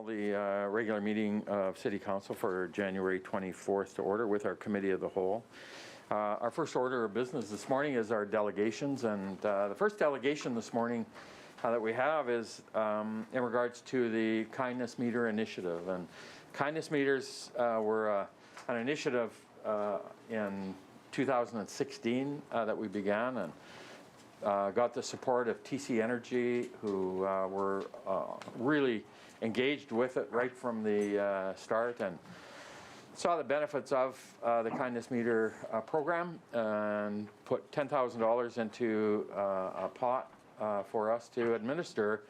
the regular meeting of City Council for January 24th to order with our Committee of the Whole. Our first order of business this morning is our delegations, and the first delegation this morning that we have is in regards to the Kindness Meter Initiative. And Kindness Meters were an initiative in 2016 that we began, and got the support of TC Energy, who were really engaged with it right from the start, and saw the benefits of the Kindness Meter program and put $10,000 into a pot for us to administer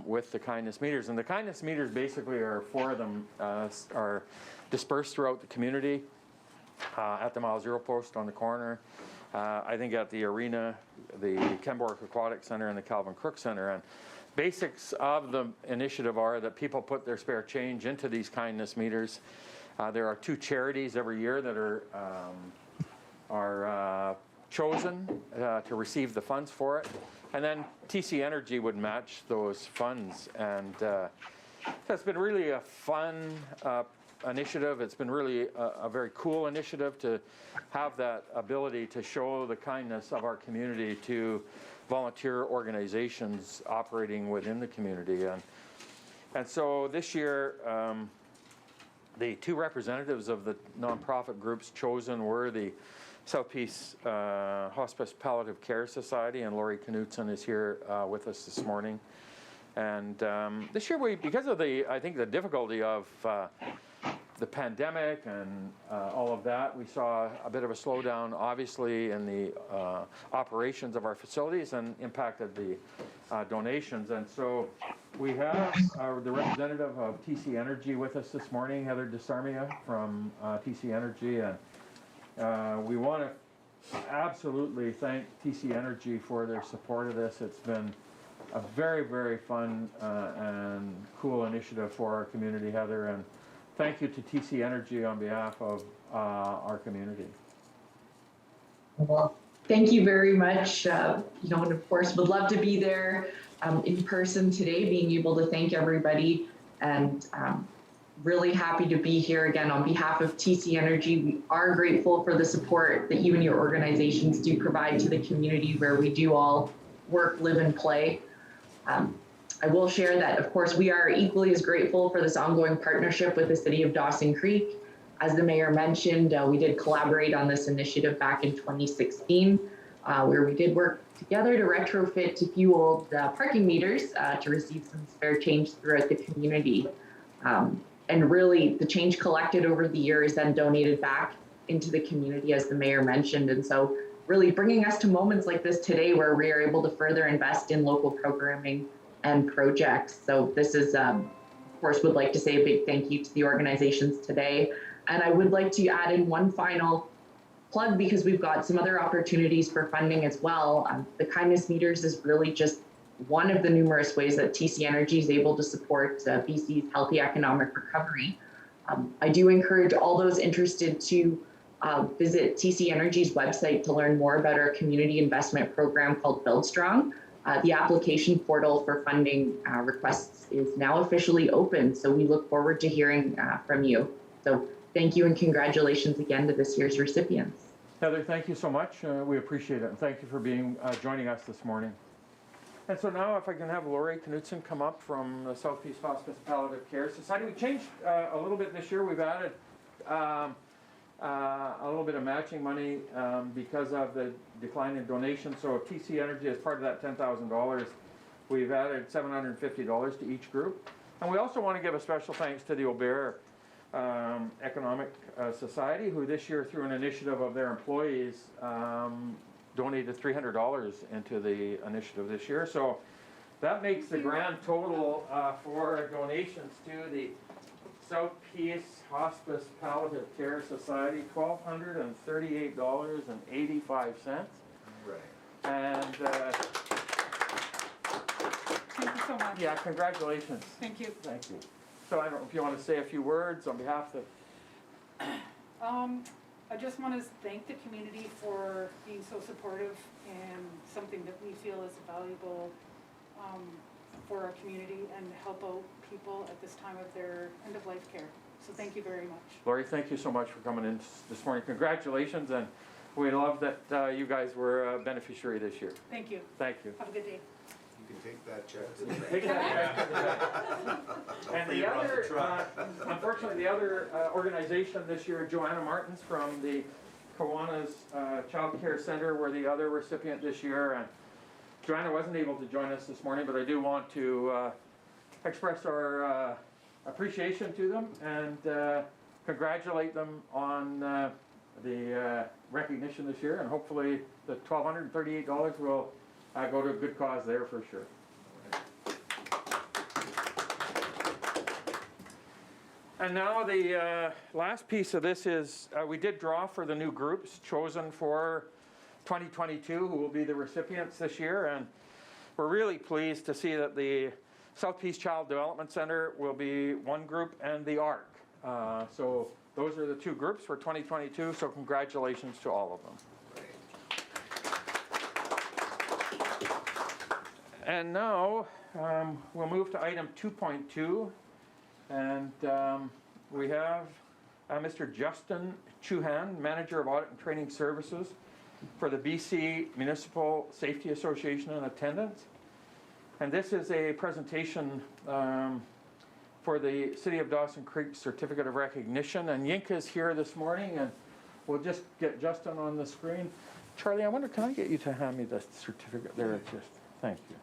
with the Kindness Meters. And the Kindness Meters basically are, 4 of them are dispersed throughout the community, at the Mile Zero post on the corner, I think at the arena, the Kenbork Aquatic Center, and the Calvin Crook Center. And basics of the initiative are that people put their spare change into these Kindness Meters. There are 2 charities every year that are chosen to receive the funds for it, and then TC Energy would match those funds. And it's been really a fun initiative. It's been really a very cool initiative to have that ability to show the kindness of our community to volunteer organizations operating within the community. And so this year, the 2 representatives of the nonprofit groups chosen were the South Peace Hospice Palliative Care Society, and Lori Knutson is here with us this morning. And this year, because of I think the difficulty of the pandemic and all of that, we saw a bit of a slowdown, obviously, in the operations of our facilities, and impacted the donations. And so we have the representative of TC Energy with us this morning, Heather DeSarmia from TC Energy. And we want to absolutely thank TC Energy for their support of this. It's been a very, very fun and cool initiative for our community, Heather. And thank you to TC Energy on behalf of our community. Well, thank you very much. And of course, would love to be there in person today, being able to thank everybody, and really happy to be here again on behalf of TC Energy. We are grateful for the support that you and your organizations do provide to the community where we do all work, live, and play. I will share that, of course, we are equally as grateful for this ongoing partnership with the City of Dawson Creek. As the Mayor mentioned, we did collaborate on this initiative back in 2016, where we did work together to retrofit a few old parking meters to receive some spare change throughout the community. And really, the change collected over the years then donated back into the community, as the Mayor mentioned. And so really bringing us to moments like this today, where we are able to further invest in local programming and projects. So this is, of course, would like to say a big thank you to the organizations today. And I would like to add in one final plug, because we've got some other opportunities for funding as well. The Kindness Meters is really just one of the numerous ways that TC Energy is able to support BC's healthy economic recovery. I do encourage all those interested to visit TC Energy's website to learn more about our community investment program called Build Strong. The application portal for funding requests is now officially open, so we look forward to hearing from you. So thank you, and congratulations again to this year's recipients. Heather, thank you so much. We appreciate it, and thank you for being joining us this morning. And so now, if I can have Lori Knutson come up from the South Peace Hospice Palliative Care Society. We changed a little bit this year. We've added a little bit of matching money because of the decline in donations. So TC Energy, as part of that $10,000, we've added $750 to each group. And we also want to give a special thanks to the Aubert Economic Society, who this year, through an initiative of their employees, donated $300 into the initiative this year. So that makes the grand total for donations to the South Peace Hospice Palliative Care Society, $1,238.85. Right. And thank you so much. Yeah, congratulations. Thank you. Thank you. So I don't know if you want to say a few words on behalf of. I just want to thank the community for being so supportive and something that we feel is valuable for our community, and help out people at this time of their end-of-life care. So thank you very much. Lori, thank you so much for coming in this morning. Congratulations, and we love that you guys were a beneficiary this year. Thank you. Thank you. Have a good day. You can take that check to the bank. Take that. And the other, unfortunately, the other organization this year, Joanna Martins from the Kiwanis Child Care Center, were the other recipient this year. And Joanna wasn't able to join us this morning, but I do want to express our appreciation to them and congratulate them on the recognition this year. And hopefully the $1,238 will go to a good cause there for sure. And now the last piece of this is we did draw for the new groups chosen for 2022 who will be the recipients this year, and we're really pleased to see that the South Peace Child Development Center will be one group and the ARC. So those are the two groups for 2022, so congratulations to all of them. And now we'll move to item 2.2, and we have Mr. Justin Chuan, Manager of Audit and Training Services for the BC Municipal Safety Association, in attendance. And this is a presentation for the City of Dawson Creek Certificate of Recognition. And Yinka is here this morning, and we'll just get Justin on the screen. Charlie, I wonder, can I get you to hand me the certificate there? Just thank you.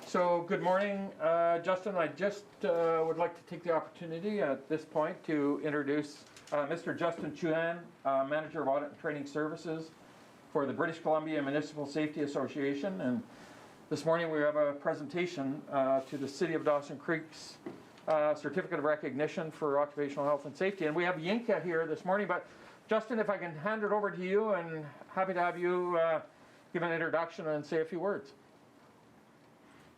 So good morning, Justin. I just would like to take the opportunity at this point to introduce Mr. Justin Chuan, Manager of Audit and Training Services for the British Columbia Municipal Safety Association. And this morning we have a presentation to the City of Dawson Creek's Certificate of Recognition for Occupational Health and Safety. And we have Yinka here this morning, but Justin, if I can hand it over to you, and happy to have you give an introduction and say a few words.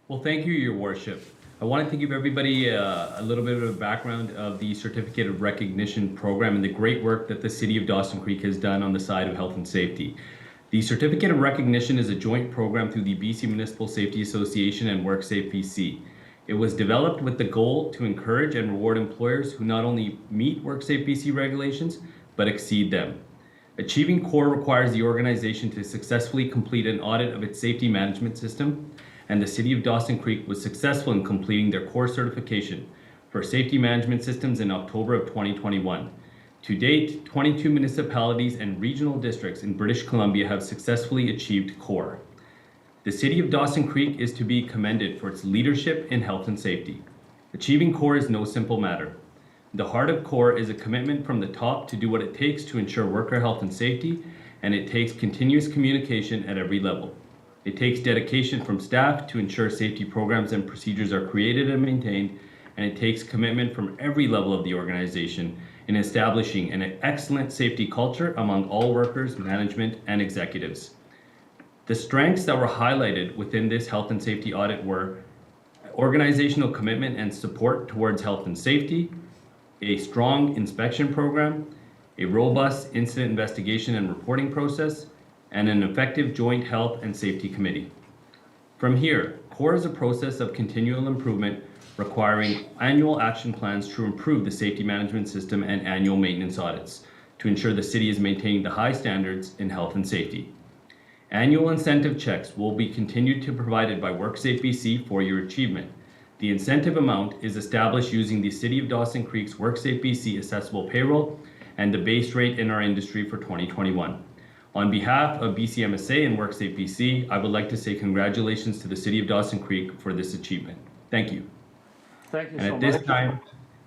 Well, thank you, Your Worship. I wanted to give everybody a little bit of a background of the Certificate of Recognition program and the great work that the City of Dawson Creek has done on the side of health and safety. The Certificate of Recognition is a joint program through the BC Municipal Safety Association and WorkSafe BC. It was developed with the goal to encourage and reward employers who not only meet WorkSafe BC regulations, but exceed them. Achieving CORE requires the organization to successfully complete an audit of its safety management system, and the City of Dawson Creek was successful in completing their CORE certification for safety management systems in October of 2021. To date, 22 municipalities and regional districts in British Columbia have successfully achieved CORE. The City of Dawson Creek is to be commended for its leadership in health and safety. Achieving CORE is no simple matter. The heart of CORE is a commitment from the top to do what it takes to ensure worker health and safety, and it takes continuous communication at every level. It takes dedication from staff to ensure safety programs and procedures are created and maintained, and it takes commitment from every level of the organization in establishing an excellent safety culture among all workers, management, and executives. The strengths that were highlighted within this health and safety audit were organizational commitment and support towards health and safety, a strong inspection program, a robust incident investigation and reporting process, and an effective joint health and safety committee. From here, CORE is a process of continual improvement requiring annual action plans to improve the safety management system and annual maintenance audits to ensure the city is maintaining the high standards in health and safety. Annual incentive checks will be continued to be provided by WorkSafe BC for your achievement. The incentive amount is established using the City of Dawson Creek's WorkSafe BC assessable payroll and the base rate in our industry for 2021. On behalf of BCMSA and WorkSafe BC, I would like to say congratulations to the City of Dawson Creek for this achievement. Thank you. Thank you and so much. at this time,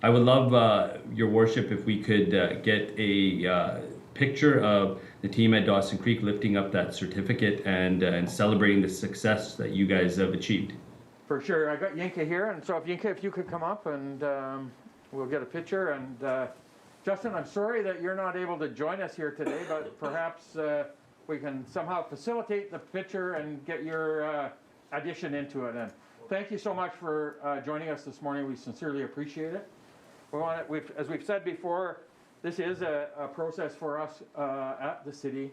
I would love, Your Worship, if we could get a picture of the team at Dawson Creek lifting up that certificate and celebrating the success that you guys have achieved. For sure. I got Yinka here, and so if you could come up and we'll get a picture. And Justin, I'm sorry that you're not able to join us here today, but perhaps we can somehow facilitate the picture and get your addition into it. And thank you so much for joining us this morning. We sincerely appreciate it. As we've said before, this is a process for us at the city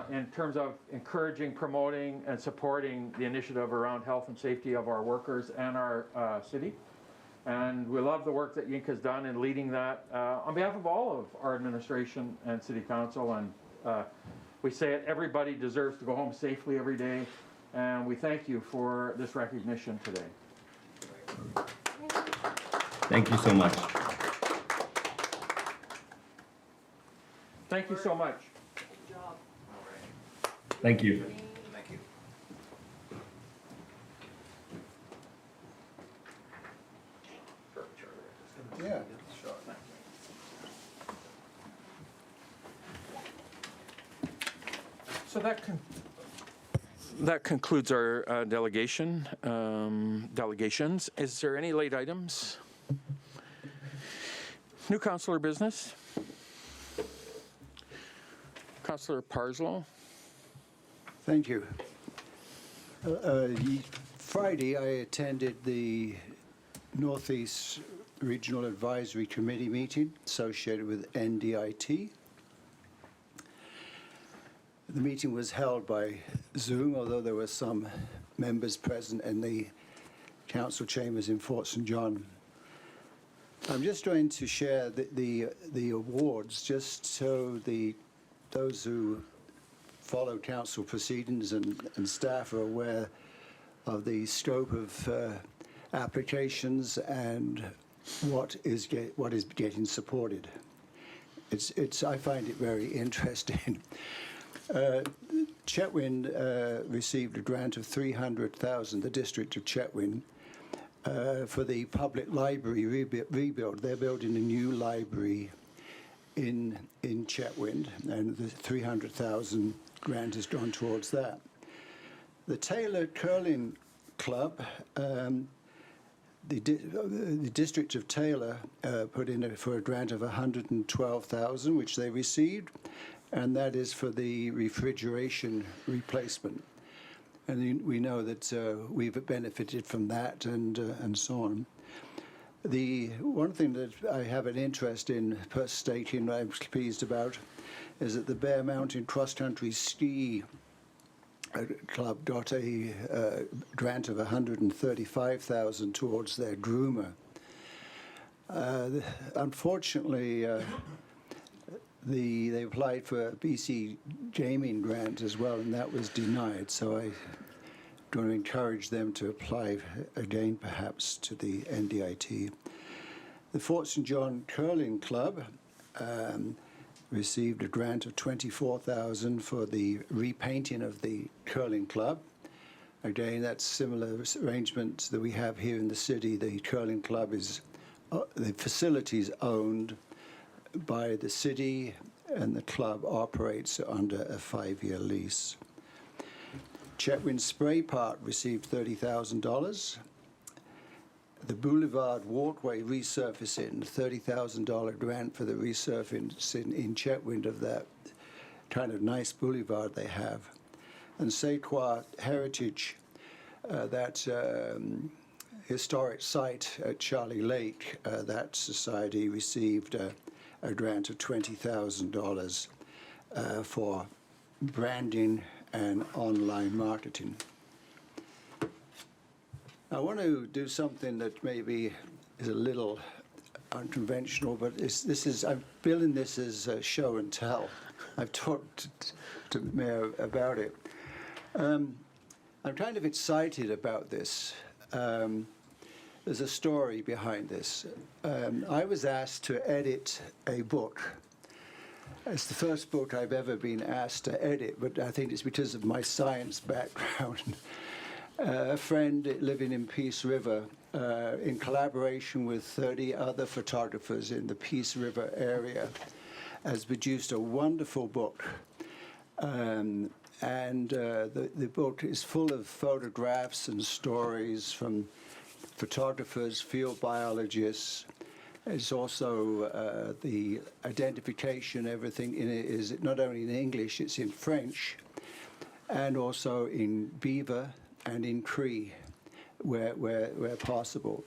in terms of encouraging, promoting, and supporting the initiative around health and safety of our workers and our city. And we love the work that Yinka's done in leading that on behalf of all of our administration and city council. And we say it, everybody deserves to go home safely every day. And we thank you for this recognition today. Thank you so much. Thank you so much. Good job. Thank you. Thank you. Yeah, sure. So that concludes our delegations. Is there any late items? New councillor business? Councillor Parslow? Thank you. Friday, I attended the Northeast Regional Advisory Committee meeting associated with NDIT. The meeting was held by Zoom, although there were some members present in the council chambers in Fort St. John. I'm just going to share the awards just so those who follow council proceedings and staff are aware of the scope of applications and what is getting supported. I find it very interesting. Chetwynd received a grant of $300,000, the district of Chetwynd, for the public library rebuild. They're building a new library in Chetwynd, and the $300,000 grant has gone towards that. The Taylor Curling Club, the district of Taylor put in for a grant of $112,000, which they received, and that is for the refrigeration replacement. And we know that we've benefited from that and so on. The one thing that I have an interest in stating, I'm pleased about, is that the Bear Mountain Cross Country Ski Club got a grant of $135,000 towards their groomer. Unfortunately, they applied for a BC gaming grant as well, and that was denied. So I'm going to encourage them to apply again, perhaps, to the NDIT. The Fort St. John Curling Club received a grant of $24,000 for the repainting of the curling club. Again, that's similar arrangement that we have here in the city. The curling club is, the facilities owned by the city, and the club operates under a 5-year lease. Chetwynd Spray Park received $30,000. The Boulevard Walkway resurfacing, $30,000 grant for the resurfacing in Chetwynd of that kind of nice boulevard they have. And Sequoia Heritage, that historic site at Charlie Lake, that society received a grant of $20,000 for branding and online marketing. I want to do something that maybe is a little unconventional, but I'm billing this as a show and tell. I've talked to Mayor about it. I'm kind of excited about this. There's a story behind this. I was asked to edit a book. It's the first book I've ever been asked to edit, but I think it's because of my science background. A friend living in Peace River, in collaboration with 30 other photographers in the Peace River area, has produced a wonderful book. The book is full of photographs and stories from photographers, field biologists. It's also the identification, everything in it is not only in English, it's in French, and also in Beaver and in Cree, where possible.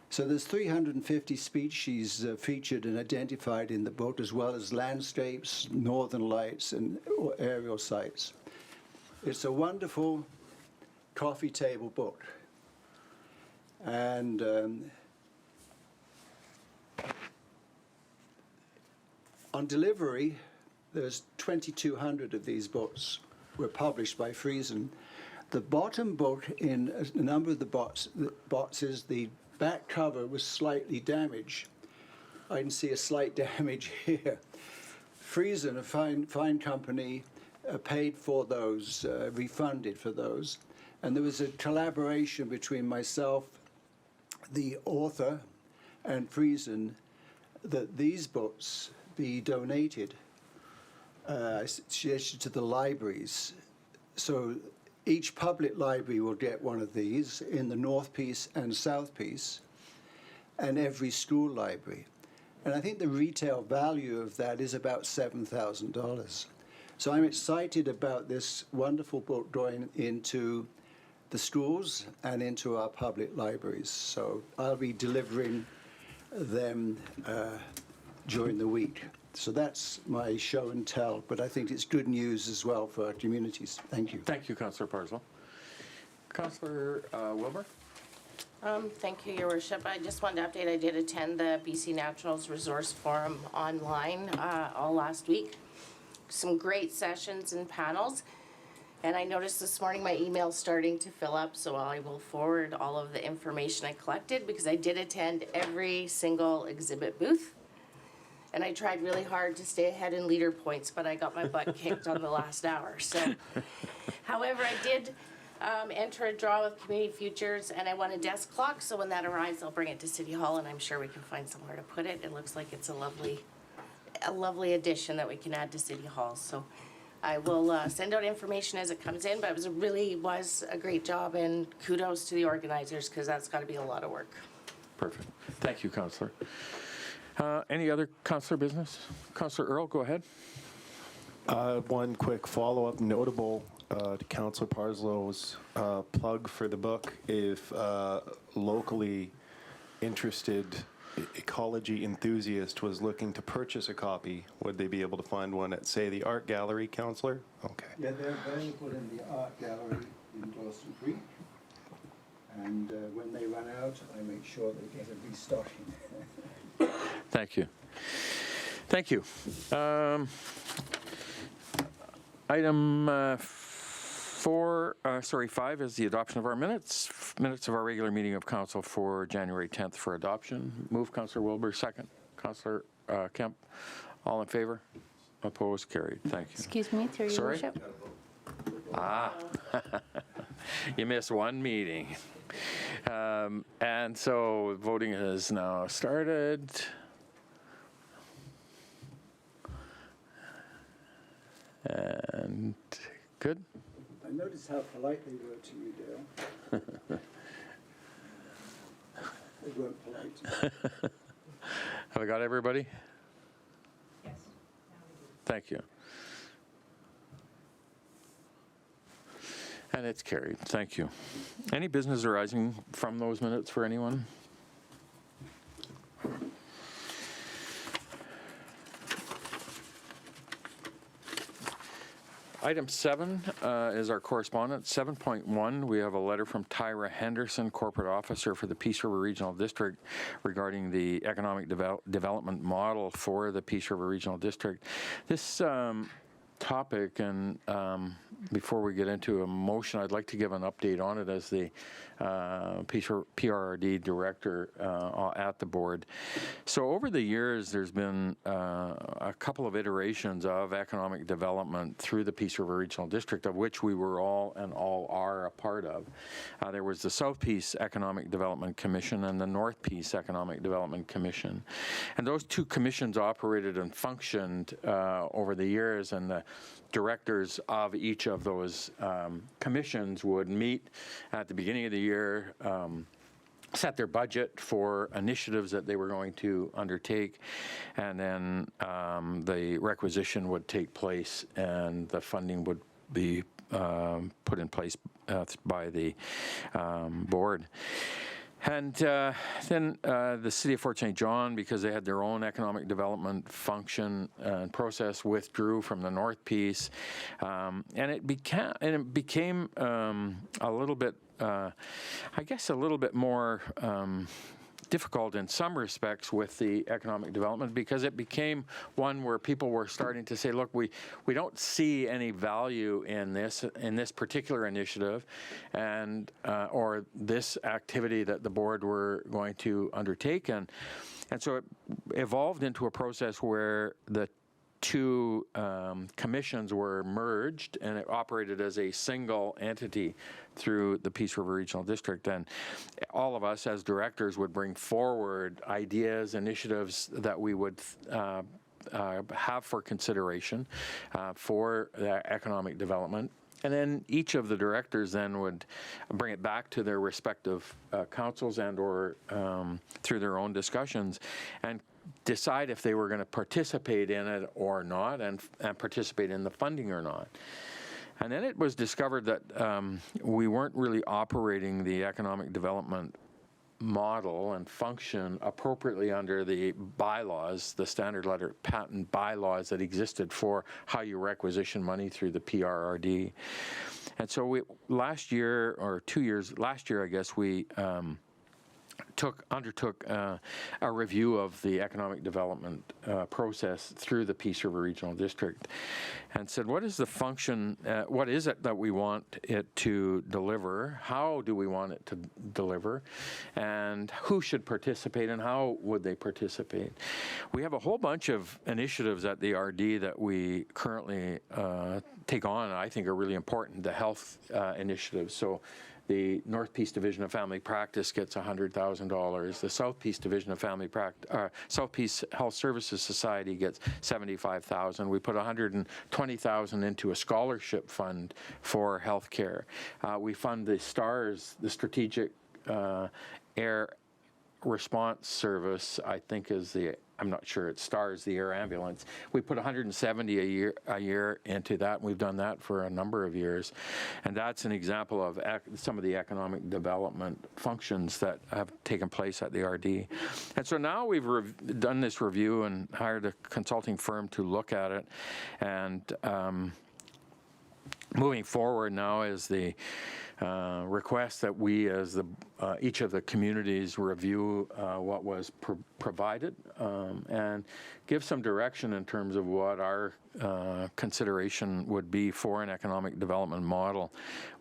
So there's 350 species featured and identified in the book, as well as landscapes, northern lights, and aerial sites. It's a wonderful coffee table book. And on delivery, there's 2,200 of these books were published by Friesen. The bottom book in a number of the boxes, the back cover was slightly damaged. I can see a slight damage here. Friesen, a fine company, paid for those, refunded for those. And there was a collaboration between myself, the author, and Friesen, that these books be donated to the libraries. So each public library will get one of these in the North Piece and South Piece, and every school library. And I think the retail value of that is about $7,000. So I'm excited about this wonderful book going into the schools and into our public libraries. So I'll be delivering them during the week. So that's my show and tell, but I think it's good news as well for our communities. Thank you. Thank you, Councillor Parslow. Councillor Wilbur? Thank you, Your Worship. I just wanted to update, I did attend the BC Naturals Resource Forum online all last week. Some great sessions and panels. And I noticed this morning my email's starting to fill up, so I will forward all of the information I collected, because I did attend every single exhibit booth. And I tried really hard to stay ahead in leader points, but I got my butt kicked on the last hour. So, however, I did enter a draw with Community Futures, and I won a desk clock. So when that arrives, I'll bring it to City Hall, and I'm sure we can find somewhere to put it. It looks like it's a lovely addition that we can add to City Hall. So I will send out information as it comes in, but it really was a great job, and kudos to the organizers, because that's got to be a lot of work. Perfect. Thank you, Councillor. Any other councillor business? Councillor Earl, go ahead. One quick follow-up, notable to Councillor Parslow's plug for the book. If locally interested ecology enthusiast was looking to purchase a copy, would they be able to find one at, say, the Art Gallery, Councillor? Okay. Yeah, they're available in the Art Gallery in Dawson Creek. And when they run out, I make sure they get a restocking. Thank you. Thank you. Item 5 is the adoption of our minutes. Minutes of our regular meeting of council for January 10th for adoption. Move, Councillor Wilbur. Second, Councillor Kemp. All in favor? Opposed? Carried. Thank you. Excuse me, through your Sorry? worship. You missed one meeting. And so voting has now started. And good. I noticed how polite they were to you, Dale. They weren't polite. Have I got everybody? Yes. Thank you. And it's carried. Thank you. Any business arising from those minutes for anyone? Item 7 is our correspondence. 7.1, we have a letter from Tyra Henderson, Corporate Officer for the Peace River Regional District, regarding the economic development model for the Peace River Regional District. This topic, and before we get into a motion, I'd like to give an update on it as the PRRD director at the board. So over the years, there's been a couple of iterations of economic development through the Peace River Regional District, of which we were all are a part of. There was the South Peace Economic Development Commission and the North Peace Economic Development Commission. And those two commissions operated and functioned over the years, and the directors of each of those commissions would meet at the beginning of the year, set their budget for initiatives that they were going to undertake, and then the requisition would take place and the funding would be put in place by the board. And then the City of Fort St. John, because they had their own economic development function and process, withdrew from the North Peace, and it became a little bit, I guess, a little bit more difficult in some respects with the economic development, because it became one where people were starting to say, look, we don't see any value in this particular initiative and or this activity that the board were going to undertake, and so it evolved into a process where the two commissions were merged, and it operated as a single entity through the Peace River Regional District. And all of us as directors would bring forward ideas, initiatives that we would have for consideration for economic development. And then each of the directors then would bring it back to their respective councils and or through their own discussions and decide if they were going to participate in it or not, and participate in the funding or not. And then it was discovered that we weren't really operating the economic development model and function appropriately under the bylaws, the standard letter patent bylaws that existed for how you requisition money through the PRRD. And so last year, I guess, we undertook a review of the economic development process through the Peace River Regional District, and said, what is the function, what is it that we want it to deliver, how do we want it to deliver, and who should participate and how would they participate. We have a whole bunch of initiatives at the RD that we currently take on, and I think are really important, the health initiatives. So the North Peace Division of Family Practice gets $100,000. The South Peace Division of South Peace Health Services Society gets $75,000. We put $120,000 into a scholarship fund for healthcare. We fund the STARS, the Strategic Air Response Service, I think is the, I'm not sure, it STARS, the air ambulance. We put $170 a year into that, and we've done that for a number of years. And that's an example of some of the economic development functions that have taken place at the RD. And so now we've done this review and hired a consulting firm to look at it. And moving forward now is the request that we, as each of the communities, review what was provided and give some direction in terms of what our consideration would be for an economic development model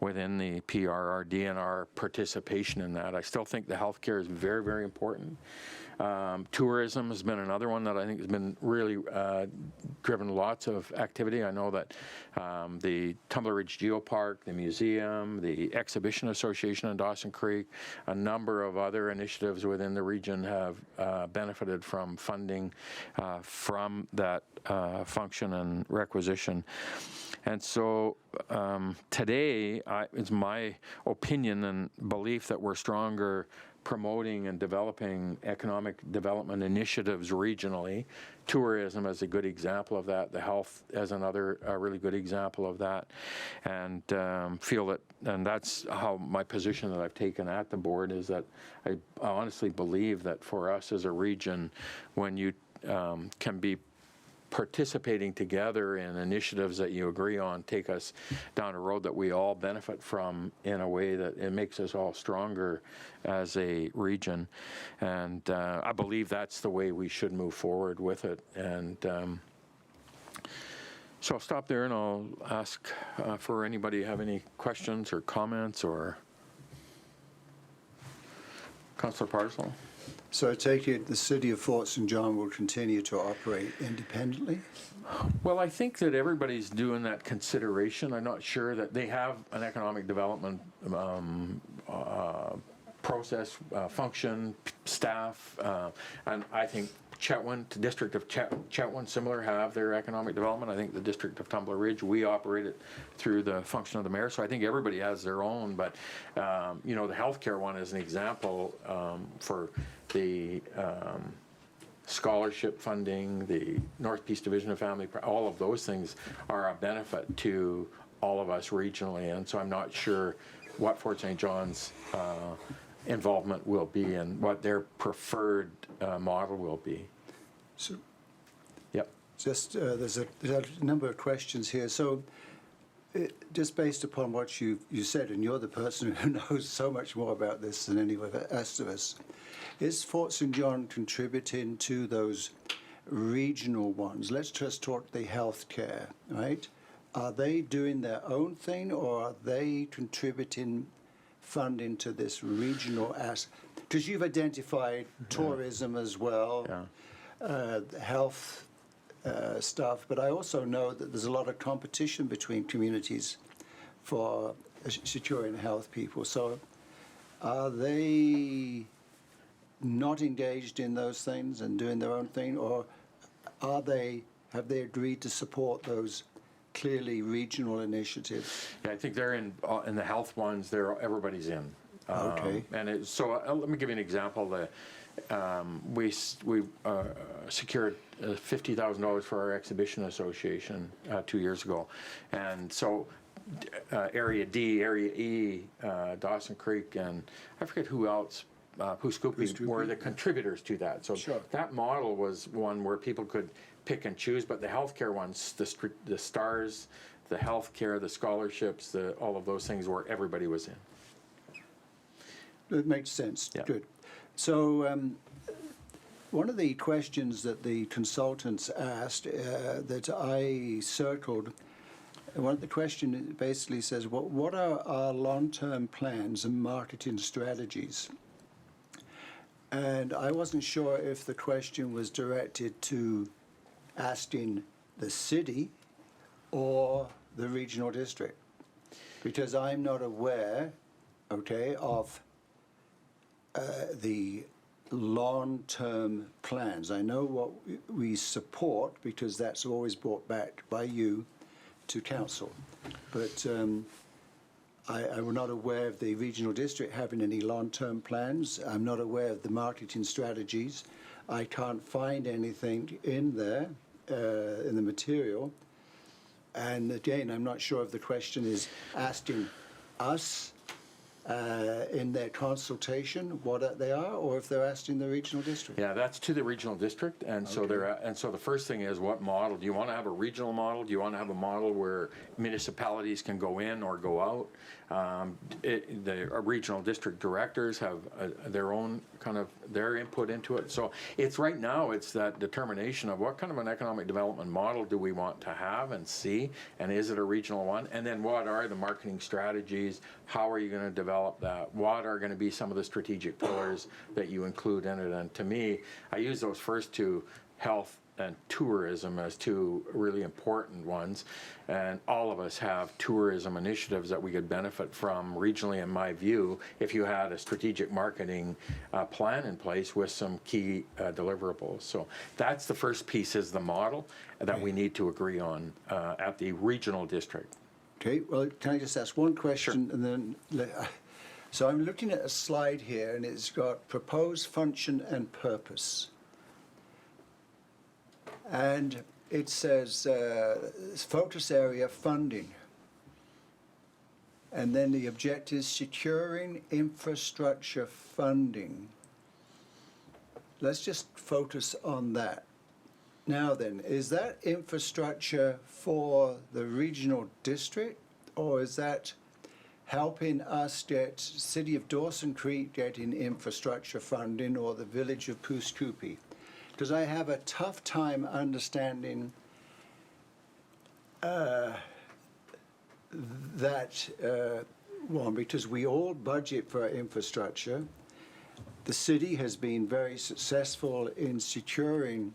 within the PRRD and our participation in that. I still think the healthcare is very, very important. Tourism has been another one that I think has been really driven lots of activity. I know that the Tumbler Ridge Geopark, the museum, the Exhibition Association in Dawson Creek, a number of other initiatives within the region have benefited from funding from that function and requisition. And so today, it's my opinion and belief that we're stronger promoting and developing economic development initiatives regionally. Tourism is a good example of that. The health as another really good example of that. And feel that, and that's how my position that I've taken at the board is that I honestly believe that for us as a region, when you can be participating together in initiatives that you agree on take us down a road that we all benefit from in a way that it makes us all stronger as a region. And I believe that's the way we should move forward with it. And So I'll stop there and I'll ask for anybody have any questions or comments or Councillor Parslow. So I take it the city of Fort St. John will continue to operate independently? Well, I think that everybody's doing that consideration. I'm not sure that they have an economic development process, function, staff, and I think Chetwynd, the district of Chetwynd, similar, have their economic development. I think the district of Tumbler Ridge, we operate it through the function of the mayor. So I think everybody has their own, but you know, the healthcare one is an example for the scholarship funding, the North Peace Division of Family, all of those things are a benefit to all of us regionally. And so I'm not sure what Fort St. John's involvement will be and what their preferred model will be. So Yep. just, there's a number of questions here. So just based upon what you said, and you're the person who knows so much more about this than any of the rest of us, is Fort St. John contributing to those regional ones? Let's just talk the healthcare, right? Are they doing their own thing, or are they contributing funding to this regional aspect? Because you've identified tourism as well, health stuff, but I also know that there's a lot of competition between communities for securing health people. So are they not engaged in those things and doing their own thing, or have they agreed to support those clearly regional initiatives? Yeah, I think they're in the health ones. Everybody's in. Okay. And so let me give you an example. We secured $50,000 for our exhibition association 2 years ago, and so Area D, Area E, Dawson Creek, and I forget who else. Puscoopy were the contributors to that. So Sure. that model was one where people could pick and choose, but the healthcare ones, the stars, the healthcare, the scholarships, all of those things where everybody was in. It makes sense. Yeah. Good. So one of the questions that the consultants asked that I circled, one of the questions basically says, what are our long-term plans and marketing strategies? And I wasn't sure if the question was directed to asking the city or the regional district, because I'm not aware, okay, of the long-term plans. I know what we support because that's always brought back by you to council, but I was not aware of the regional district having any long-term plans. I'm not aware of the marketing strategies. I can't find anything in there, in the material. And again, I'm not sure if the question is asking us in their consultation what they are, or if they're asking the regional district. Yeah, that's to the regional district, and so so the first thing is, what model do you want to have? A regional model? Do you want to have a model where municipalities can go in or go out? The regional district directors have their own kind of their input into it. So it's right now it's that determination of what kind of an economic development model do we want to have and see, and is it a regional one? And then what are the marketing strategies? How are you going to develop that? What are going to be some of the strategic pillars that you include in it? And to me, I use those first two, health and tourism, as two really important ones. And all of us have tourism initiatives that we could benefit from regionally, in my view, if you had a strategic marketing plan in place with some key deliverables. So that's the first piece, is the model that we need to agree on at the regional district. Okay, well, can I just ask one question? Sure. And then, so I'm looking at a slide here, and it's got proposed function and purpose. And it says focus area funding. And then the objective is securing infrastructure funding. Let's just focus on that. Now then, is that infrastructure for the regional district, or is that helping us get City of Dawson Creek getting infrastructure funding, or the village of Puscoopy? Because I have a tough time understanding one, because we all budget for infrastructure. The city has been very successful in securing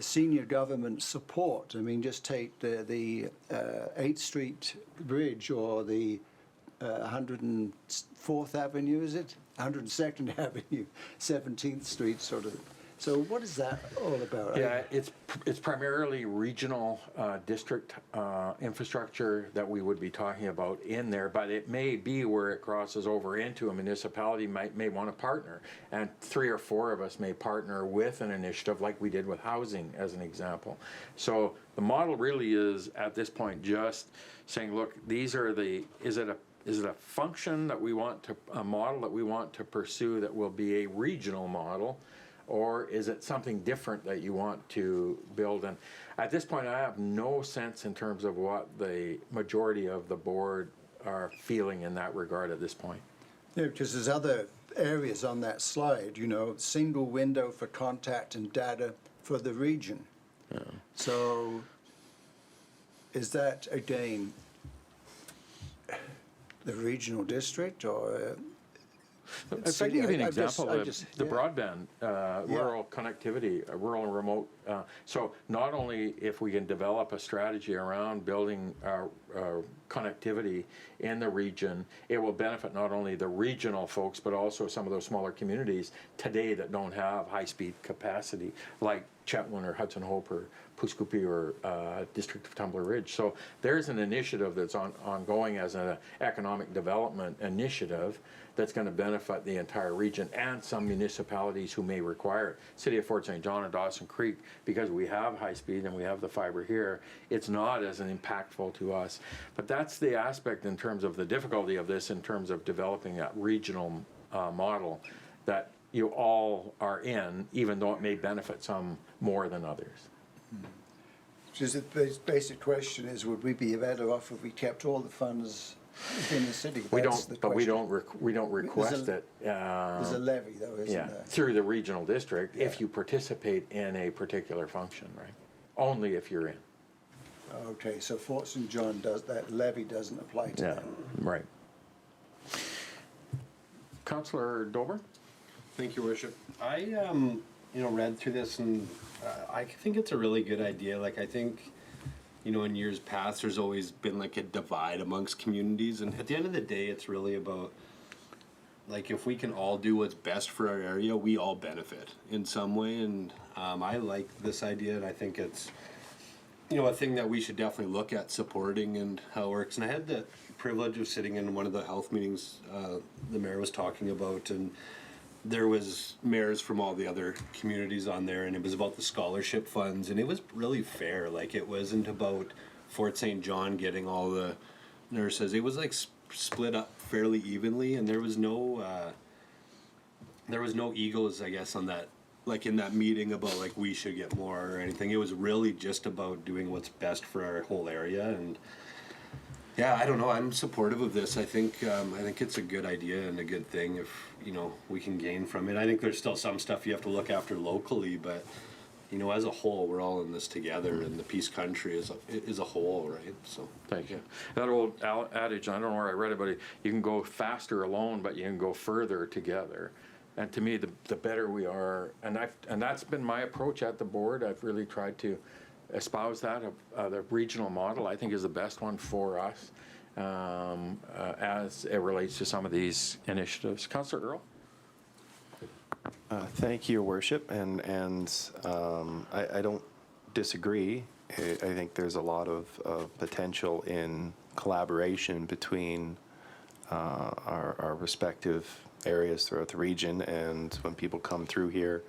senior government support. I mean, just take the 8th Street Bridge or the 104th Avenue, is it? 102nd Avenue, 17th Street, sort of. So what is that all about? Yeah, it's primarily regional district infrastructure that we would be talking about in there, but it may be where it crosses over into a municipality may want to partner, and 3 or 4 of us may partner with an initiative like we did with housing as an example. So the model really is at this point just saying, look, these are is it a function that we want to, a model that we want to pursue that will be a regional model? Or is it something different that you want to build? And at this point, I have no sense in terms of what the majority of the board are feeling in that regard at this point. Yeah, because there's other areas on that slide, you know, single window for contact and data for the region. Yeah. So is that, again, the regional district or... If I can give you an example, the broadband, rural connectivity, rural and remote. So not only if we can develop a strategy around building connectivity in the region, it will benefit not only the regional folks, but also some of those smaller communities today that don't have high-speed capacity, like Chetwynd or Hudson Hope or Puskupi or District of Tumbler Ridge. So there's an initiative that's ongoing as an economic development initiative that's going to benefit the entire region and some municipalities who may require it. City of Fort St. John and Dawson Creek, because we have high speed and we have the fiber here, it's not as impactful to us. But that's the aspect in terms of the difficulty of this, in terms of developing that regional model that you all are in, even though it may benefit some more than others. Just the basic question is, would we be better off if we kept all the funds within the city? We don't, but we don't request it. There's a levy, though, isn't there? Through the regional district, if you participate in a particular function, right? Only if you're in. Okay, so Fort St. John that levy doesn't apply to them. Right. Councillor Dober? Thank you, Worship. I read through this, and I think it's a really good idea. Like, I think, in years past, there's always been like a divide amongst communities, and at the end of the day, it's really about, like, if we can all do what's best for our area, we all benefit in some way, and I like this idea, and I think it's, a thing that we should definitely look at supporting and how it works. And I had the privilege of sitting in one of the health meetings the mayor was talking about, and there was mayors from all the other communities on there, and it was about the scholarship funds, and it was really fair. Like, it wasn't about Fort St. John getting all the nurses. It was like split up fairly evenly, and there was no egos, I guess, on that, like in that meeting about like we should get more or anything. It was really just about doing what's best for our whole area. And yeah, I don't know, I'm supportive of this. I think it's a good idea and a good thing if we can gain from it. I think there's still some stuff you have to look after locally, but as a whole, we're all in this together, and the Peace Country is a whole, right? So thank you. That old adage, I don't know where I read it, but you can go faster alone, but you can go further together. And to me, the better we are, and that's been my approach at the board. I've really tried to espouse that. The regional model, I think, is the best one for us as it relates to some of these initiatives. Councillor Earl? Thank you, Your Worship, and I don't disagree. I think there's a lot of potential in collaboration between our respective areas throughout the region, and when people come through here,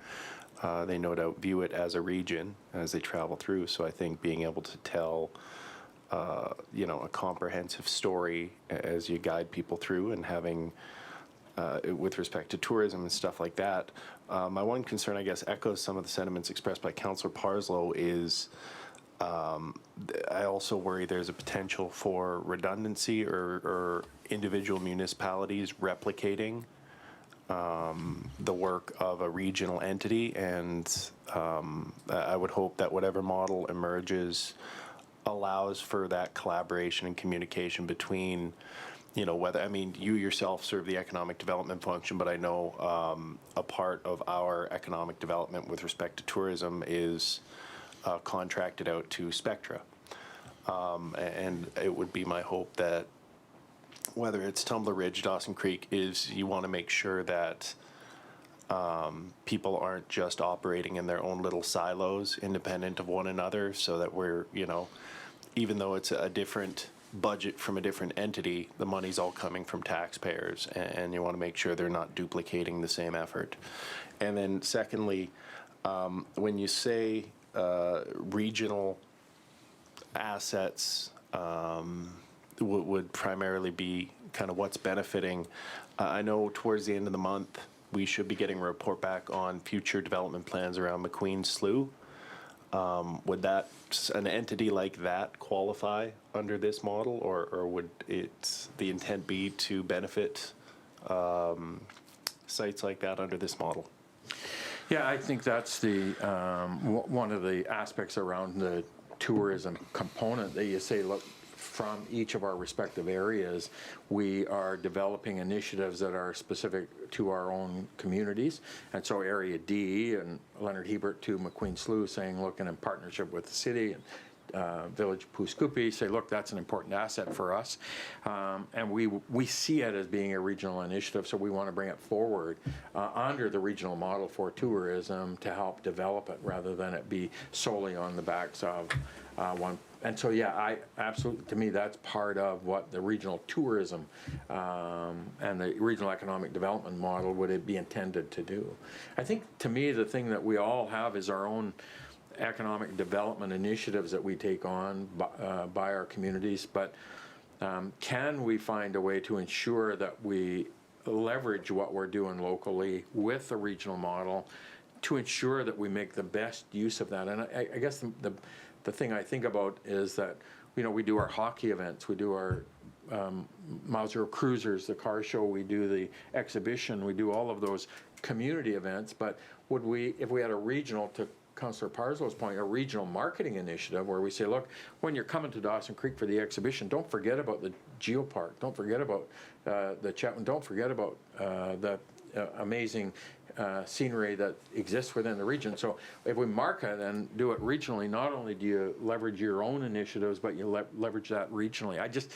they no doubt view it as a region as they travel through. So I think being able to tell a comprehensive story as you guide people through, and having with respect to tourism and stuff like that. My one concern, I guess, echoes some of the sentiments expressed by Councillor Parslow. Is I also worry there's a potential for redundancy or individual municipalities replicating the work of a regional entity, and I would hope that whatever model emerges allows for that collaboration and communication between, you know, whether, I mean, you yourself serve the economic development function, but I know a part of our economic development with respect to tourism is contracted out to Spectra. And it would be my hope that whether it's Tumbler Ridge, Dawson Creek, is you want to make sure that people aren't just operating in their own little silos, independent of one another, so that we're, you know, even though it's a different budget from a different entity, the money's all coming from taxpayers, and you want to make sure they're not duplicating the same effort. And then secondly, when you say regional assets would primarily be kind of what's benefiting, I know towards the end of the month, we should be getting a report back on future development plans around McQueen Slough. Would that, an entity like that qualify under this model, or would the intent be to benefit sites like that under this model? Yeah, I think that's the one of the aspects around the tourism component that you say, look, from each of our respective areas, we are developing initiatives that are specific to our own communities. And so Area D and Leonard Hebert to McQueen Slough saying, look, and in partnership with the city and Village Puskupi say, look, that's an important asset for us. And we see it as being a regional initiative, so we want to bring it forward under the regional model for tourism to help develop it rather than it be solely on the backs of one. And so, yeah, I absolutely, to me, that's part of what the regional tourism and the regional economic development model would it be intended to do. I think, to me, the thing that we all have is our own economic development initiatives that we take on by our communities, but can we find a way to ensure that we leverage what we're doing locally with the regional model to ensure that we make the best use of that? And I guess the thing I think about is that, you know, we do our hockey events, we do our Mile Zero Cruisers, the car show, we do the exhibition, we do all of those community events, but would we, if we had a regional, to Councillor Parslow's point, a regional marketing initiative where we say, look, when you're coming to Dawson Creek for the exhibition, don't forget about the Geopark, don't forget about the Chetwynd, don't forget about the amazing scenery that exists within the region. So if we market and do it regionally, not only do you leverage your own initiatives, but you leverage that regionally. I just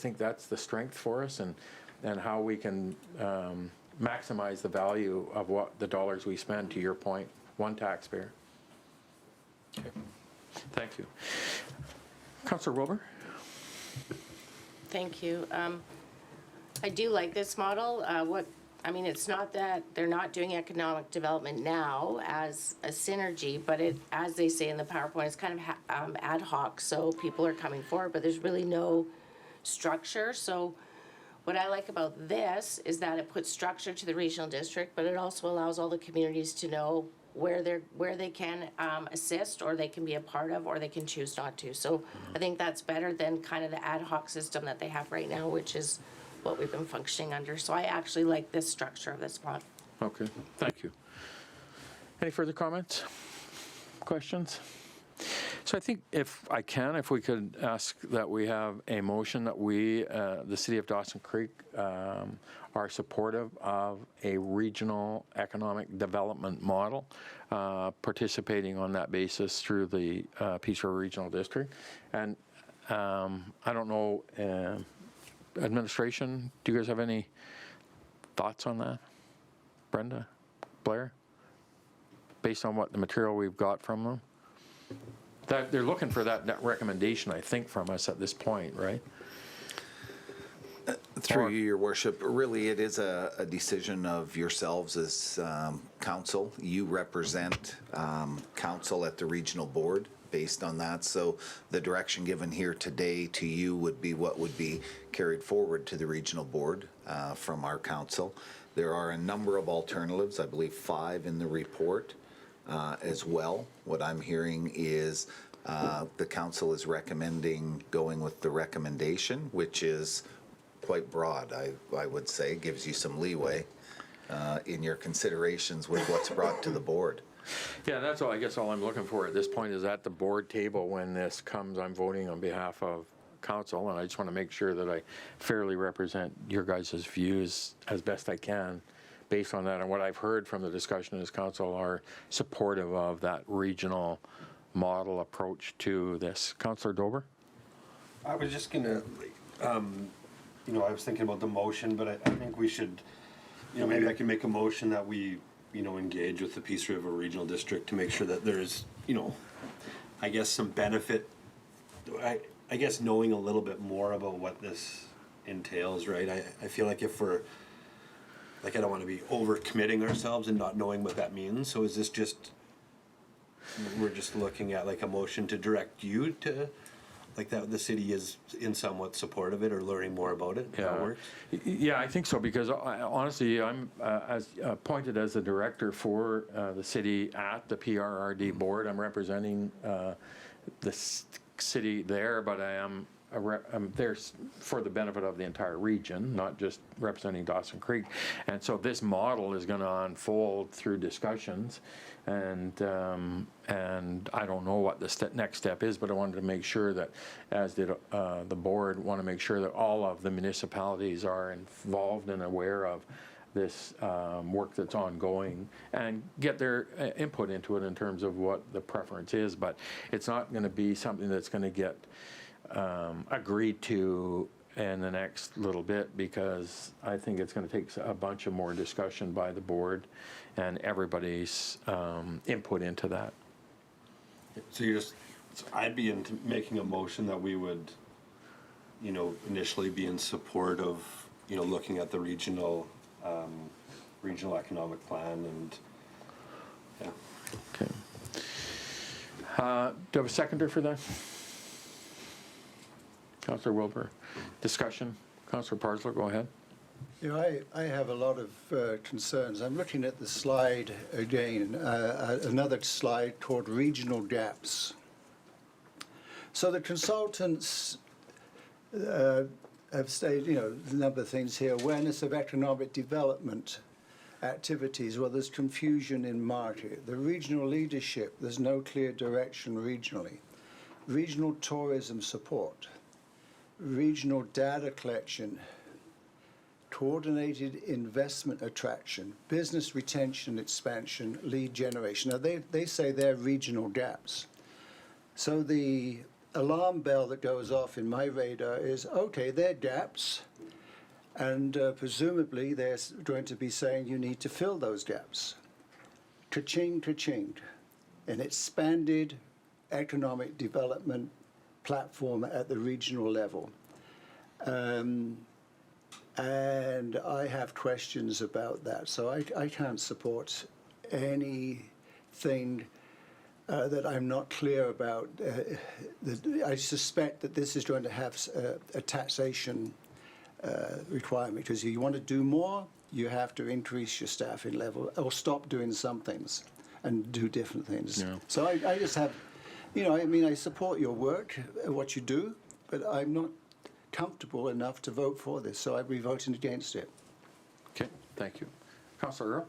think that's the strength for us, and how we can maximize the value of what the dollars we spend, to your point, one taxpayer. Okay. Thank you. Councillor Wilbur? Thank you. I do like this model. I mean, it's not that they're not doing economic development now as a synergy, but it, as they say in the PowerPoint, it's kind of ad hoc, so people are coming forward, but there's really no structure. So what I like about this is that it puts structure to the regional district, but it also allows all the communities to know where they can assist, or they can be a part of, or they can choose not to. So I think that's better than kind of the ad hoc system that they have right now, which is what we've been functioning under. So I actually like this structure of this model. Okay, thank you. Any further comments, questions? So I think if we could ask that we have a motion that we, the City of Dawson Creek, are supportive of a regional economic development model, participating on that basis through the Peace River Regional District. And I don't know, administration, do you guys have any thoughts on that? Brenda, Blair? Based on what the material we've got from them? That they're looking for that recommendation, I think, from us at this point, right? Through you, Your Worship, really it is a decision of yourselves as council. You represent council at the regional board based on that. So the direction given here today to you would be what would be carried forward to the regional board from our council. There are a number of alternatives, I believe 5 in the report as well. What I'm hearing is the council is recommending going with the recommendation, which is quite broad, I would say, gives you some leeway in your considerations with what's brought to the board. Yeah, that's all, I guess all I'm looking for at this point is at the board table when this comes, I'm voting on behalf of council, and I just want to make sure that I fairly represent your guys' views as best I can based on that. And what I've heard from the discussion in this council are supportive of that regional model approach to this. Councillor Dober? I was just gonna, you know, I was thinking about the motion, but I think we should, you know, maybe I can make a motion that we, you know, engage with the Peace River Regional District to make sure that there's, you know, I guess some benefit. I guess knowing a little bit more about what this entails, right? I feel like if we're, like, I don't want to be over-committing ourselves and not knowing what that means. So is this just, we're just looking at like a motion to direct you to, like, that the city is in somewhat support of it or learning more about it? How it works? Yeah, I think so, because honestly, I'm as appointed as the director for the city at the PRRD board. I'm representing the city there, but I'm there for the benefit of the entire region, not just representing Dawson Creek. And so this model is going to unfold through discussions, and I don't know what the next step is, but I wanted to make sure that, as did the board, want to make sure that all of the municipalities are involved and aware of this work that's ongoing and get their input into it in terms of what the preference is. But it's not going to be something that's going to get agreed to in the next little bit, because I think it's going to take a bunch of more discussion by the board and everybody's input into that. So you're just, so I'd be into making a motion that we would, you know, initially be in support of, you know, looking at the regional economic plan, and yeah. Okay. Do you have a seconder for that? Councillor Wilbur. Discussion. Councillor Parslow, go ahead. You know, I have a lot of concerns. I'm looking at the slide again, another slide toward regional gaps. So the consultants have stated, you know, a number of things here. Awareness of economic development activities. Well, there's confusion in market. The regional leadership, there's no clear direction regionally. Regional tourism support. Regional data collection. Coordinated investment attraction. Business retention, expansion, lead generation. Now, they say they're regional gaps. So the alarm bell that goes off in my radar is, okay, they're gaps, and presumably they're going to be saying you need to fill those gaps. Ka-ching, ka-ching. An expanded economic development platform at the regional level. And I have questions about that, so I can't support anything that I'm not clear about. I suspect that this is going to have a taxation requirement, because if you want to do more, you have to increase your staffing level or stop doing some things and do different things. Yeah. So I just have, you know, I mean, I support your work, what you do, but I'm not comfortable enough to vote for this, so I'll be voting against it. Okay, thank you. Councillor Earl?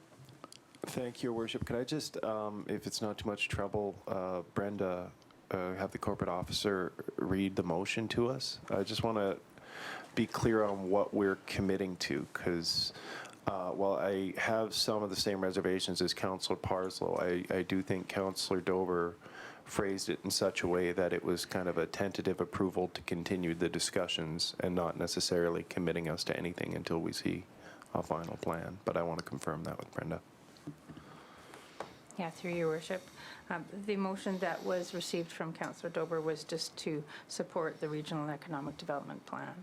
Thank you, Your Worship. Could I just, if it's not too much trouble, Brenda, have the corporate officer read the motion to us? I just want to be clear on what we're committing to, because while I have some of the same reservations as Councillor Parslow, I do think Councillor Dober phrased it in such a way that it was kind of a tentative approval to continue the discussions and not necessarily committing us to anything until we see a final plan. But I want to confirm that with Brenda. Yeah, through your worship. The motion that was received from Councillor Dober was just to support the Regional Economic Development Plan.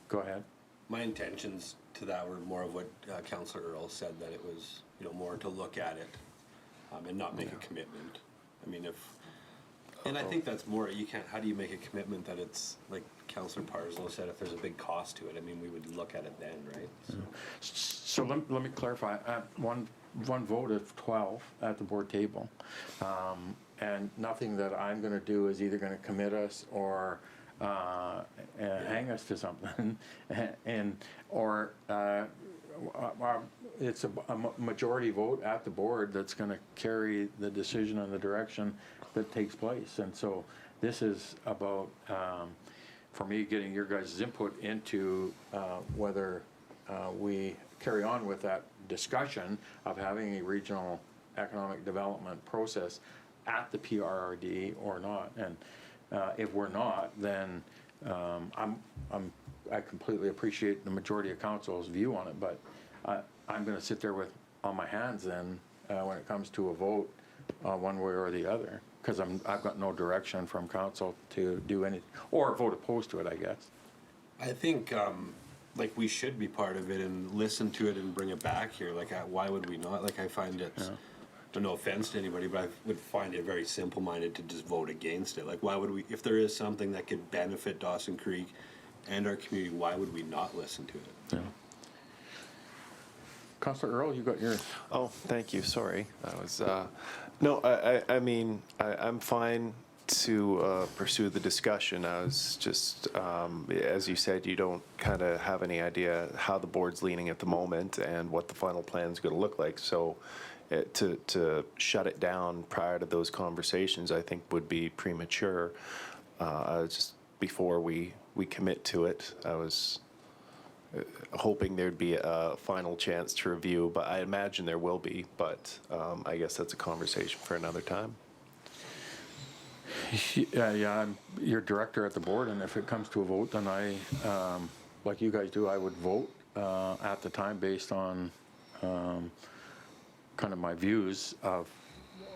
Go ahead. My intentions to that were more of what Councillor Earl said, that it was, you know, more to look at it and not make a commitment. I mean, and I think that's more, you can't, how do you make a commitment that it's, like Councillor Parslow said, if there's a big cost to it, I mean, we would look at it then, right? So let me clarify. One vote of 12 at the board table, and nothing that I'm going to do is either going to commit us or hang us to something, or it's a majority vote at the board that's going to carry the decision and the direction that takes place. And so this is about, for me, getting your guys' input into whether we carry on with that discussion of having a regional economic development process at the PRRD or not. And if we're not, then I completely appreciate the majority of council's view on it, but I'm going to sit there with on my hands then when it comes to a vote one way or the other, because I've got no direction from council to do anything, or vote opposed to it, I guess. I think like we should be part of it and listen to it and bring it back here. Like, why would we not? Like, I find it, no offense to anybody, but I would find it very simple-minded to just vote against it. Like, why would we, if there is something that could benefit Dawson Creek and our community, why would we not listen to it? Yeah. Councillor Earl, you got yours. Oh, thank you. Sorry. That was, no, I mean, I'm fine to pursue the discussion. I was just, as you said, you don't kind of have any idea how the board's leaning at the moment and what the final plan is going to look like. So to shut it down prior to those conversations, I think would be premature. Just before we commit to it, I was hoping there'd be a final chance to review, but I imagine there will be, but I guess that's a conversation for another time. Yeah, I'm your director at the board, and if it comes to a vote, then I, like you guys do, I would vote at the time based on kind of my views of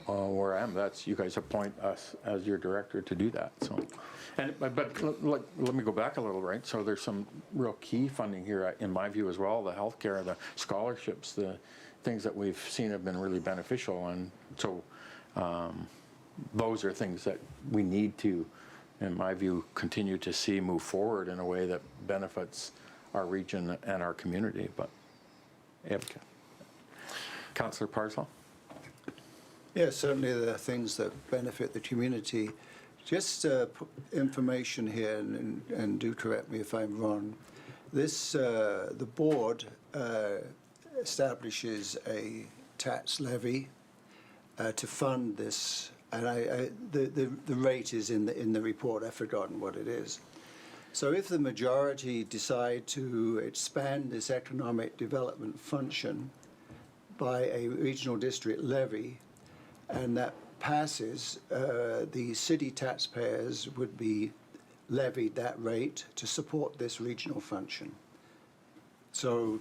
where I am. That's, you guys appoint us as your director to do that, so. But let me go back a little, right? So there's some real key funding here, in my view as well, the healthcare, the scholarships, the things that we've seen have been really beneficial. And so those are things that we need to, in my view, continue to see move forward in a way that benefits our region and our community. But, yeah. Councillor Parslow? Yes, certainly there are things that benefit the community. Just information here, and do correct me if I'm wrong. This, the board establishes a tax levy to fund this, and the rate is in the report. I've forgotten what it is. So if the majority decide to expand this economic development function by a regional district levy, and that passes, the city taxpayers would be levied that rate to support this regional function. So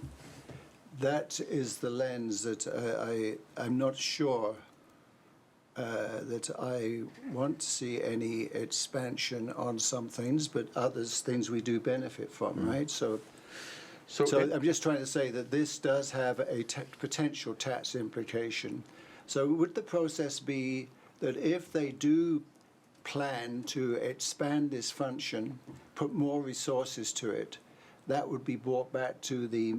that is the lens that I'm not sure that I want to see any expansion on some things, but others things we do benefit from, right? So I'm just trying to say that this does have a potential tax implication. So would the process be that if they do plan to expand this function, put more resources to it, that would be brought back to the,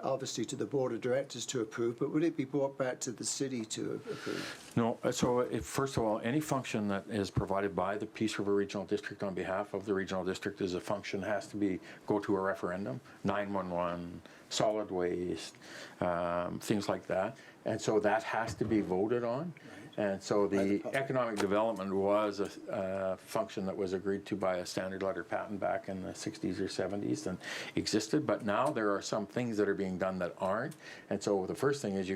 obviously to the board of directors to approve, but would it be brought back to the city to approve? No, so first of all, any function that is provided by the Peace River Regional District on behalf of the regional district as a function has to go to a referendum, 911, solid waste, things like that. And so that has to be voted on. And so the economic development was a function that was agreed to by a standard letter patent back in the 60s or 70s and existed. But now there are some things that are being done that aren't. And so the first thing is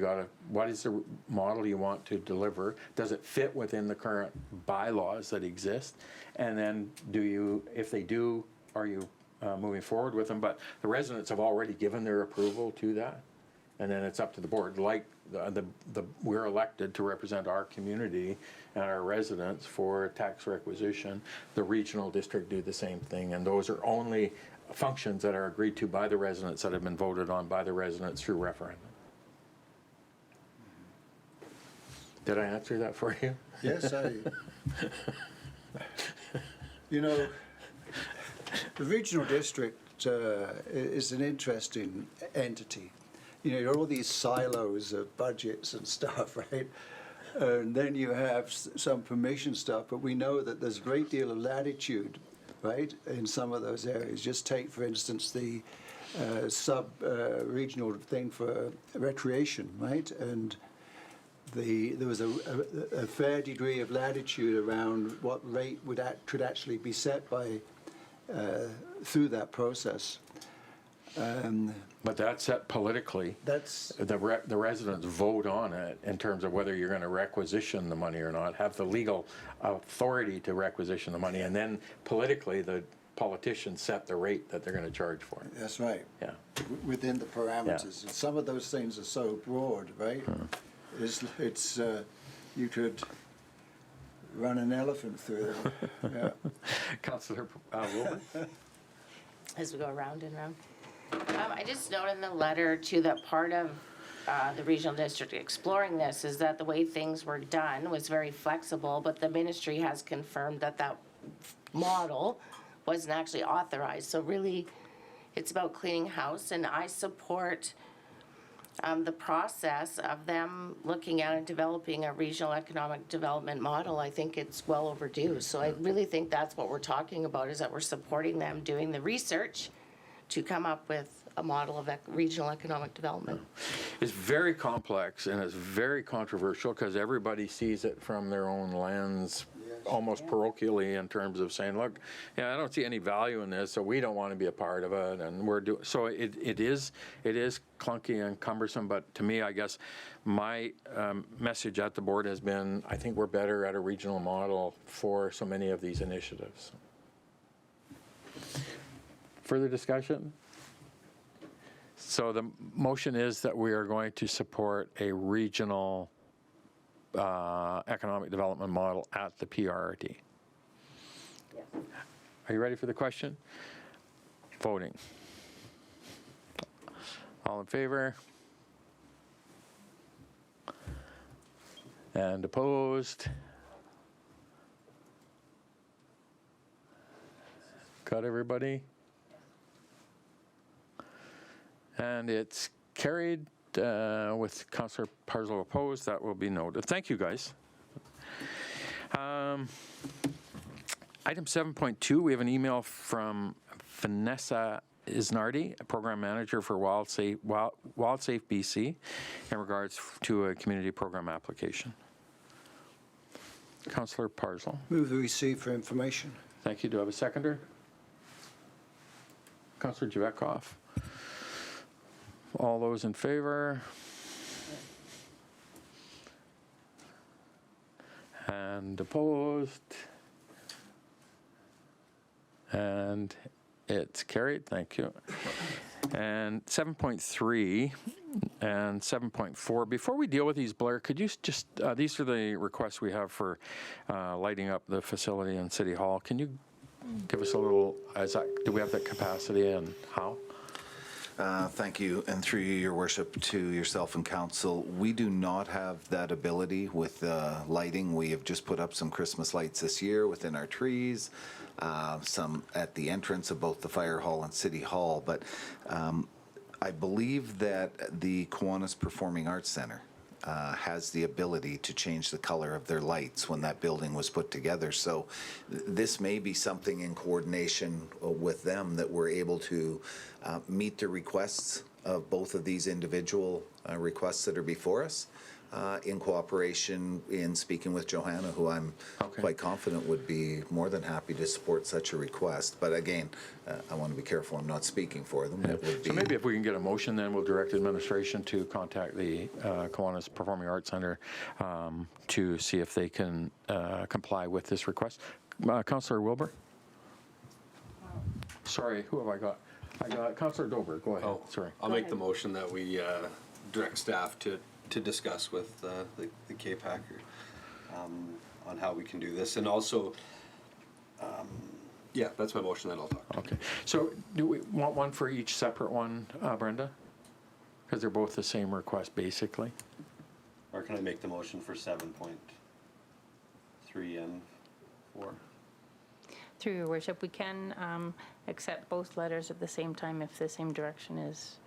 what is the model you want to deliver? Does it fit within the current bylaws that exist? And then if they do, are you moving forward with them? But the residents have already given their approval to that. And then it's up to the board. Like we're elected to represent our community and our residents for tax requisition. The regional district do the same thing, and those are only functions that are agreed to by the residents that have been voted on by the residents through referendum. Did I answer that for you? Yes, you know, the regional district is an interesting entity. You know, all these silos of budgets and stuff, right? And then you have some permission stuff, but we know that there's a great deal of latitude right, in some of those areas. Just take, for instance, the sub-regional thing for recreation, right? And there was a fair degree of latitude around what rate could actually be set by through that process. But that's set politically. That's The residents vote on it in terms of whether you're going to requisition the money or not, have the legal authority to requisition the money, and then politically, the politicians set the rate that they're going to charge for it. that's right. Yeah. Within the parameters. And some of those things are so broad, right? It's you could run an elephant through them. Yeah. Councillor Wilbur? As we go round and round. I just noted in the letter too that part of the regional district exploring this is that the way things were done was very flexible, but the ministry has confirmed that that model wasn't actually authorized. So really, it's about cleaning house, and I support the process of them looking at and developing a regional economic development model. I think it's well overdue. So I really think that's what we're talking about, is that we're supporting them doing the research to come up with a model of regional economic development. It's very complex and it's very controversial because everybody sees it from their own lens, almost parochially, in terms of saying, look, yeah, I don't see any value in this, so we don't want to be a part of it, and we're doing. So it is clunky and cumbersome. But to me, I guess my message at the board has been, I think we're better at a regional model for so many of these initiatives. Further discussion? So the motion is that we are going to support a regional economic development model at the PRRT. Yes. Are you ready for the question? Voting. All in favor? And opposed? Got everybody? And it's carried with Councillor Parslow opposed. That will be noted. Thank you, guys. Item 7.2, we have an email from Vanessa Isnardi, a program manager for WildSafe BC, in regards to a community program application. Councillor Parslow. Move the receive for information. Thank you. Do I have a seconder? Councillor Javetkov. All those in favor? And opposed? And it's carried. Thank you. And 7.3 and 7.4. Before we deal with these, Blair, could you just, these are the requests we have for lighting up the facility in City Hall. Can you give us a little, do we have that capacity and how? Thank you, and through you, Your Worship, to yourself and council. We do not have that ability with lighting. We have just put up some Christmas lights this year within our trees, some at the entrance of both the Fire Hall and City Hall, but I believe that the Kiwanis Performing Arts Center has the ability to change the color of their lights when that building was put together. So this may be something in coordination with them that we're able to meet the requests of both of these individual requests that are before us, in cooperation in speaking with Johanna, who I'm quite confident would be more than happy to support such a request. But again, I want to be careful I'm not speaking for them. Yeah. It would be So maybe if we can get a motion, then we'll direct administration to contact the Kiwanis Performing Arts Center to see if they can comply with this request. Councillor Wilbur? Sorry, who have I got? I got Councillor Dober. Go ahead. Oh, sorry. I'll make the motion that we direct staff to discuss with the K-Packer on how we can do this. And also, yeah, that's my motion that I'll talk to. Okay. So do we want one for each separate one, Brenda? Because they're both the same request, basically. Or can I make the motion for 7.3 and 4? Through your worship, we can accept both letters at the same time if the same direction is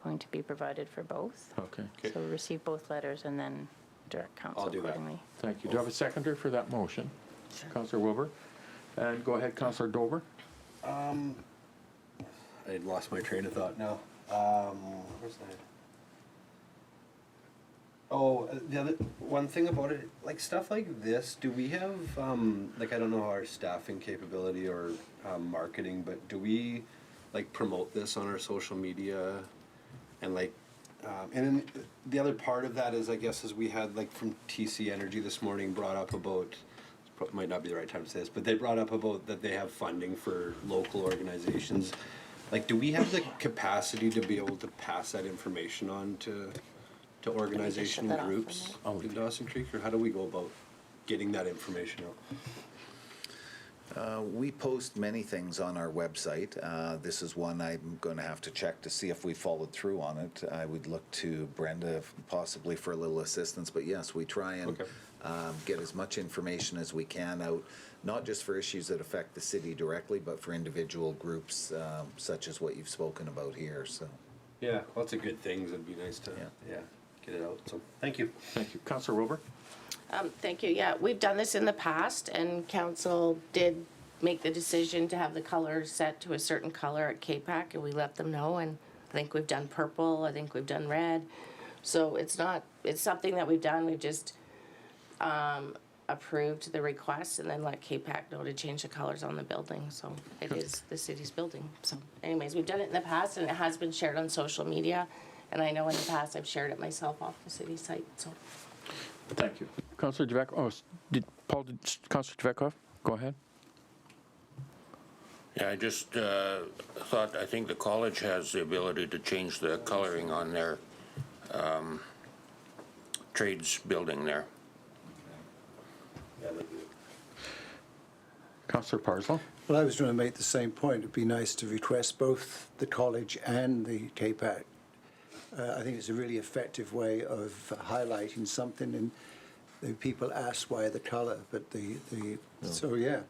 going to be provided for both. Okay. So receive both letters and then direct council I'll do that. accordingly. Thank you. Do I have a seconder for that motion? Councillor Wilbur? And go ahead, Councillor Dober. I lost my train of thought now. Where's that? Oh, the other one thing about it, like stuff like this, do we have like I don't know our staffing capability or marketing, but do we like promote this on our social media and like and then the other part of that is I guess is we had like from TC Energy this morning brought up about might not be the right time to say this, but they brought up about that they have funding for local organizations. Like, do we have the capacity to be able to pass that information on to organization that off groups in Dawson Creek, or how do we go about getting that information out? We post many things on our website. This is one I'm going to have to check to see if we followed through on it. I would look to Brenda possibly for a little assistance, but yes, we try and get as much information as we can out, not just for issues that affect the city directly, but for individual groups such as what you've spoken about here. So, Yeah, lots of good things. It'd be nice to get it out. So, thank you. Thank you. Councillor Wilbur? Thank you. Yeah, we've done this in the past, and council did make the decision to have the color set to a certain color at KPAC, and we let them know, and I think we've done purple, I think we've done red. So it's something that we've done. We've just approved the request and then let KPAC know to change the colors on the building. So it is the city's building. So anyways, we've done it in the past, and it has been shared on social media, and I know in the past I've shared it myself off the city site. So. Thank you. Councillor Dvekov, Councillor Dvekov, go ahead. Yeah, I just thought, I think the college has the ability to change the coloring on their trades building there. Councillor Parslow? Well, I was trying to make the same point. It'd be nice to request both the college and the KPAC. I think it's a really effective way of highlighting something, and the people ask why the colour, but so yeah.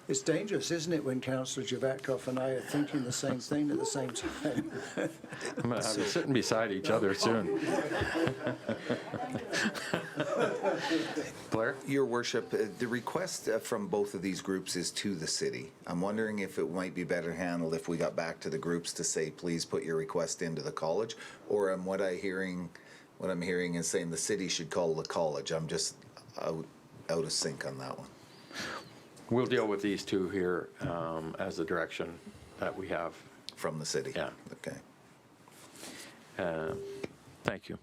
It's dangerous, isn't it, when Councillor Javatkov and I are thinking the same thing at the same time? I'm going to have you sitting beside each other soon. Blair? Your Worship, the request from both of these groups is to the city. I'm wondering if it might be better handled if we got back to the groups to say, please put your request into the college, or what I'm hearing is saying the city should call the college. I'm just out of sync on that one. We'll deal with these two here as the direction that we have. From the city? Yeah. Okay. Thank you.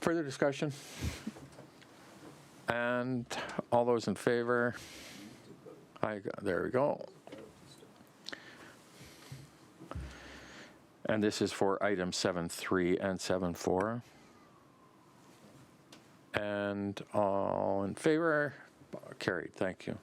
Further discussion? And all those in favor? There we go. And this is for items 7.3 and 7.4. And all in favor? Carried. Thank you.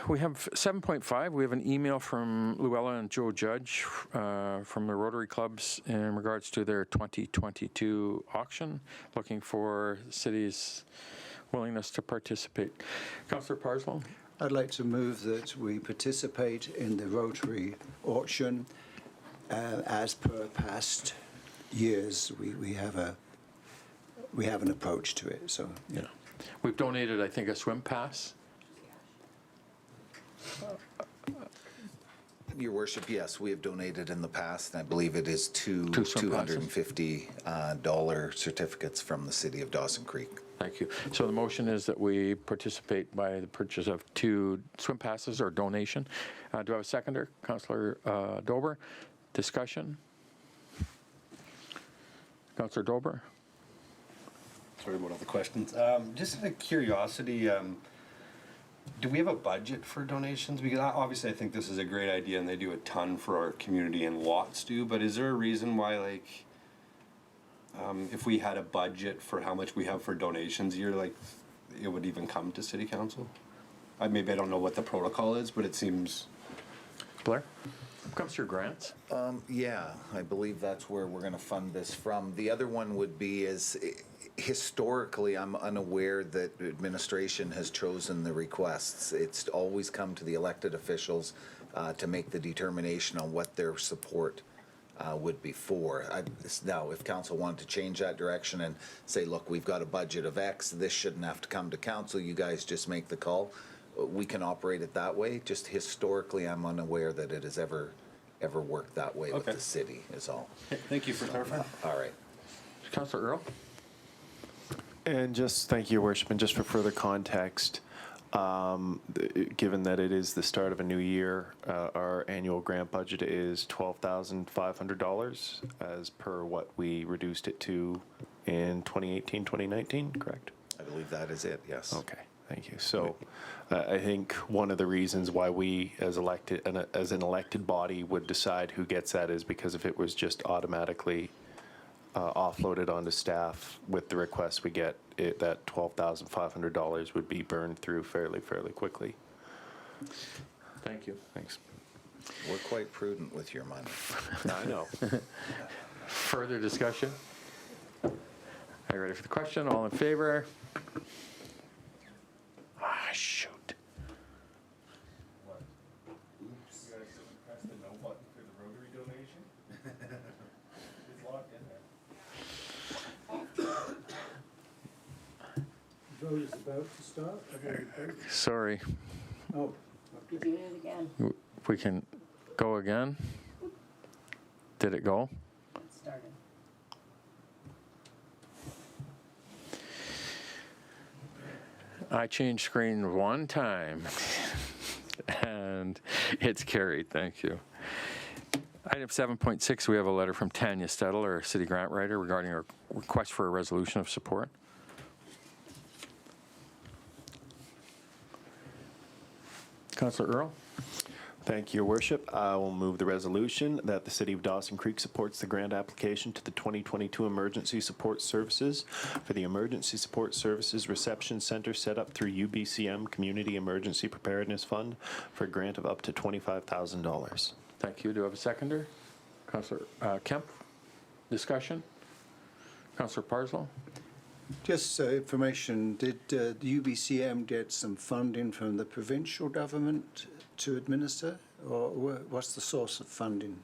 We have 7.5. We have an email from Luella and Joe Judge from the Rotary Clubs in regards to their 2022 auction, looking for the city's willingness to participate. Councillor Parslow? I'd like to move that we participate in the Rotary auction as per past years. We have an approach to it. So yeah. We've donated, I think, a swim pass. Your Worship, yes, we have donated in the past, and I believe it is two $250 certificates from the city of Dawson Creek. Thank you. So the motion is that we participate by the purchase of 2 swim passes or donation. Do I have a seconder? Councillor Dober. Discussion? Councillor Dober? Sorry about all the questions. Just out of curiosity, do we have a budget for donations? Because obviously I think this is a great idea and they do a ton for our community and lots do, but is there a reason why, like, if we had a budget for how much we have for donations a year, like, it would even come to City Council? Maybe I don't know what the protocol is, but it seems... Blair? Comes your grants? Yeah, I believe that's where we're going to fund this from. The other one would be historically, I'm unaware that administration has chosen the requests. It's always come to the elected officials to make the determination on what their support would be for. Now, if council wanted to change that direction and say, look, we've got a budget of X, this shouldn't have to come to council, you guys just make the call, we can operate it that way. Just historically, I'm unaware that it has ever worked that way with Okay. the city is all. Thank you for clarifying. All right. Councillor Earl? And just, thank you, Your Worship, and just for further context, given that it is the start of a new year, our annual grant budget is $12,500 as per what we reduced it to in 2018, 2019, correct? I believe that is it, yes. Okay, thank you. So I think one of the reasons why we as an elected body would decide who gets that is because if it was just automatically offloaded onto staff with the request we get, that $12,500 would be burned through fairly quickly. Thank you. Thanks. We're quite prudent with your money. I know. Further discussion? Are you ready for the question? All in favor? Ah, shoot. Oops. You guys didn't press the no button for the Rotary donation? It's locked in there. Vote is about to start. Sorry. Oh. You do it again. We can go again? Did it go? It started. I changed screen one time and it's carried. Thank you. Item 7.6, we have a letter from Tanya Stedel, our city grant writer, regarding our request for a resolution of support. Councillor Earl? Thank you, Your Worship. I will move the resolution that the City of Dawson Creek supports the grant application to the 2022 Emergency Support Services for the Emergency Support Services Reception Center set up through UBCM Community Emergency Preparedness Fund for a grant of up to $25,000. Thank you. Do I have a seconder? Councillor Kemp? Discussion? Councillor Parslow? Just information, did the UBCM get some funding from the provincial government to administer, or what's the source of funding?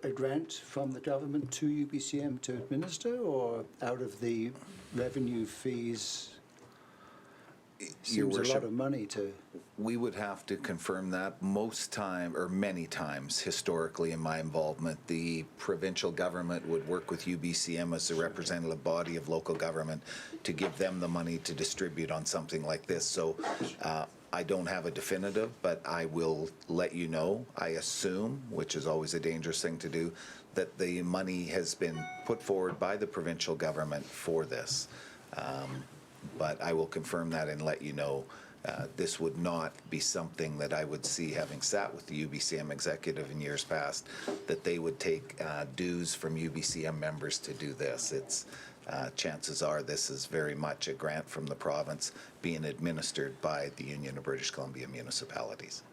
A grant from the government to UBCM to administer, or out of the revenue fees? Your Seems a lot Worship, of money to... we would have to confirm that. Most time, or many times historically in my involvement, the provincial government would work with UBCM as the representative body of local government to give them the money to distribute on something like this. So I don't have a definitive, but I will let you know. I assume, which is always a dangerous thing to do, that the money has been put forward by the provincial government for this. But I will confirm that and let you know. This would not be something that I would see, having sat with the UBCM executive in years past, that they would take dues from UBCM members to do this. It's chances are this is very much a grant from the province being administered by the Union of British Columbia Municipalities.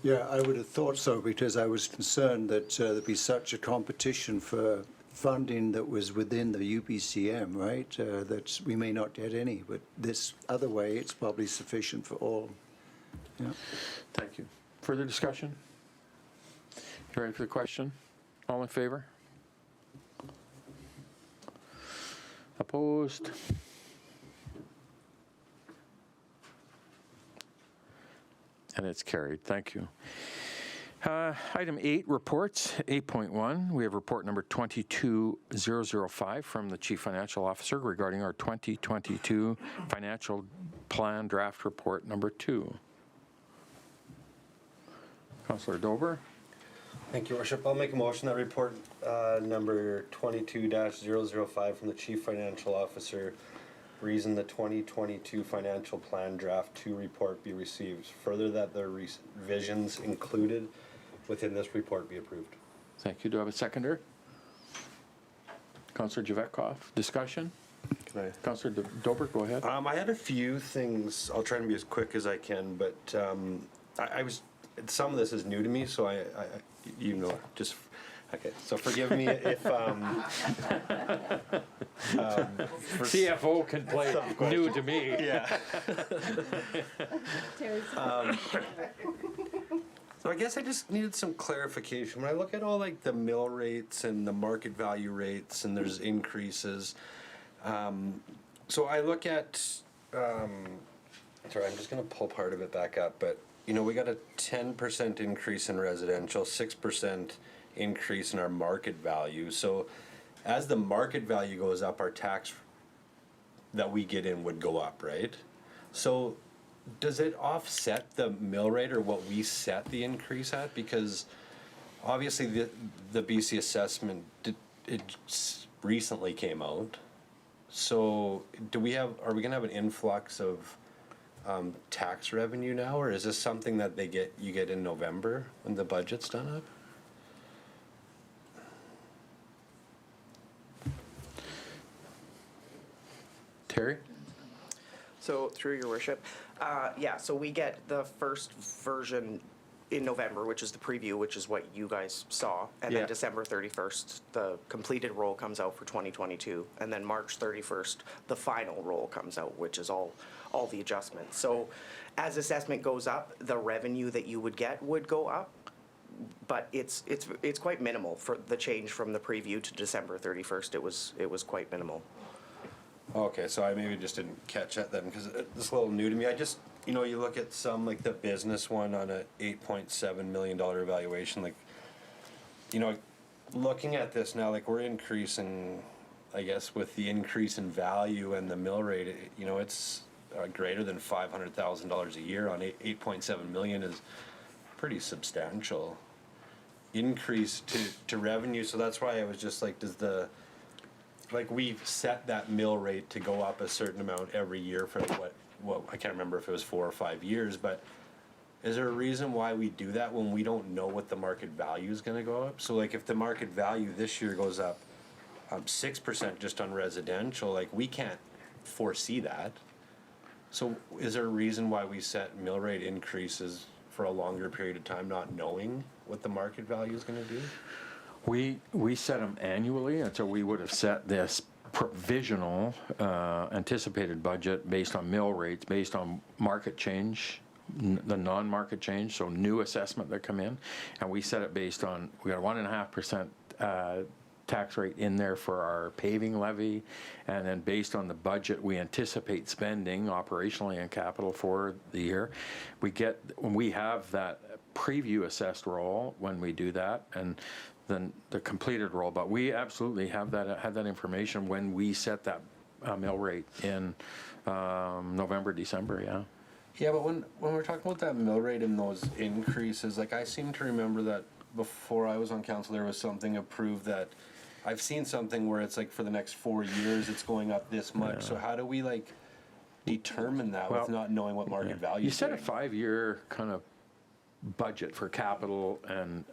Yeah, I would have thought so, because I was concerned that there'd be such a competition for funding that was within the UBCM, right? That we may not get any, but this other way, it's probably sufficient for all. Yeah. Thank you. Further discussion? You ready for the question? All in favor? Opposed? And it's carried. Thank you. Item 8, reports. 8.1, we have report number 22005 from the Chief Financial Officer regarding our 2022 financial plan draft report number 2. Councillor Dober? Thank you, Worship. I'll make a motion that report number 22-005 from the Chief Financial Officer, reason the 2022 financial plan draft 2 report be received. Further, that the revisions included within this report be approved. Thank you. Do I have a seconder? Councillor Javetkov, discussion? Councillor Dober, go ahead. I had a few things. I'll try and be as quick as I can, but I was, some of this is new to me, so I you know, just, okay, so forgive me if, CFO can play new to me. yeah. So I guess I just needed some clarification. When I look at all like the mill rates and the market value rates and there's increases, So I look at, sorry, I'm just gonna pull part of it back up, but, you know, we got a 10% increase in residential, 6% increase in our market value. So as the market value goes up, our tax that we get in would go up, right? So does it offset the mill rate or what we set the increase at? Because obviously the BC assessment, recently came out. So are we gonna have an influx of tax revenue now, or is this something that you get in November when the budget's done up? Terry? So, through your worship, yeah, so we get the first version in November, which is the preview, which is what you guys saw. And Yeah. then December 31st, the completed roll comes out for 2022. And then March 31st, the final roll comes out, which is all the adjustments. So as assessment goes up, the revenue that you would get would go up. But it's quite minimal for the change from the preview to December 31st. It was quite minimal. Okay, so I maybe just didn't catch that then, because it's a little new to me. I just, you know, you look at some, like the business one on a $8.7 million valuation, like, you know, looking at this now, like we're increasing, I guess, with the increase in value and the mill rate, you know, it's greater than $500,000 a year on 8.7 million is pretty substantial increase to revenue. So that's why I was just like, we've set that mill rate to go up a certain amount every year for what I can't remember if it was 4 or 5 years, but is there a reason why we do that when we don't know what the market value is gonna go up? So like if the market value this year goes up 6% just on residential, like we can't foresee that. So is there a reason why we set mill rate increases for a longer period of time, not knowing what the market value is gonna do? We set them annually, and so we would have set this provisional anticipated budget based on mill rates, based on market change, the non-market change, so new assessment that come in, and we set it based on, we got a 1.5% tax rate in there for our paving levy, and then based on the budget we anticipate spending operationally and capital for the year, when we have that preview assessed roll when we do that, and then the completed roll, but we absolutely had that information when we set that mill rate in November, December, yeah. Yeah, but when we're talking about that mill rate and those increases, like I seem to remember that before I was on council, there was something approved that I've seen something where it's like for the next 4 years, it's going up this much. Yeah. So how do we like determine that with not knowing what market value? You set a 5-year kind of budget for capital, and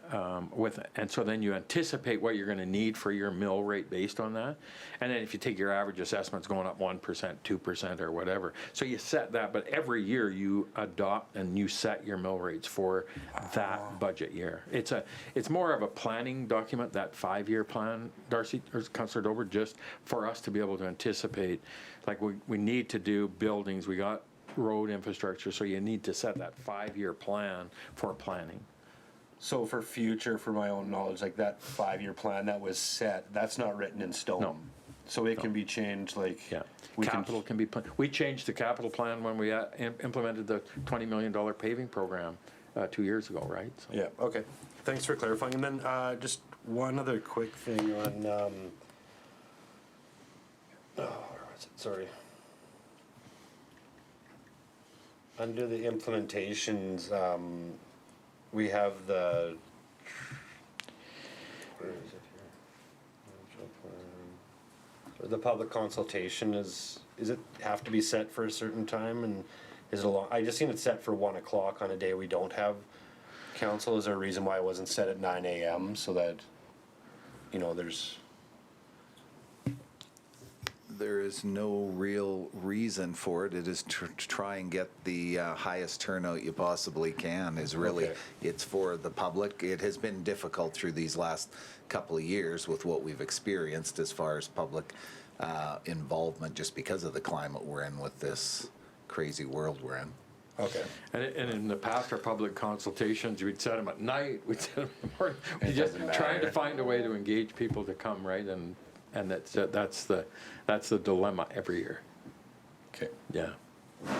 so then you anticipate what you're going to need for your mill rate based on that, and then if you take your average assessments going up 1%, 2%, or whatever, so you set that. But every year you adopt and you set your mill rates for that budget year. It's more of a planning document, that 5-year plan, Darcy or Councillor Dober, just for us to be able to anticipate. Like we need to do buildings, we got road infrastructure, so you need to set that 5-year plan for planning. So for future, for my own knowledge, like that 5-year plan that was set, that's not written in stone. No. So it can be changed, like. Yeah. Capital can be, we changed the capital plan when we implemented the $20 million paving program 2 years ago, right? So. Yeah, okay. Thanks for clarifying. And then just one other quick thing on, where was it? Sorry. Under the implementations, we have the, where is it here? The public consultation is it have to be set for a certain time, and is it a long, I just seen it set for 1 o'clock on a day we don't have council. Is there a reason why it wasn't set at 9 a.m. so that, you know, There is no real reason for it. It is to try and get the highest turnout you possibly can. Is really, okay. It's for the public. It has been difficult through these last couple of years with what we've experienced as far as public involvement, just because of the climate we're in with this crazy world we're in. Okay. And in the past, our public consultations, we'd set them at night, we'd set them in the morning. We just trying to find a way to engage people to come, right? And that's the dilemma every year. Okay. Yeah.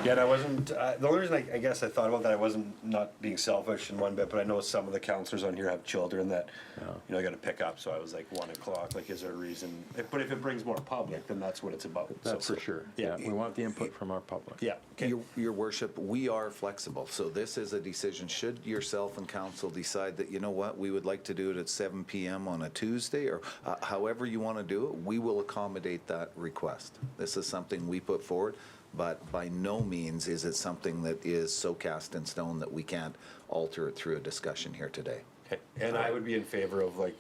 Yeah, and I wasn't, the only reason I guess I thought about that, I wasn't not being selfish in one bit, but I know some of the counselors on here have children that, you know, I gotta pick up, so I was like 1 o'clock, like, is there a reason? But if it brings more public, then that's what it's about. That's so- for sure. Yeah, we want the input from our public. Yeah, okay. Your worship, we are flexible, so this is a decision. Should yourself and council decide that, you know what, we would like to do it at 7 PM on a Tuesday, or however you want to do it, we will accommodate that request. This is something we put forward, but by no means is it something that is so cast in stone that we can't alter it through a discussion here today. Okay. And I would be in favor of, like,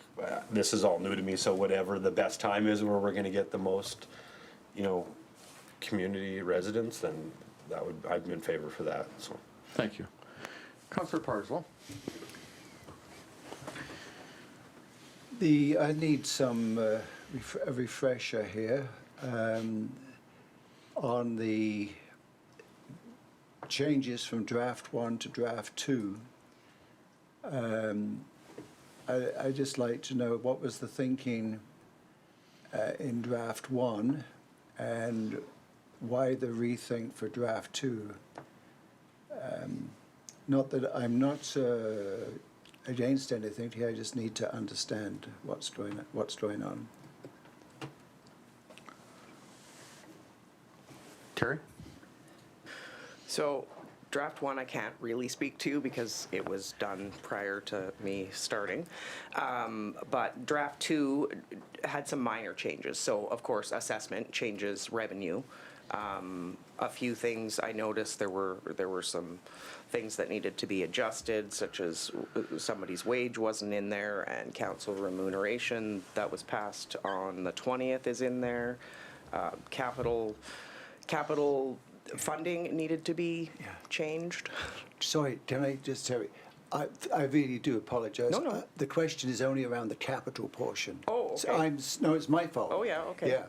this is all new to me, so whatever the best time is where we're gonna get the most, you know, community residents, then I'm in favor for that, so. Thank you. Councillor Parslow? I need some a refresher here on the changes from draft 1 to draft 2. I'd just like to know what was the thinking in draft 1 and why the rethink for draft 2. Not that I'm not against anything here, I just need to understand what's going on. Terry? So draft 1 I can't really speak to because it was done prior to me starting. But draft 2 had some minor changes. So of course assessment changes revenue. A few things I noticed, there were some things that needed to be adjusted, such as somebody's wage wasn't in there, and council remuneration that was passed on the 20th is in there. Capital funding needed to be changed. Sorry, can I just tell you, I really do apologise. No. The question is only around the capital portion. Oh, So okay. no, it's my fault. Oh, yeah, okay. Yeah.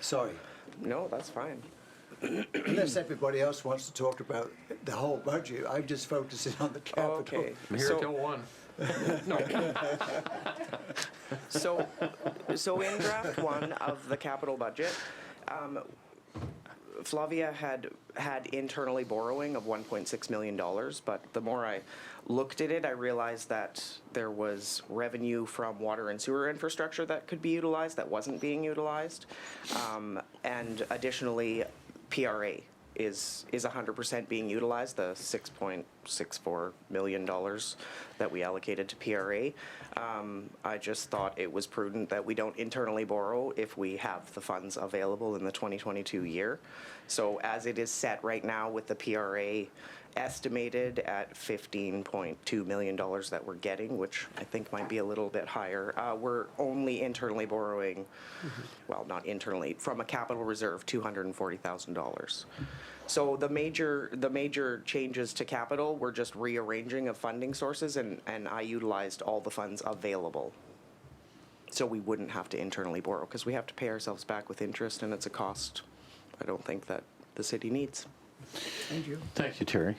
Sorry. No, that's fine. Unless everybody else wants to talk about the whole budget, I'm just focusing on the capital. Okay. I'm here till 1. So in draft 1 of the capital budget, Flavia had internally borrowing of $1.6 million, but the more I looked at it, I realized that there was revenue from water and sewer infrastructure that could be utilized that wasn't being utilized. And additionally, PRA is 100% being utilized, the $6.64 million that we allocated to PRA. I just thought it was prudent that we don't internally borrow if we have the funds available in the 2022 year. So as it is set right now with the PRA estimated at $15.2 million that we're getting, which I think might be a little bit higher, we're only internally borrowing, well, not internally, from a capital reserve, $240,000. So the major changes to capital were just rearranging of funding sources, and I utilized all the funds available. So we wouldn't have to internally borrow, because we have to pay ourselves back with interest, and it's a cost I don't think that the city needs. Thank you. Thank you, Terry.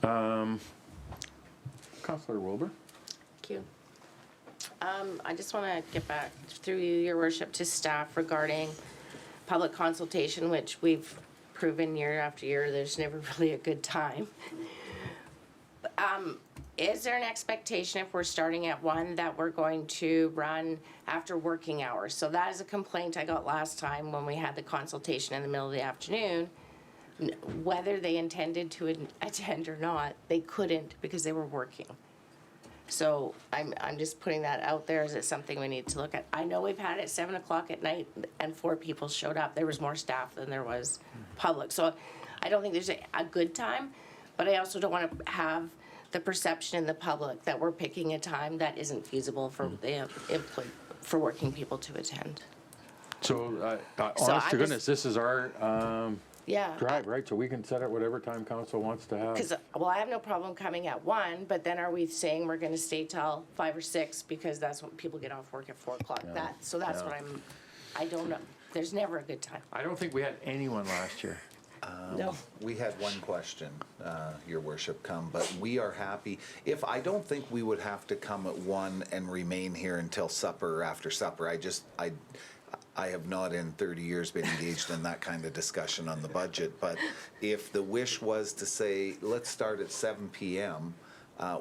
Councillor Wilbur? Thank you. I just want to get back through you, your worship, to staff regarding public consultation, which we've proven year after year, there's never really a good time. Is there an expectation if we're starting at 1 that we're going to run after working hours? So that is a complaint I got last time when we had the consultation in the middle of the afternoon. Whether they intended to attend or not, they couldn't because they were working. So I'm just putting that out there. Is it something we need to look at? I know we've had it at 7 o'clock at night and 4 people showed up. There was more staff than there was public. So I don't think there's a good time, but I also don't want to have the perception in the public that we're picking a time that isn't feasible for for working people to attend. So, So honest I'm to just- goodness, this is our Yeah. drive, right? So we can set it whatever time council wants to have. Because, well, I have no problem coming at 1, but then are we saying we're gonna stay till 5 or 6 because that's when people get off work at 4 o'clock? So that's what I don't know. There's never a good time. I don't think we had anyone last year. No. We had one question, Your Worship, come, but we are happy. I don't think we would have to come at 1 and remain here until supper or after supper. I have not in 30 years been engaged in that kind of discussion on the budget, but if the wish was to say, let's start at 7 p.m.,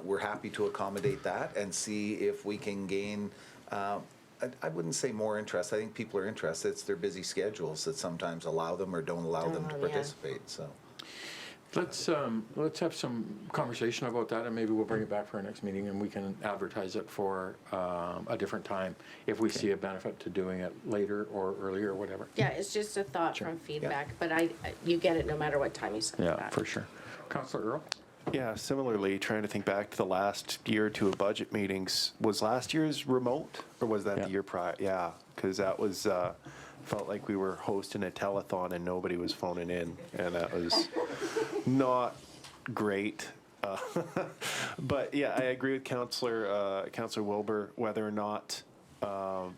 we're happy to accommodate that and see if we can gain, I wouldn't say more interest. I think people are interested. It's their busy schedules that sometimes allow them or don't allow them to yeah. participate, so. Let's have some conversation about that, and maybe we'll bring it back for our next meeting, and we can advertise it for a different time if we see a benefit to doing it later or earlier or whatever. Yeah, it's just a thought from feedback, but you get it no matter what time you send it Yeah, back. for sure. Councillor Earl? Yeah, similarly, trying to think back to the last year or two of budget meetings. Was last year's remote, or was that Yeah. the year prior? Yeah, because that was, felt like we were hosting a telethon and nobody was phoning in, and that was not great. But yeah, I agree with Councillor Wilbur, whether or not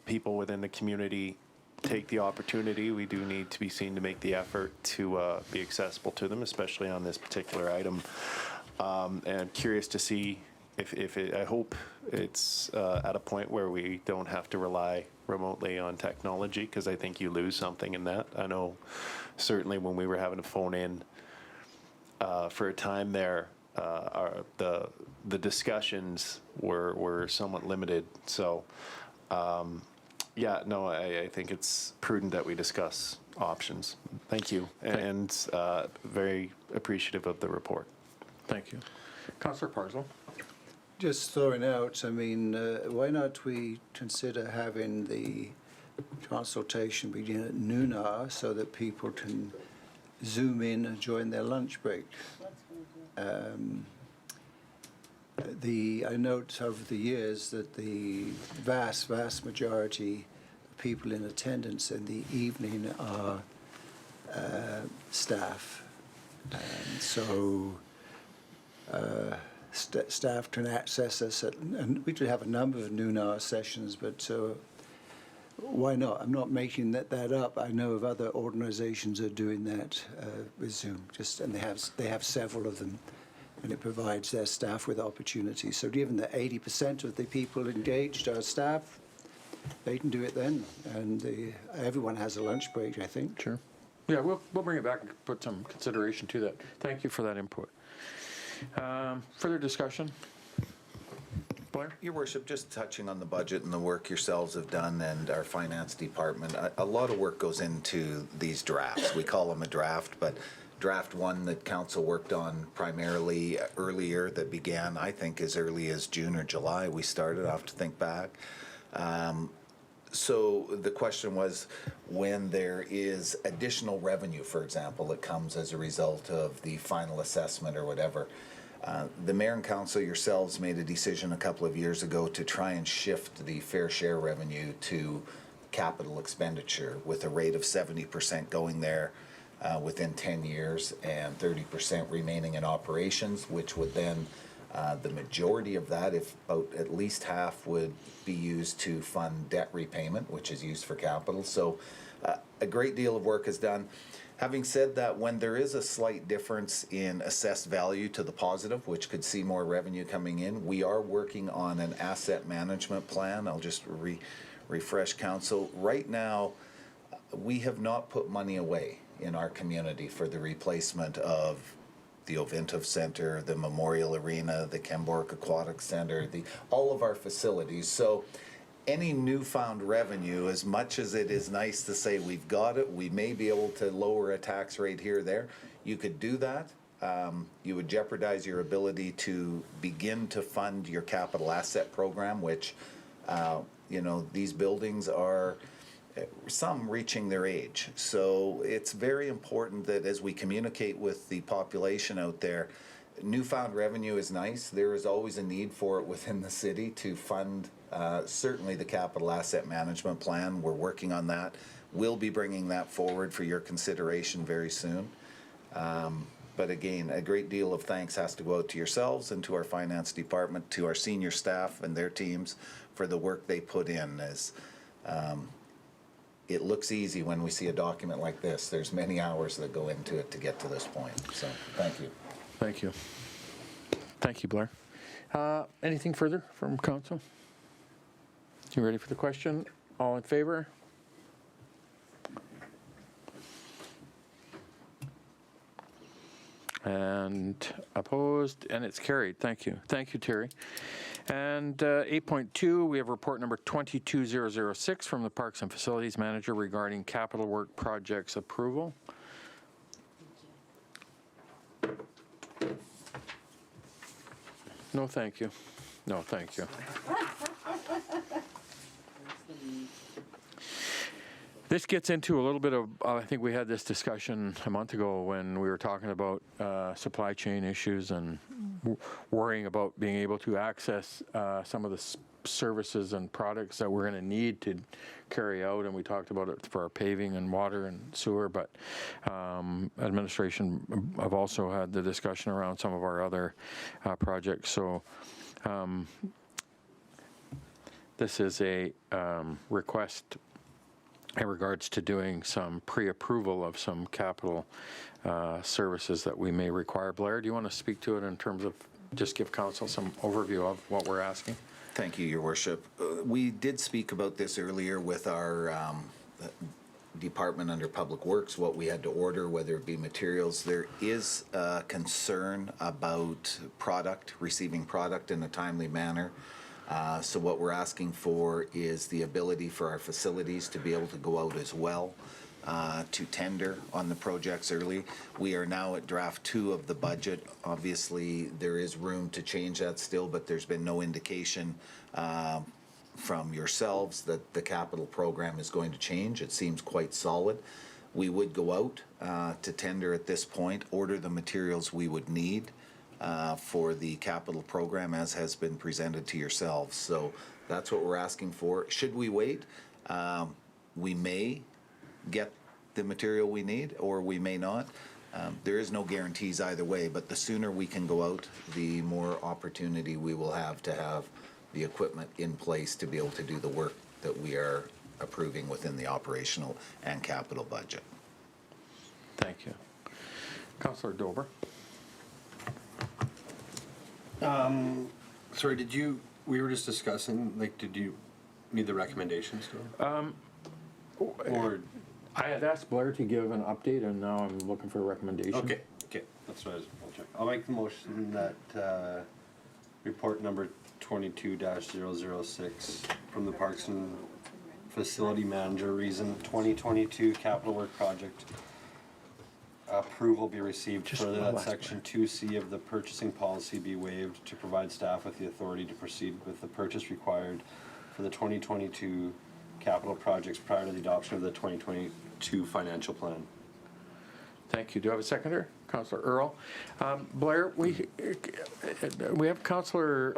people within the community take the opportunity, we do need to be seen to make the effort to be accessible to them, especially on this particular item. And I'm curious to see if it, I hope it's at a point where we don't have to rely remotely on technology, because I think you lose something in that. I know certainly when we were having to phone in for a time there, the discussions were somewhat limited. So yeah, no, I think it's prudent that we discuss options. Thank you, and very appreciative of the report. Thank you. Councillor Parslow? Just throwing out, I mean, why not we consider having the consultation begin at noon hour so that people can zoom in and join their lunch break? I note over the years that the vast majority of people in attendance in the evening are staff. And so staff can access us, and we do have a number of noon-hour sessions, but why not? I'm not making that up. I know of other organisations that are doing that with Zoom, and they have several of them, and it provides their staff with opportunities. So given that 80% of the people engaged are staff, they can do it then, and everyone has a lunch break, I think. Sure. Yeah, we'll bring it back and put some consideration to that. Thank you for that input. Further discussion? Blair? Your Worship, just touching on the budget and the work yourselves have done and our finance department, a lot of work goes into these drafts. We call them a draft, but draft one that council worked on primarily earlier, that began, I think, as early as June or July. We started, I have to think back. So the question was, when there is additional revenue, for example, that comes as a result of the final assessment or whatever, the mayor and council yourselves made a decision a couple of years ago to try and shift the fair share revenue to capital expenditure, with a rate of 70% going there within 10 years and 30% remaining in operations, which would then the majority of that, if about at least half, would be used to fund debt repayment, which is used for capital. So a great deal of work is done. Having said that, when there is a slight difference in assessed value to the positive, which could see more revenue coming in, we are working on an asset management plan. I'll just refresh council. Right now, we have not put money away in our community for the replacement of the Ovintiv Center, the Memorial Arena, the Kembork Aquatic Center, all of our facilities. So any newfound revenue, as much as it is nice to say we've got it, we may be able to lower a tax rate here or there, you could do that. You would jeopardize your ability to begin to fund your capital asset program, which, these buildings are some reaching their age. So it's very important that as we communicate with the population out there, newfound revenue is nice. There is always a need for it within the city to fund certainly the capital asset management plan. We're working on that. We'll be bringing that forward for your consideration very soon. But again, a great deal of thanks has to go out to yourselves and to our finance department, to our senior staff and their teams for the work they put in. As it looks easy when we see a document like this. There's many hours that go into it to get to this point. So thank you. Thank you. Thank you, Blair. Anything further from council? You ready for the question? All in favor? And opposed, and it's carried. Thank you. Thank you, Terry. And 8.2, we have report number 22006 from the Parks and Facilities Manager regarding capital work projects approval. No, thank you. No, thank you. This gets into a little bit of, I think we had this discussion a month ago when we were talking about supply chain issues and worrying about being able to access some of the services and products that we're going to need to carry out. And we talked about it for our paving and water and sewer, but administration have also had the discussion around some of our other projects. So this is a request in regards to doing some pre-approval of some capital services that we may require. Blair, do you want to speak to it in terms of just give council some overview of what we're asking? Thank you, Your Worship. We did speak about this earlier with our department under Public Works, what we had to order, whether it be materials. There is a concern about receiving product in a timely manner. So what we're asking for is the ability for our facilities to be able to go out as well, to tender on the projects early. We are now at draft 2 of the budget. Obviously, there is room to change that still, but there's been no indication from yourselves that the capital program is going to change. It seems quite solid. We would go out to tender at this point, order the materials we would need for the capital program as has been presented to yourselves. So that's what we're asking for. Should we wait? We may get the material we need or we may not. There is no guarantees either way, but the sooner we can go out, the more opportunity we will have to have the equipment in place to be able to do the work that we are approving within the operational and capital budget. Thank you. Councillor Dober. Sorry, we were just discussing, like, did you need the recommendations to? Or? I had asked Blair to give an update, and now I'm looking for a recommendation. Okay, that's what I was, I'll make the motion that, report number 22-006 from the Parks and Facility Manager, reason 2022 capital work project approval be received. Further, that section 2C of the purchasing policy be waived to provide staff with the authority to proceed with the purchase required for the 2022 capital projects prior to the adoption of the 2022 financial plan. Thank you. Do I have a seconder? Councillor Earl. Blair, we have Councillor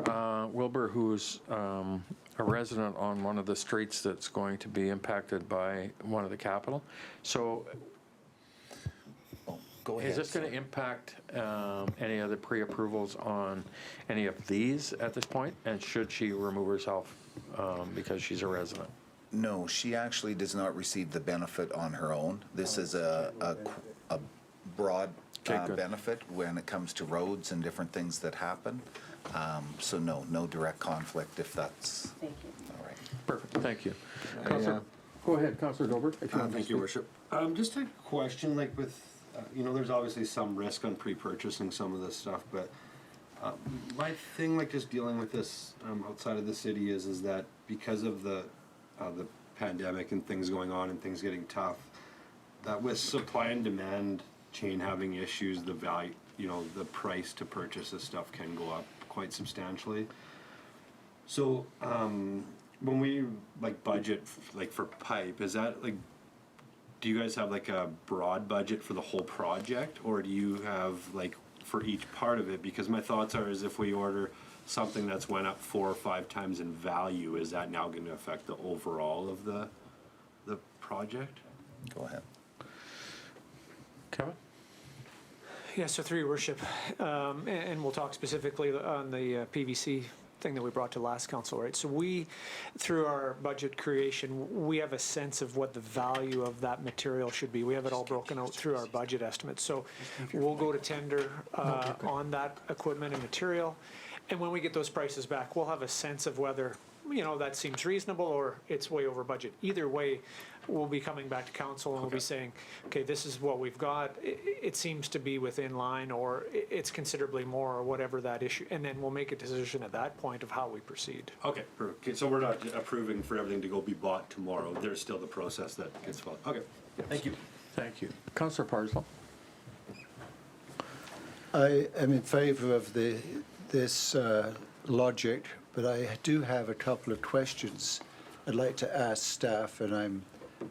Wilbur, who's a resident on one of the streets that's going to be impacted by one of the capital. So Go ahead. is this going to impact any other pre-approvals on any of these at this point? And should she remove herself because she's a resident? No, she actually does not receive the benefit on her own. This is a broad benefit when it comes to roads and different things that happen. So no direct conflict if that's... Thank you. All right. Perfect. Thank you. Go ahead, Councillor Dober. If you want to Thank you, Worship. Just a question, like with, there's obviously some risk on pre-purchasing some of this stuff, but my thing, like just dealing with this outside of the city is that because of the pandemic and things going on and things getting tough, that with supply and demand chain having issues, the value, the price to purchase this stuff can go up quite substantially. So when we like budget like for pipe, is that like, do you guys have like a broad budget for the whole project, or do you have like for each part of it? Because my thoughts are is if we order something that's went up 4 or 5 times in value, is that now going to affect the overall of the project? Go ahead. Kevin? Yeah, so through your worship, and we'll talk specifically on the PVC thing that we brought to last council, right? So we, through our budget creation, we have a sense of what the value of that material should be. We have it all broken out through our budget estimates. So we'll go to tender on that equipment and material. And when we get those prices back, we'll have a sense of whether that seems reasonable, or it's way over budget. Either way, we'll be coming back to council and we'll be saying, okay, this is what we've got. It seems to be within line, or it's considerably more, or whatever that issue. And then we'll make a decision at that point of how we proceed. Okay, perfect. Okay, so we're not approving for everything to go be bought tomorrow. There's still the process that gets followed. Okay, thank you. Thank you. Councillor Parslow? I am in favour of this logic, but I do have a couple of questions I'd like to ask staff, and I'm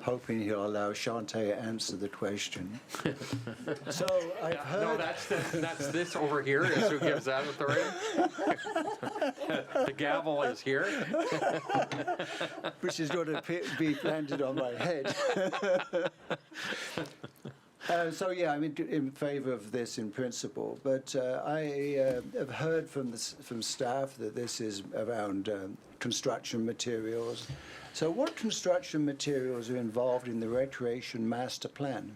hoping he'll allow Shante to answer the question. So I've heard... No, that's this over here is who gives that authority. The gavel is here. Which is going to be planted on my head. So yeah, I'm in favour of this in principle, but I have heard from staff that this is around construction materials. So what construction materials are involved in the recreation master plan?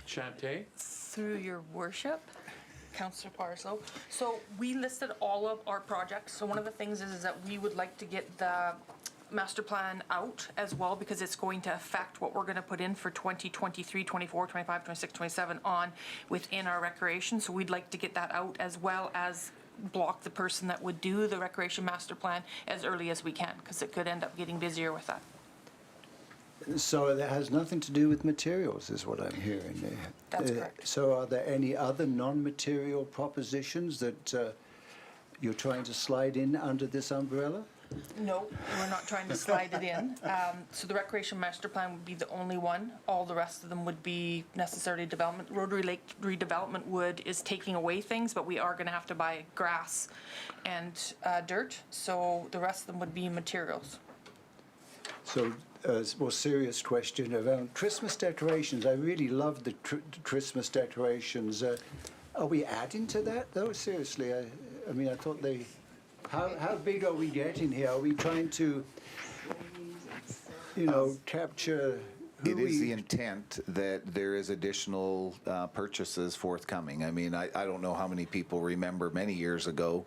Shante? Through your worship, Councillor Parslow. So we listed all of our projects. So one of the things is that we would like to get the master plan out as well, because it's going to affect what we're going to put in for 2023, 24, 25, 26, 27 on within our recreation. So we'd like to get that out, as well as block the person that would do the recreation master plan as early as we can, because it could end up getting busier with that. So that has nothing to do with materials, is what I'm hearing there. That's correct. So are there any other non-material propositions that you're trying to slide in under this umbrella? No, we're not trying to slide it in. So the recreation master plan would be the only one. All the rest of them would be necessarily development. Rotary Lake redevelopment is taking away things, but we are going to have to buy grass and dirt. So the rest of them would be materials. So, a more serious question around Christmas decorations. I really love the Christmas decorations. Are we adding to that, though? Seriously, I mean, I thought they... How big are we getting here? Are we trying to, capture who It is the intent that there is additional purchases forthcoming. I mean, I don't know how many people remember many years ago,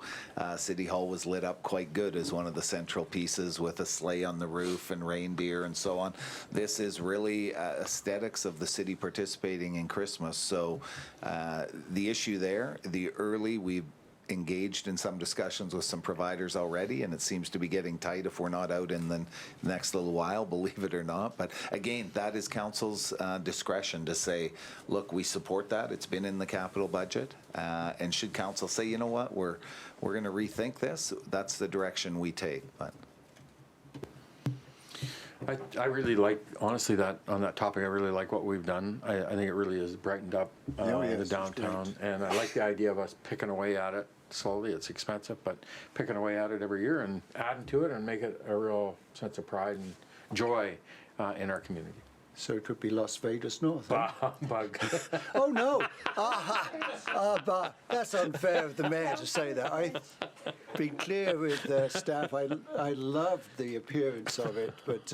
City Hall was lit up quite good as one of the central pieces with a sleigh on the roof and reindeer and so on. This is really aesthetics of the city participating in Christmas. So the issue there, we've engaged in some discussions with some providers already, and it seems to be getting tight if we're not out in the next little while, believe it or not. But again, that is council's discretion to say, look, we support that. It's been in the capital budget, and should council say, you know what, we're going to rethink this, that's the direction we take. But I really like, honestly, that on that topic, I really like what we've done. I think it really has brightened up the downtown, and I like the idea of us picking away at it slowly. It's expensive, but picking away at it every year and adding to it and make it a real sense of pride and joy in our community. So it could be Las Vegas North. Bug. Oh, no. But that's unfair of the mayor to say that. I've been clear with staff. I love the appearance of it, but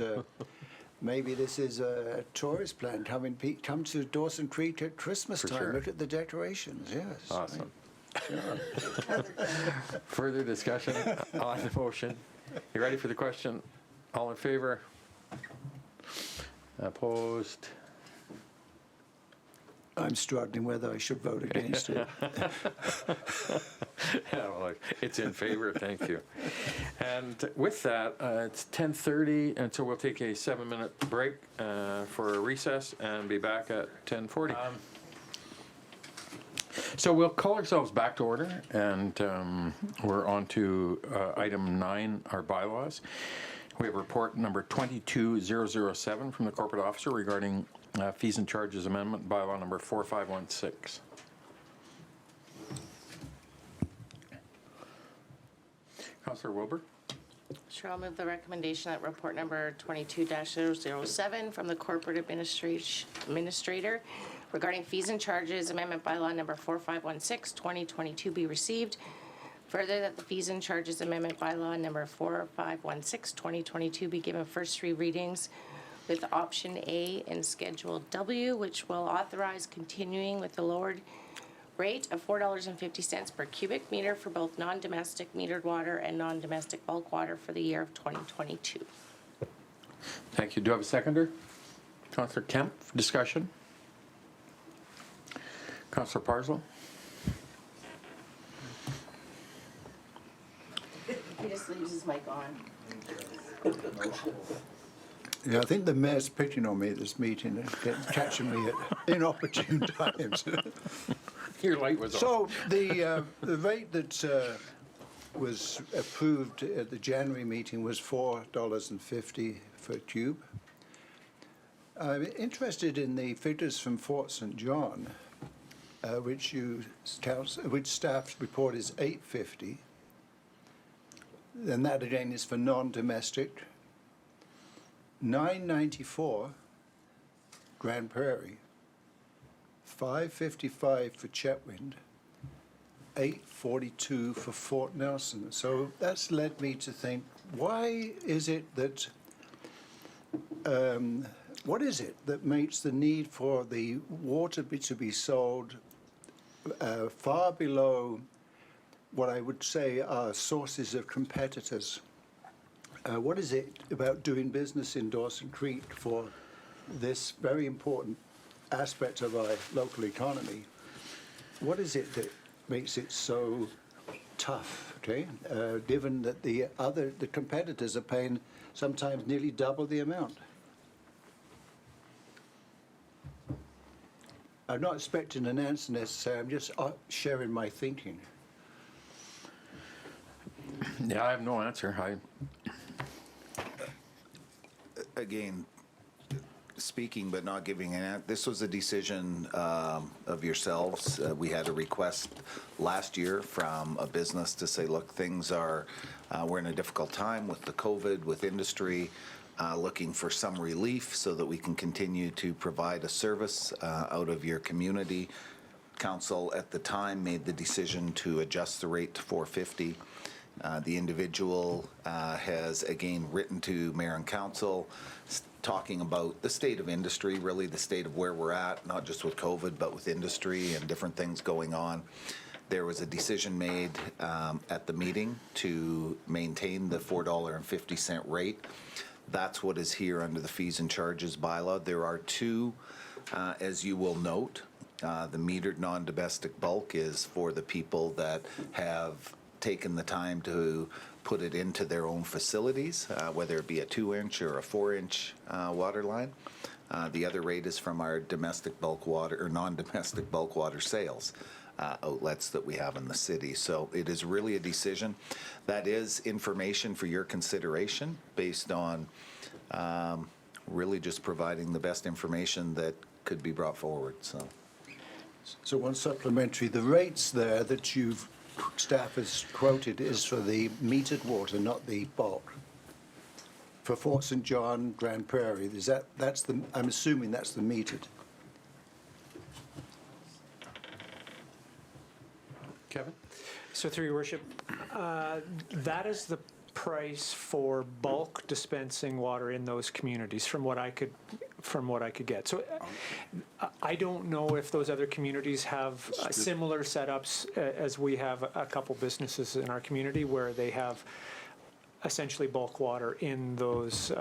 maybe this is a tourist plan. Come to Dawson Creek at Christmas time. Sure. Look at the decorations, yes. Awesome. Further discussion on the motion? You ready for the question? All in favor? Opposed? I'm struggling whether I should vote against it. Yeah, well, it's in favor, thank you. And with that, it's 10:30, and so we'll take a 7-minute break for a recess and be back at 10:40. So we'll call ourselves back to order, and we're on to item 9, our bylaws. We have report number 22007 from the corporate officer regarding fees and charges amendment, bylaw number 4516. Councillor Wilbur? Sure, I'll move the recommendation that report number 22-007 from the corporate administrator regarding fees and charges amendment bylaw number 4516, 2022 be received. Further, that the fees and charges amendment bylaw number 4516, 2022 be given first 3 readings with option A and schedule W, which will authorize continuing with the lowered rate of $4.50 per cubic meter for both non-domestic metered water and non-domestic bulk water for the year of 2022. Thank you. Do I have a seconder? Councillor Kemp, for discussion? Councillor Parslow? He just leaves his mic on. Yeah, I think the mayor's picking on me at this meeting and catching me at inopportune times. Your light was on. So the rate that was approved at the January meeting was $4.50 for a cube. I'm interested in the figures from Fort St. John, which staff report is $8.50. And that again is for non-domestic. $9.94 Grand Prairie, $5.55 for Chetwynd, $8.42 for Fort Nelson. So that's led me to think, why is it that, what is it that makes the need for the water to be sold far below what I would say are sources of competitors? What is it about doing business in Dawson Creek for this very important aspect of our local economy? What is it that makes it so tough, okay? Given that the competitors are paying sometimes nearly double the amount. I'm not expecting an answer necessarily, I'm just sharing my thinking. Yeah, I have no answer. Again, speaking but not giving an answer, this was a decision of yourselves. We had a request last year from a business to say, look, things are, we're in a difficult time with the COVID, with industry, looking for some relief so that we can continue to provide a service out of your community. Council at the time made the decision to adjust the rate to $4.50. The individual has again written to Mayor and Council talking about the state of industry, really the state of where we're at, not just with COVID, but with industry and different things going on. There was a decision made at the meeting to maintain the $4.50 rate. That's what is here under the fees and charges bylaw. There are two, as you will note, the metered non-domestic bulk is for the people that have taken the time to put it into their own facilities, whether it be a 2-inch or a 4-inch water line. The other rate is from our domestic bulk water or non-domestic bulk water sales outlets that we have in the city. So it is really a decision. That is information for your consideration based on really just providing the best information that could be brought forward. So one supplementary, the rates there that staff has quoted is for the metered water, not the bulk. For Fort St. John, Grand Prairie, I'm assuming that's the metered. Kevin? So through your worship, that is the price for bulk dispensing water in those communities from what I could get. So I don't know if those other communities have similar setups as we have a couple businesses in our community where they have essentially bulk water in those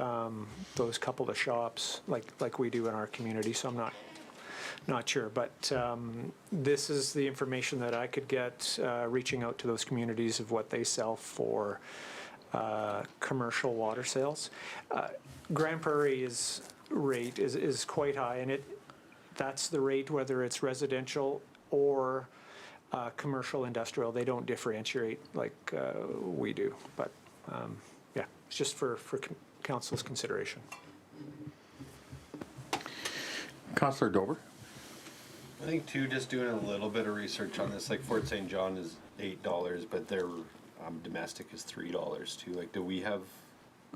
couple of shops like we do in our community. So I'm not sure, but this is the information that I could get reaching out to those communities of what they sell for commercial water sales. Grand Prairie's rate is quite high, and that's the rate whether it's residential or commercial industrial. They don't differentiate like we do, but yeah, it's just for council's consideration. Councillor Dober? I think too, just doing a little bit of research on this, like Fort St. John is $8, but their domestic is $3 too. Like,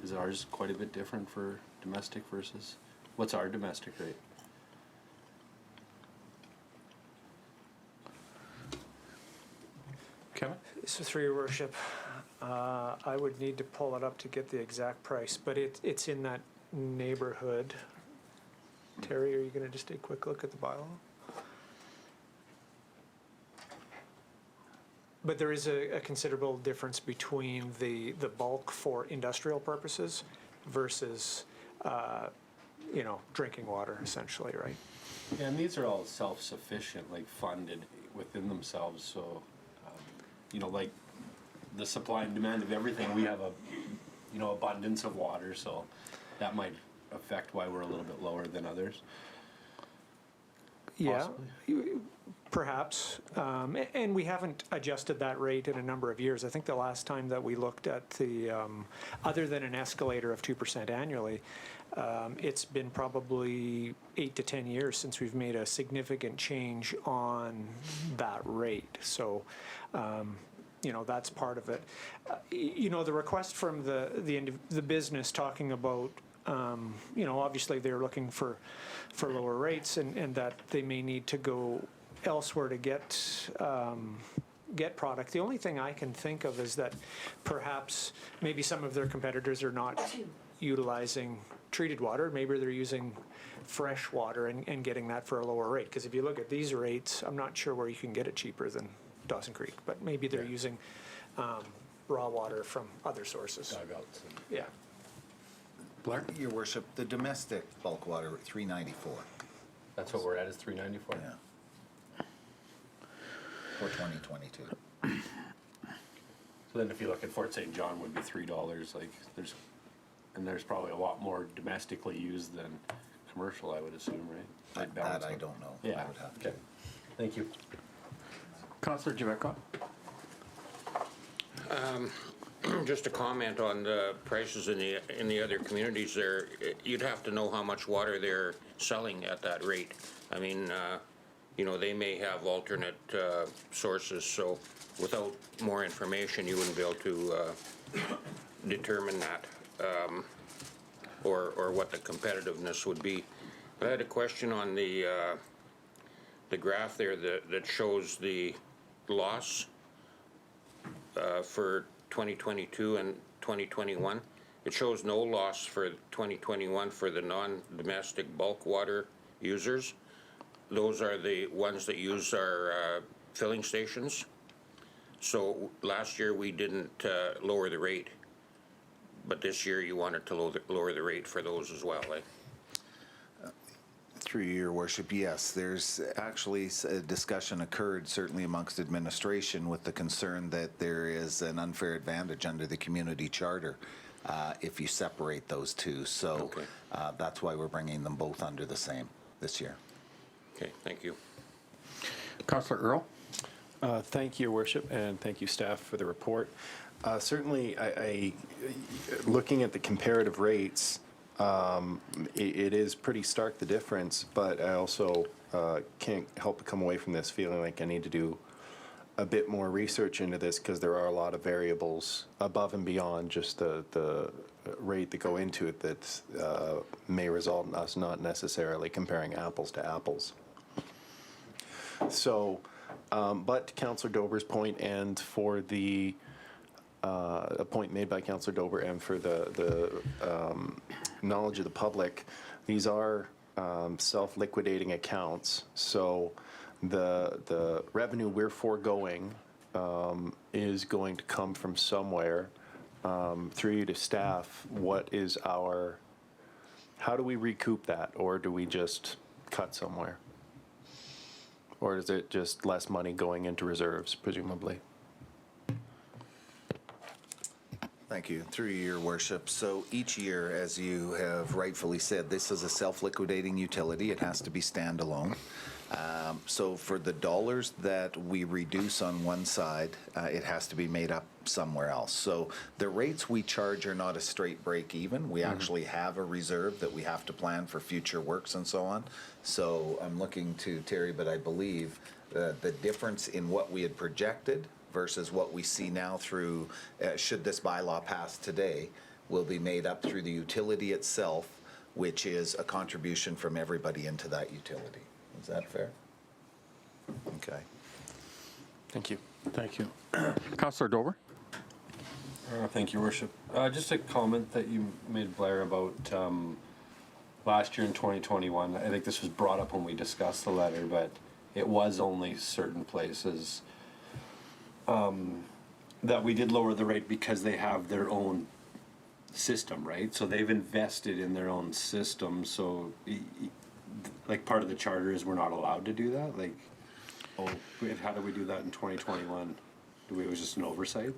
is ours quite a bit different for domestic versus, what's our domestic rate? Kevin? So through your worship, I would need to pull it up to get the exact price, but it's in that neighborhood. Terry, are you going to just take a quick look at the bylaw? But there is a considerable difference between the bulk for industrial purposes versus, drinking water essentially, right? Yeah, and these are all self-sufficient, like funded within themselves, so, like the supply and demand of everything, we have abundance of water, so that might affect why we're a little bit lower than others. Yeah, Possibly. perhaps. And we haven't adjusted that rate in a number of years. I think the last time that we looked at the, other than an escalator of 2% annually, it's been probably 8 to 10 years since we've made a significant change on that rate. So, that's part of it. The request from the business talking about, obviously they're looking for lower rates and that they may need to go elsewhere to get product. The only thing I can think of is that perhaps maybe some of their competitors are not utilizing treated water. Maybe they're using fresh water and getting that for a lower rate. Because if you look at these rates, I'm not sure where you can get it cheaper than Dawson Creek, but maybe they're using raw water from other sources. Dugouts. Yeah. Blair? Your worship, the domestic bulk water, $3.94. That's what we're at, is $3.94? Yeah. For 2022. So then if you look at Fort St. John would be $3, like there's probably a lot more domestically used than commercial, I would assume, right? Like That I don't know. Yeah, I would have okay. Thank you. Councillor Javetka? Just a comment on the prices in the other communities there. You'd have to know how much water they're selling at that rate. I mean, they may have alternate sources, so without more information, you wouldn't be able to determine that, or what the competitiveness would be. I had a question on the graph there that shows the loss for 2022 and 2021. It shows no loss for 2021 for the non-domestic bulk water users. Those are the ones that use our filling stations. So last year we didn't lower the rate, but this year you wanted to lower the rate for those as well, eh? Through your worship, yes. There's actually a discussion occurred, certainly amongst administration, with the concern that there is an unfair advantage under the community charter if you separate those two. So Okay. That's why we're bringing them both under the same this year. Okay, thank you. Councillor Earl? Thank you, Your Worship, and thank you, staff, for the report. Certainly, I looking at the comparative rates, it is pretty stark, the difference, but I also can't help but come away from this feeling like I need to do a bit more research into this because there are a lot of variables above and beyond just the rate that go into it that may result in us not necessarily comparing apples to apples. So, but to Councillor Dober's point, and for the a point made by Councillor Dober, and for the knowledge of the public, these are self-liquidating accounts. So the revenue we're foregoing is going to come from somewhere. Through you to staff, how do we recoup that, or do we just cut somewhere? Or is it just less money going into reserves, presumably? Thank you. Through your worship. So each year, as you have rightfully said, this is a self-liquidating utility. It has to be standalone. So for the dollars that we reduce on one side, it has to be made up somewhere else. So the rates we charge are not a straight break even. We actually have a reserve that we have to plan for future works and so on. So I'm looking to Terry, but I believe the difference in what we had projected versus what we see now through, should this bylaw pass today, will be made up through the utility itself, which is a contribution from everybody into that utility. Is that fair? Okay. Thank you. Thank you. Councillor Dober? Thank you, Worship. Just a comment that you made, Blair, about last year in 2021. I think this was brought up when we discussed the letter, but it was only certain places that we did lower the rate because they have their own system, right? So they've invested in their own system, so like part of the charter is we're not allowed to do that, like, how did we do that in 2021? It was just an oversight?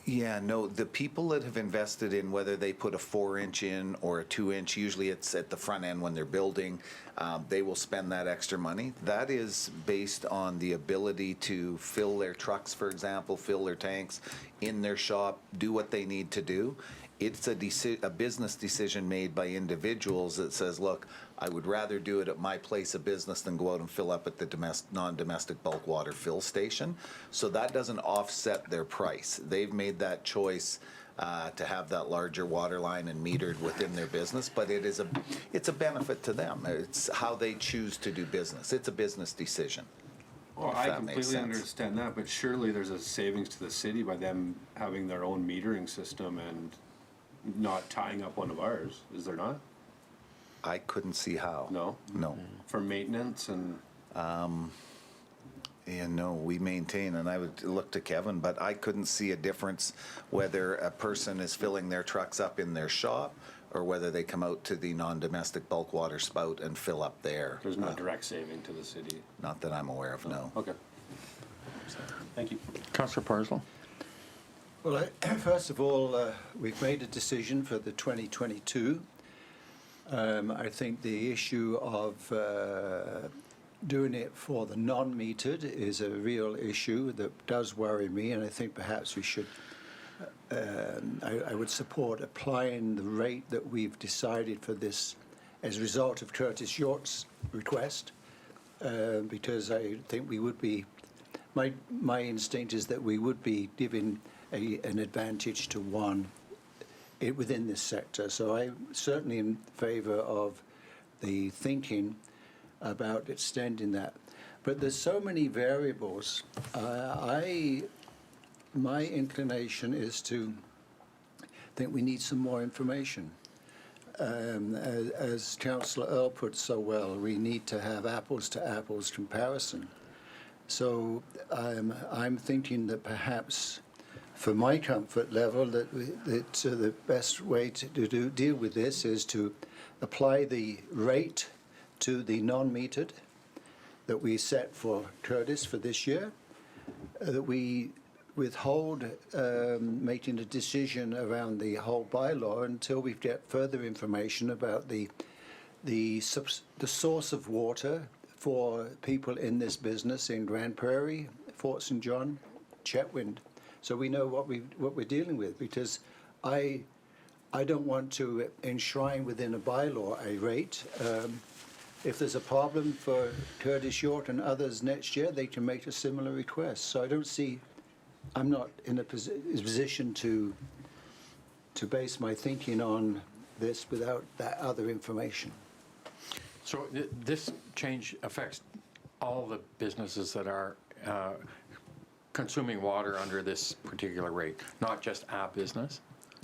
Yeah, no, the people that have invested in whether they put a 4-inch in or a 2-inch, usually it's at the front end when they're building, they will spend that extra money. That is based on the ability to fill their trucks, for example, fill their tanks in their shop, do what they need to do. It's a business decision made by individuals that says, look, I would rather do it at my place of business than go out and fill up at the non-domestic bulk water fill station. So that doesn't offset their price. They've made that choice to have that larger water line and metered within their business, but it's a benefit to them. It's how they choose to do business. It's a business decision. Well, I completely understand that, but surely there's a savings to the city by them having their own metering system and not tying up one of ours, is there not? I couldn't see how. No? No. For maintenance and... Yeah, no, we maintain, and I would look to Kevin, but I couldn't see a difference whether a person is filling their trucks up in their shop or whether they come out to the non-domestic bulk water spout and fill up there. There's no direct saving to the city? Not that I'm aware of, no. Okay. Thank you. Councillor Parslow? Well, first of all, we've made a decision for the 2022. I think the issue of doing it for the non-metered is a real issue that does worry me, and I think perhaps we should, I would support applying the rate that we've decided for this as a result of Curtis York's request, because I think we would be, my instinct is that we would be giving an advantage to one within this sector. So I'm certainly in favour of the thinking about extending that. But there's so many variables. My inclination is to think we need some more information. As Councillor Earl put so well, we need to have apples to apples comparison. So I'm thinking that perhaps for my comfort level, that the best way to deal with this is to apply the rate to the non-metered that we set for Curtis for this year, that we withhold making a decision around the whole bylaw until we get further information about the source of water for people in this business in Grand Prairie, Fort St. John, Chetwynd. So we know what we're dealing with, because I don't want to enshrine within a bylaw a rate. If there's a problem for Curtis York and others next year, they can make a similar request. So I don't see, I'm not in a position to base my thinking on this without that other information. So this change affects all the businesses that are consuming water under this particular rate, not just a business?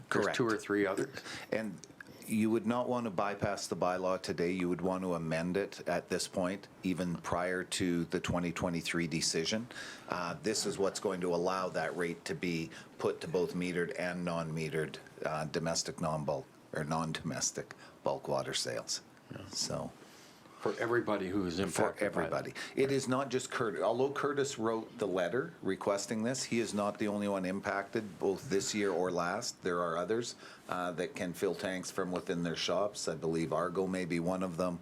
Correct. There's 2 or 3 others? And you would not want to bypass the bylaw today. You would want to amend it at this point, even prior to the 2023 decision. This is what's going to allow that rate to be put to both metered and non-metered domestic non-bulk or non-domestic bulk water sales. Yeah. So. For everybody who is impacted. For everybody. It is not just Curtis. Although Curtis wrote the letter requesting this, he is not the only one impacted, both this year or last. There are others that can fill tanks from within their shops. I believe Argo may be one of them.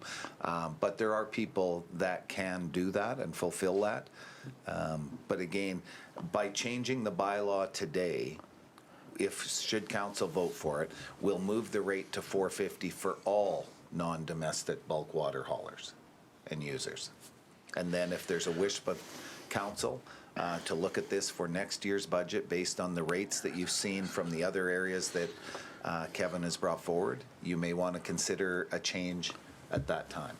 But there are people that can do that and fulfill that. But again, by changing the bylaw today, should council vote for it, we'll move the rate to $4.50 for all non-domestic bulk water haulers and users. And then if there's a wish of council to look at this for next year's budget based on the rates that you've seen from the other areas that Kevin has brought forward, you may want to consider a change at that time.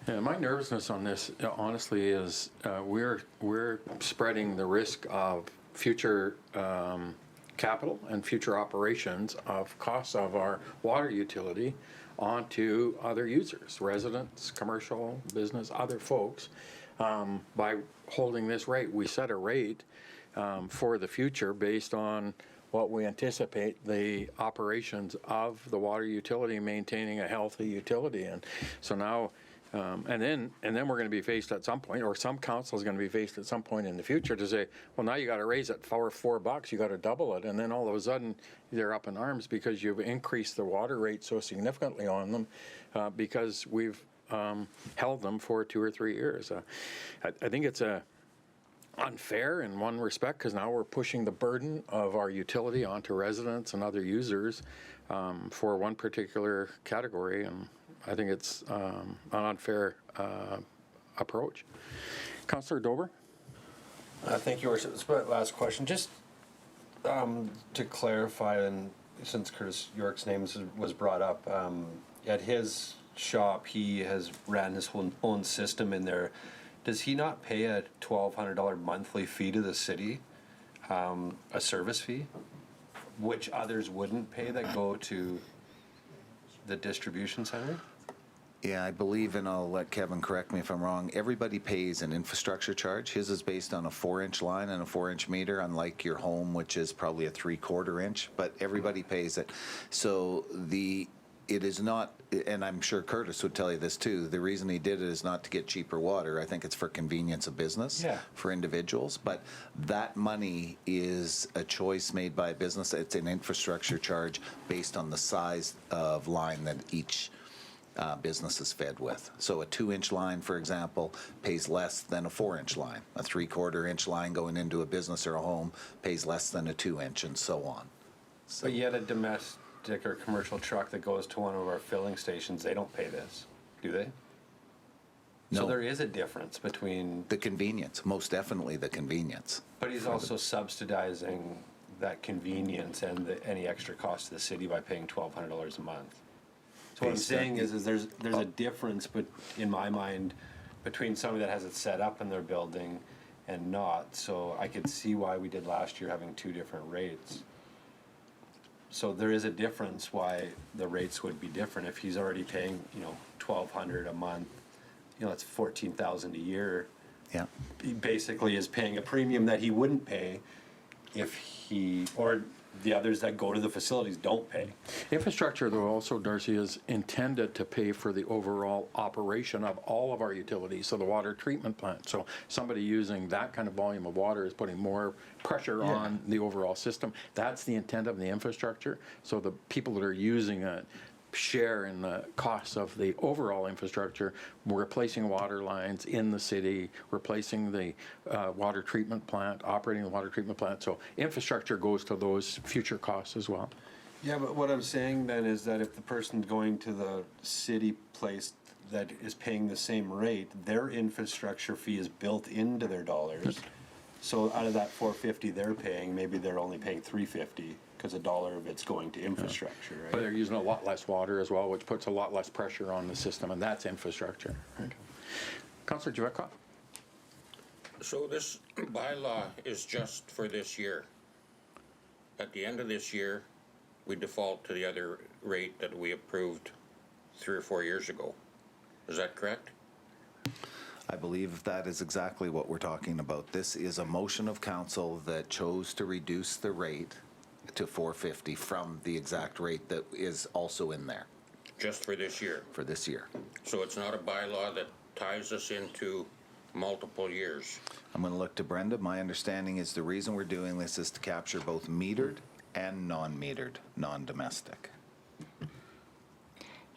Yeah, my nervousness on this, honestly, is we're spreading the risk of future capital and future operations of costs of our water utility onto other users, residents, commercial, business, other folks. By holding this rate, we set a rate for the future based on what we anticipate the operations of the water utility, maintaining a healthy utility. And so now, and then we're going to be faced at some point, or some council is going to be faced at some point in the future to say, well, now you got to raise it for $4, you got to double it. And then all of a sudden they're up in arms because you've increased the water rate so significantly on them because we've held them for 2 or 3 years. I think it's unfair in one respect because now we're pushing the burden of our utility onto residents and other users for one particular category, and I think it's an unfair approach. Councillor Dober? Thank you, Your Worship. This is my last question. Just to clarify, and since Curtis York's name was brought up, at his shop, he has ran his own system in there. Does he not pay a $1,200 monthly fee to the city, a service fee, which others wouldn't pay that go to the distribution center? Yeah, I believe, and I'll let Kevin correct me if I'm wrong, everybody pays an infrastructure charge. His is based on a 4-inch line and a 4-inch meter, unlike your home, which is probably a 3/4 inch, but everybody pays it. So it is not, and I'm sure Curtis would tell you this too, the reason he did it is not to get cheaper water. I think it's for convenience of business for individuals, but that money is a choice made by a business. It's an infrastructure charge based on the size of line that each business is fed with. So a 2-inch line, for example, pays less than a 4-inch line. A 3/4 inch line going into a business or a home pays less than a 2-inch, and so on. So, but yet a domestic or commercial truck that goes to one of our filling stations, they don't pay this, do they? No. So there is a difference between... The convenience, most definitely the convenience. But he's also subsidizing that convenience and any extra cost to the city by paying $1,200 a month. So what I'm saying is there's a difference, but in my mind, between somebody that has it set up in their building and not. So I could see why we did last year having 2 different rates. So there is a difference why the rates would be different if he's already paying, $1,200 a month. That's $14,000 a year. Yeah. He basically is paying a premium that he wouldn't pay if or the others that go to the facilities don't pay. Infrastructure, though, also, Darcy, is intended to pay for the overall operation of all of our utilities, so the water treatment plant. So somebody using that kind of volume of water is putting more pressure on the overall system. That's the intent of the infrastructure. So the people that are using it share in the costs of the overall infrastructure, replacing water lines in the city, replacing the water treatment plant, operating the water treatment plant. So infrastructure goes to those future costs as well. Yeah, but what I'm saying then is that if the person going to the city place that is paying the same rate, their infrastructure fee is built into their dollars. So out of that $450 they're paying, maybe they're only paying $350. Because $1 of it's going to infrastructure, right? But they're using a lot less water as well, which puts a lot less pressure on the system, and that's infrastructure. Right. Councillor Javetkov? So this bylaw is just for this year. At the end of this year, we default to the other rate that we approved 3 or 4 years ago. Is that correct? I believe that is exactly what we're talking about. This is a motion of council that chose to reduce the rate to $450 from the exact rate that is also in there. Just for this year? For this year. So it's not a bylaw that ties us into multiple years? I'm going to look to Brenda. My understanding is the reason we're doing this is to capture both metered and non-metered, non-domestic.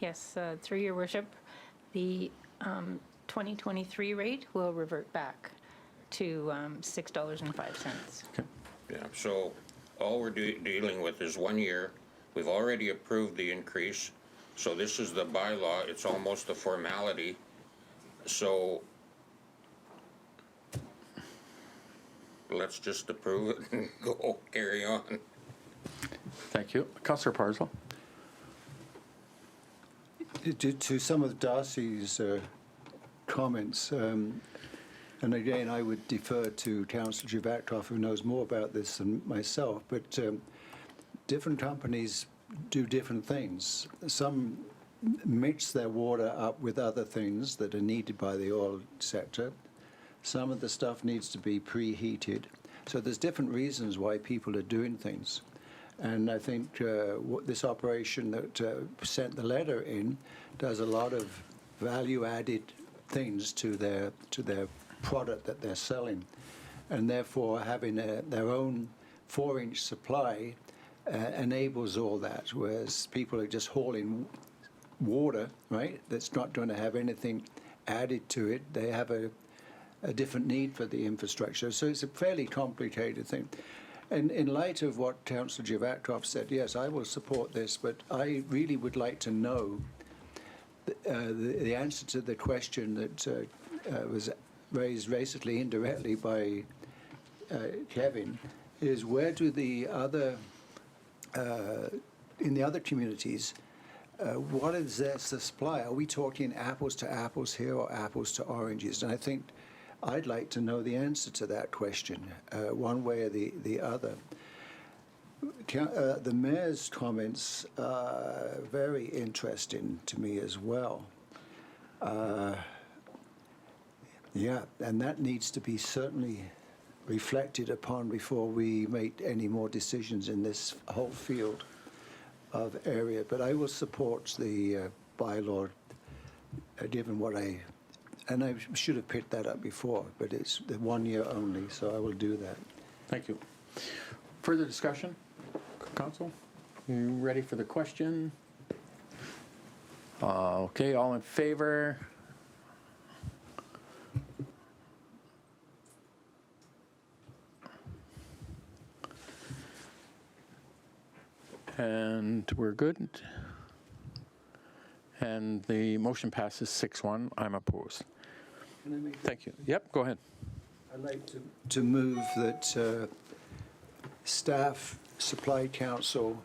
Yes, through your worship, the 2023 rate will revert back to $6.05. Okay. Yeah, so all we're dealing with is 1 year. We've already approved the increase, so this is the bylaw. It's almost a formality. So let's just approve it and go carry on. Thank you. Councillor Parslow? To some of Darcy's comments, and again, I would defer to Councillor Javetkov, who knows more about this than myself, but different companies do different things. Some mix their water up with other things that are needed by the oil sector. Some of the stuff needs to be preheated. So there's different reasons why people are doing things. And I think this operation that sent the letter in does a lot of value-added things to their product that they're selling. And therefore, having their own 4-inch supply enables all that, whereas people are just hauling water, right, that's not going to have anything added to it. They have a different need for the infrastructure. So it's a fairly complicated thing. And in light of what Councillor Javatkov said, yes, I will support this, but I really would like to know the answer to the question that was raised basically indirectly by Kevin, is where do the other, in the other communities, what is their supply? Are we talking apples to apples here or apples to oranges? And I think I'd like to know the answer to that question, one way or the other. The mayor's comments are very interesting to me as well. Yeah, and that needs to be certainly reflected upon before we make any more decisions in this whole field of area. But I will support the bylaw, given what and I should have picked that up before, but it's the 1 year only, so I will do that. Thank you. Further discussion? Council, you ready for the question? Okay, all in favor? And we're good. And the motion passes 6-1. I'm opposed. Thank you. Yep, go ahead. I'd like to move that staff supply council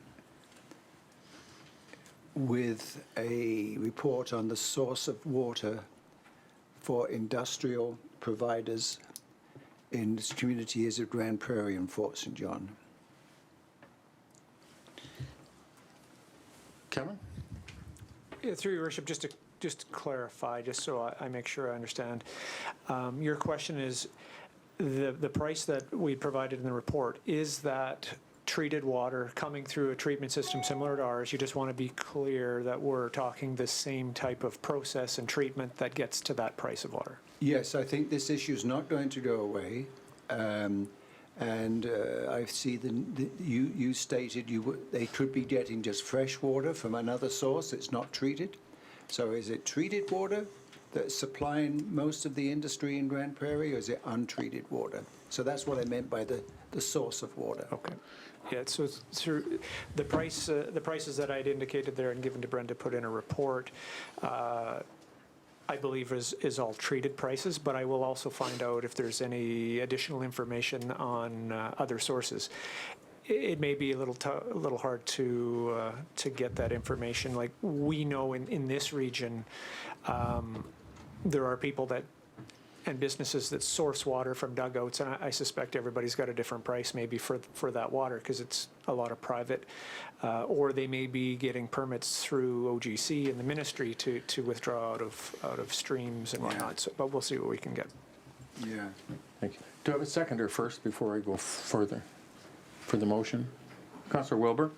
with a report on the source of water for industrial providers in communities of Grand Prairie and Fort St. John. Kevin? Yeah, through your worship, just to clarify, just so I make sure I understand, your question is the price that we provided in the report, is that treated water coming through a treatment system similar to ours? You just want to be clear that we're talking the same type of process and treatment that gets to that price of water. Yes, I think this issue is not going to go away. I see you stated they could be getting just fresh water from another source that's not treated. So is it treated water that's supplying most of the industry in Grand Prairie, or is it untreated water? So that's what I meant by the source of water. Okay. Yeah, so through the prices that I'd indicated there and given to Brenda, put in a report, I believe is all treated prices, but I will also find out if there's any additional information on other sources. It may be a little hard to get that information. Like, we know in this region, there are people and businesses that source water from dugouts, and I suspect everybody's got a different price maybe for that water, because it's a lot of private, or they may be getting permits through OGC and the ministry to withdraw out of streams and whatnot. So, but we'll see what we can get. Yeah. Thank you. Do I have a seconder first before I go further for the motion? Councillor Wilbur?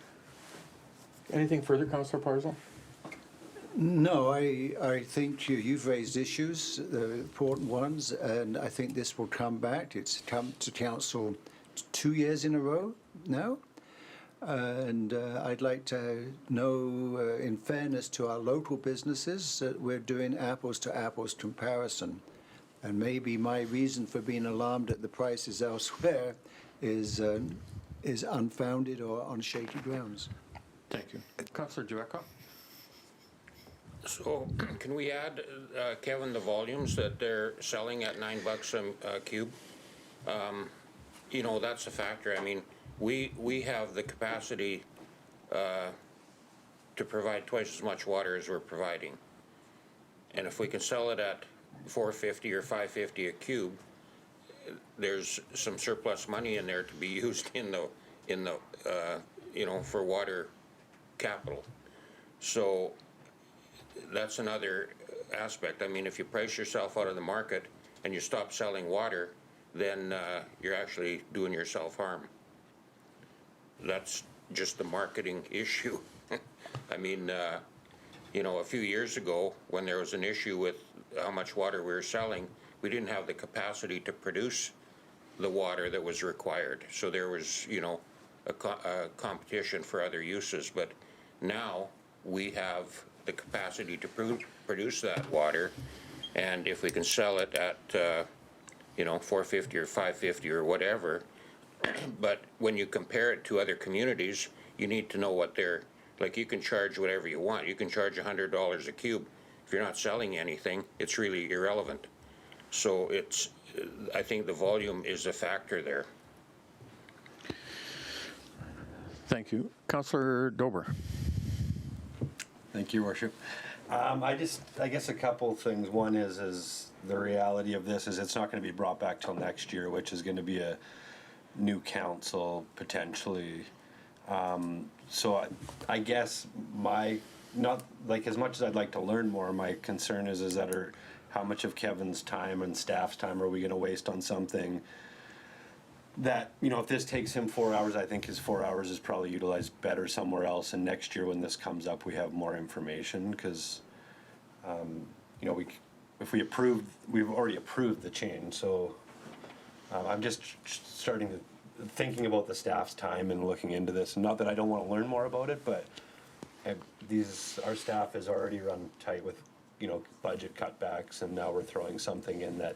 Anything further, Councillor Parslow? No, I think you've raised issues, the important ones, and I think this will come back. It's come to council 2 years in a row now, and I'd like to know, in fairness to our local businesses, that we're doing apples to apples comparison. And maybe my reason for being alarmed at the prices elsewhere is unfounded or on shaky grounds. Thank you. Councillor Javatkov? So can we add, Kevin, the volumes that they're selling at $9 a cube? You know, that's a factor. I mean, we have the capacity to provide twice as much water as we're providing. And if we can sell it at $4.50 or $5.50 a cube, there's some surplus money in there to be used in the you know, for water capital. So that's another aspect. I mean, if you price yourself out of the market and you stop selling water, then you're actually doing yourself harm. That's just a marketing issue. I mean, you know, a few years ago, when there was an issue with how much water we were selling, we didn't have the capacity to produce the water that was required. So there was, you know, a competition for other uses. But now we have the capacity to produce that water. And if we can sell it at, you know, $4.50 or $5.50 or whatever, but when you compare it to other communities, you need to know what they're, like, you can charge whatever you want. You can charge $100 a cube. If you're not selling anything, it's really irrelevant. So it's, I think the volume is a factor there. Thank you. Councillor Dober. Thank you, Your Worship. I guess a couple things. One is the reality of this is it's not going to be brought back till next year, which is going to be a new council potentially. So I guess not like as much as I'd like to learn more, my concern is that how much of Kevin's time and staff's time are we going to waste on something that, you know, if this takes him 4 hours, I think his 4 hours is probably utilized better somewhere else. And next year when this comes up, we have more information because, you know, we've already approved the change. So I'm just starting to thinking about the staff's time and looking into this. Not that I don't want to learn more about it, but our staff is already run tight with, you know, budget cutbacks, and now we're throwing something in that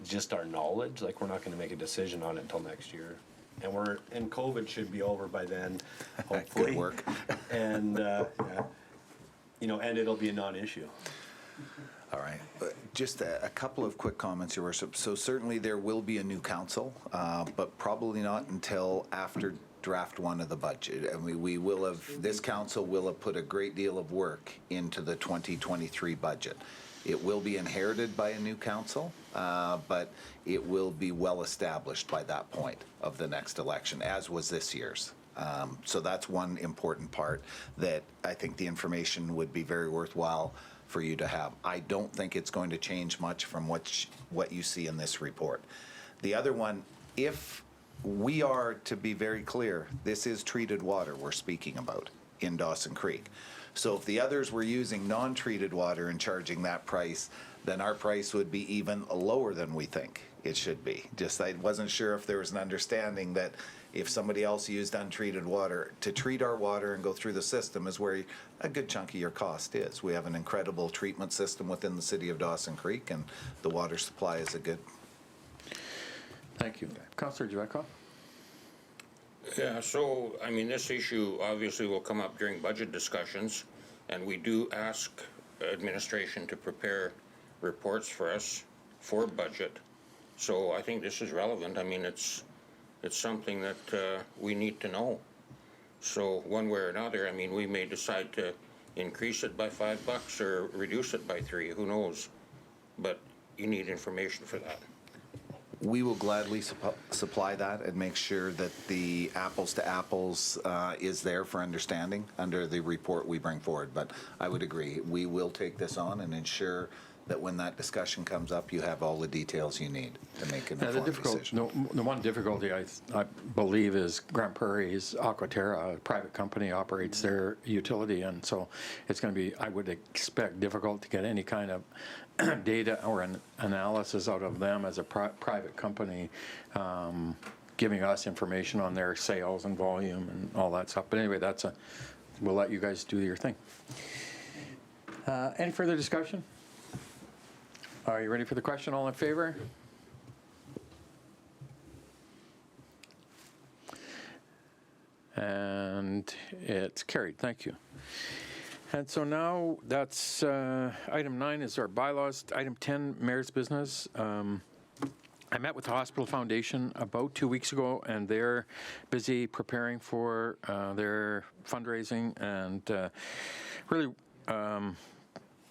just our knowledge. Like, we're not going to make a decision on it until next year, and COVID should be over by then, hopefully. Good work. And you know, and it'll be a non-issue. All right. Just a couple of quick comments, Your Worship. So certainly there will be a new council, but probably not until after draft one of the budget. And this council will have put a great deal of work into the 2023 budget. It will be inherited by a new council, but it will be well established by that point of the next election, as was this year's. So that's one important part that I think the information would be very worthwhile for you to have. I don't think it's going to change much from what you see in this report. The other one, if we are to be very clear, this is treated water we're speaking about in Dawson Creek. So if the others were using non-treated water and charging that price, then our price would be even lower than we think it should be. Just I wasn't sure if there was an understanding that if somebody else used untreated water, to treat our water and go through the system is where a good chunk of your cost is. We have an incredible treatment system within the city of Dawson Creek, and the water supply is a good. Thank you. Councillor Javetko. Yeah, so, I mean, this issue obviously will come up during budget discussions, and we do ask administration to prepare reports for us for budget. So I think this is relevant. I mean, it's something that we need to know. So one way or another, I mean, we may decide to increase it by $5 or reduce it by $3, who knows? But you need information for that. We will gladly supply that and make sure that the apples to apples is there for understanding under the report we bring forward. But I would agree, we will take this on and ensure that when that discussion comes up, you have all the details you need to make an informed decision. The one difficulty I believe is Grand Prairie's Aquaterra, a private company, operates their utility, and so it's going to be, I would expect, difficult to get any kind of data or an analysis out of them as a private company, giving us information on their sales and volume and all that stuff. But anyway, we'll let you guys do your thing. Any further discussion? Are you ready for the question? All in favor? And it's carried. Thank you. And so now that's item 9 is our bylaws. Item 10, mayor's business. I met with the Hospital Foundation about 2 weeks ago, and they're busy preparing for their fundraising, and really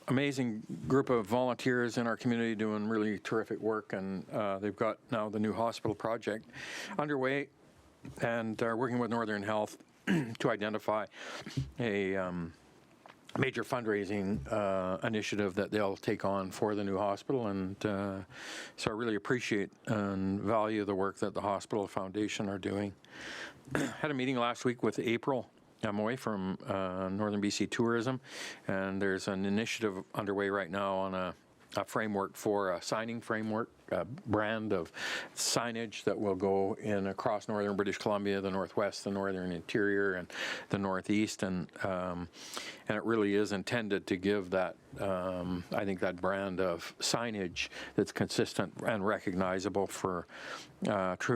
amazing group of volunteers in our community doing really terrific work, and they've got now the new hospital project underway, and are working with Northern Health to identify a major fundraising initiative that they'll take on for the new hospital, and so I really appreciate and value the work that the Hospital Foundation are doing. Had a meeting last week with April Moy from Northern BC Tourism, and there's an initiative underway right now on a framework for a signing framework, a brand of signage that will go in across northern British Columbia, the Northwest, the Northern Interior, and the Northeast, and it really is intended to give that, I think, that brand of signage that's consistent and recognizable for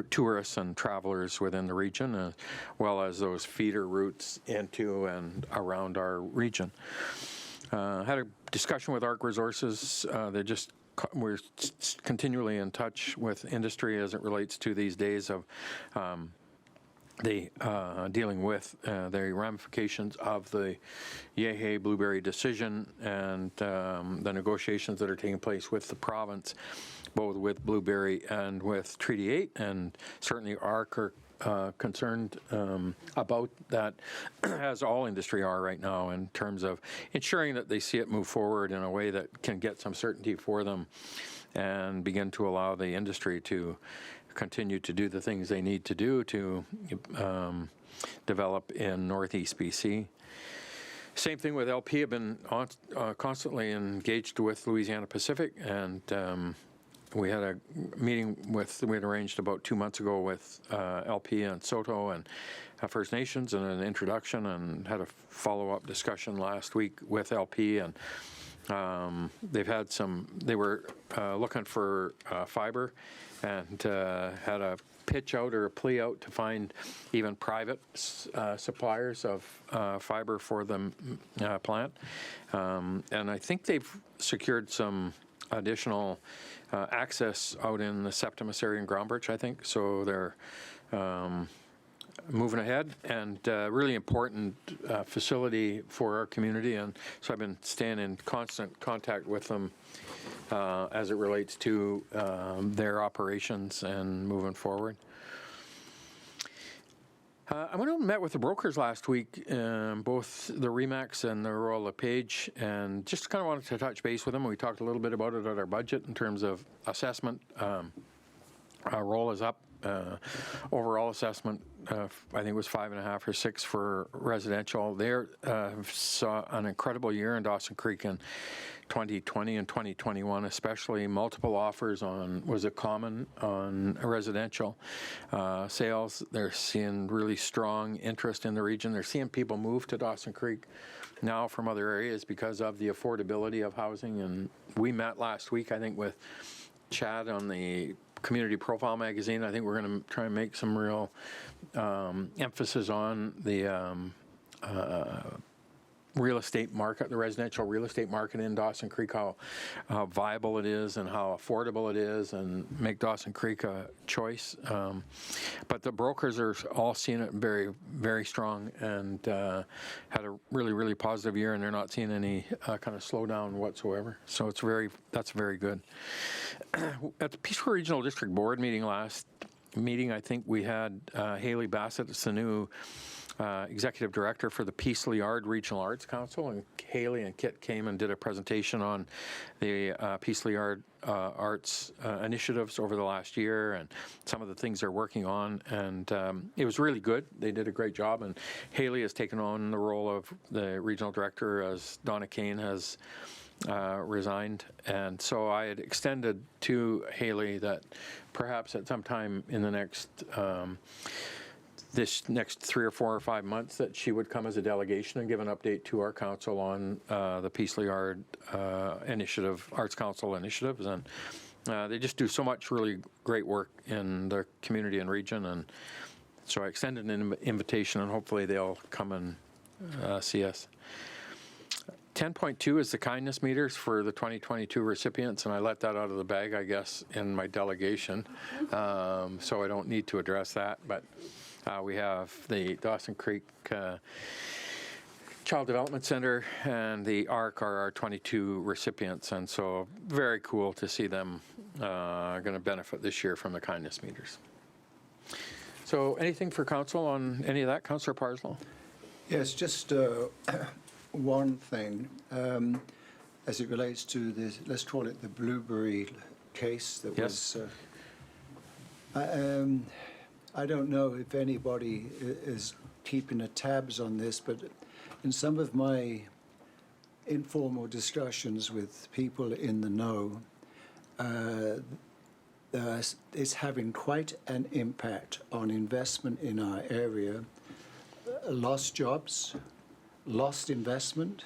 tourists and travelers within the region, as well as those feeder routes into and around our region. Had a discussion with ARC Resources. We're continually in touch with industry as it relates to these days of dealing with the ramifications of the Yehey Blueberry decision and the negotiations that are taking place with the province, both with Blueberry and with Treaty 8, and certainly ARC are concerned about that, as all industry are right now, in terms of ensuring that they see it move forward in a way that can get some certainty for them and begin to allow the industry to continue to do the things they need to do to develop in Northeast BC. Same thing with LP. I've been constantly engaged with Louisiana Pacific, and we had a meeting we had arranged about 2 months ago with LP and Soto and First Nations, and an introduction, and had a follow-up discussion last week with LP, and they were looking for fiber, and had a pitch out or a plea out to find even private suppliers of fiber for the plant, and I think they've secured some additional access out in the Septimus area in Groundbirch, I think. So they're moving ahead, and really important facility for our community. And so I've been staying in constant contact with them as it relates to their operations and moving forward. I went out and met with the brokers last week, both the RE/MAX and the Royal LePage, and just kind of wanted to touch base with them. We talked a little bit about it at our budget in terms of assessment. Our roll is up. Overall assessment, I think, was 5.5 or 6 for residential. They saw an incredible year in Dawson Creek in 2020 and 2021, especially. Multiple offers was a common on residential sales. They're seeing really strong interest in the region. They're seeing people move to Dawson Creek now from other areas because of the affordability of housing. And we met last week, I think, with Chad on the Community Profile magazine. I think we're going to try and make some real emphasis on the real estate market, the residential real estate market in Dawson Creek, how viable it is and how affordable it is, and make Dawson Creek a choice. But the brokers are all seeing it very, very strong, and had a really, really positive year, and they're not seeing any kind of slowdown whatsoever. So that's very good. At the Peace Corps Regional District Board meeting I think we had Haley Bassett. It's the new Executive Director for the Peace Liard Regional Arts Council, and Haley and Kit came and did a presentation on the Peace Liard arts initiatives over the last year and some of the things they're working on, and it was really good. They did a great job, and Haley has taken on the role of the Regional Director as Donna Kane has resigned, and so I had extended to Haley that perhaps at some time in the next this next 3 or 4 or 5 months that she would come as a delegation and give an update to our council on the Peace Liard initiative, Arts Council initiatives, and they just do so much really great work in the community and region, and so I extended an invitation, and hopefully they'll come and see us. 10.2 is the kindness meters for the 2022 recipients, and I let that out of the bag, I guess, in my delegation, so I don't need to address that, but we have the Dawson Creek Child Development Center and the ARC are our 22 recipients, and so very cool to see them going to benefit this year from the kindness meters. So anything for council on any of that, Councillor Parslow? Yes, just one thing as it relates to this, let's call it the Blueberry case that Yes. was. I don't know if anybody is keeping a tabs on this, but in some of my informal discussions with people in the know, it's having quite an impact on investment in our area. Lost jobs, lost investment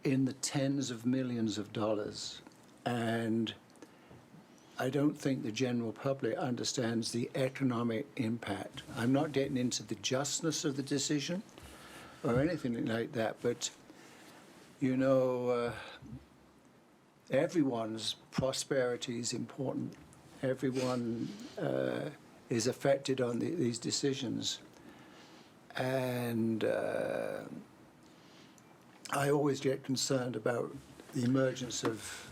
in the tens of millions of dollars. And I don't think the general public understands the economic impact. I'm not getting into the justness of the decision or anything like that, but you know, everyone's prosperity is important. Everyone is affected on these decisions. And I always get concerned about the emergence of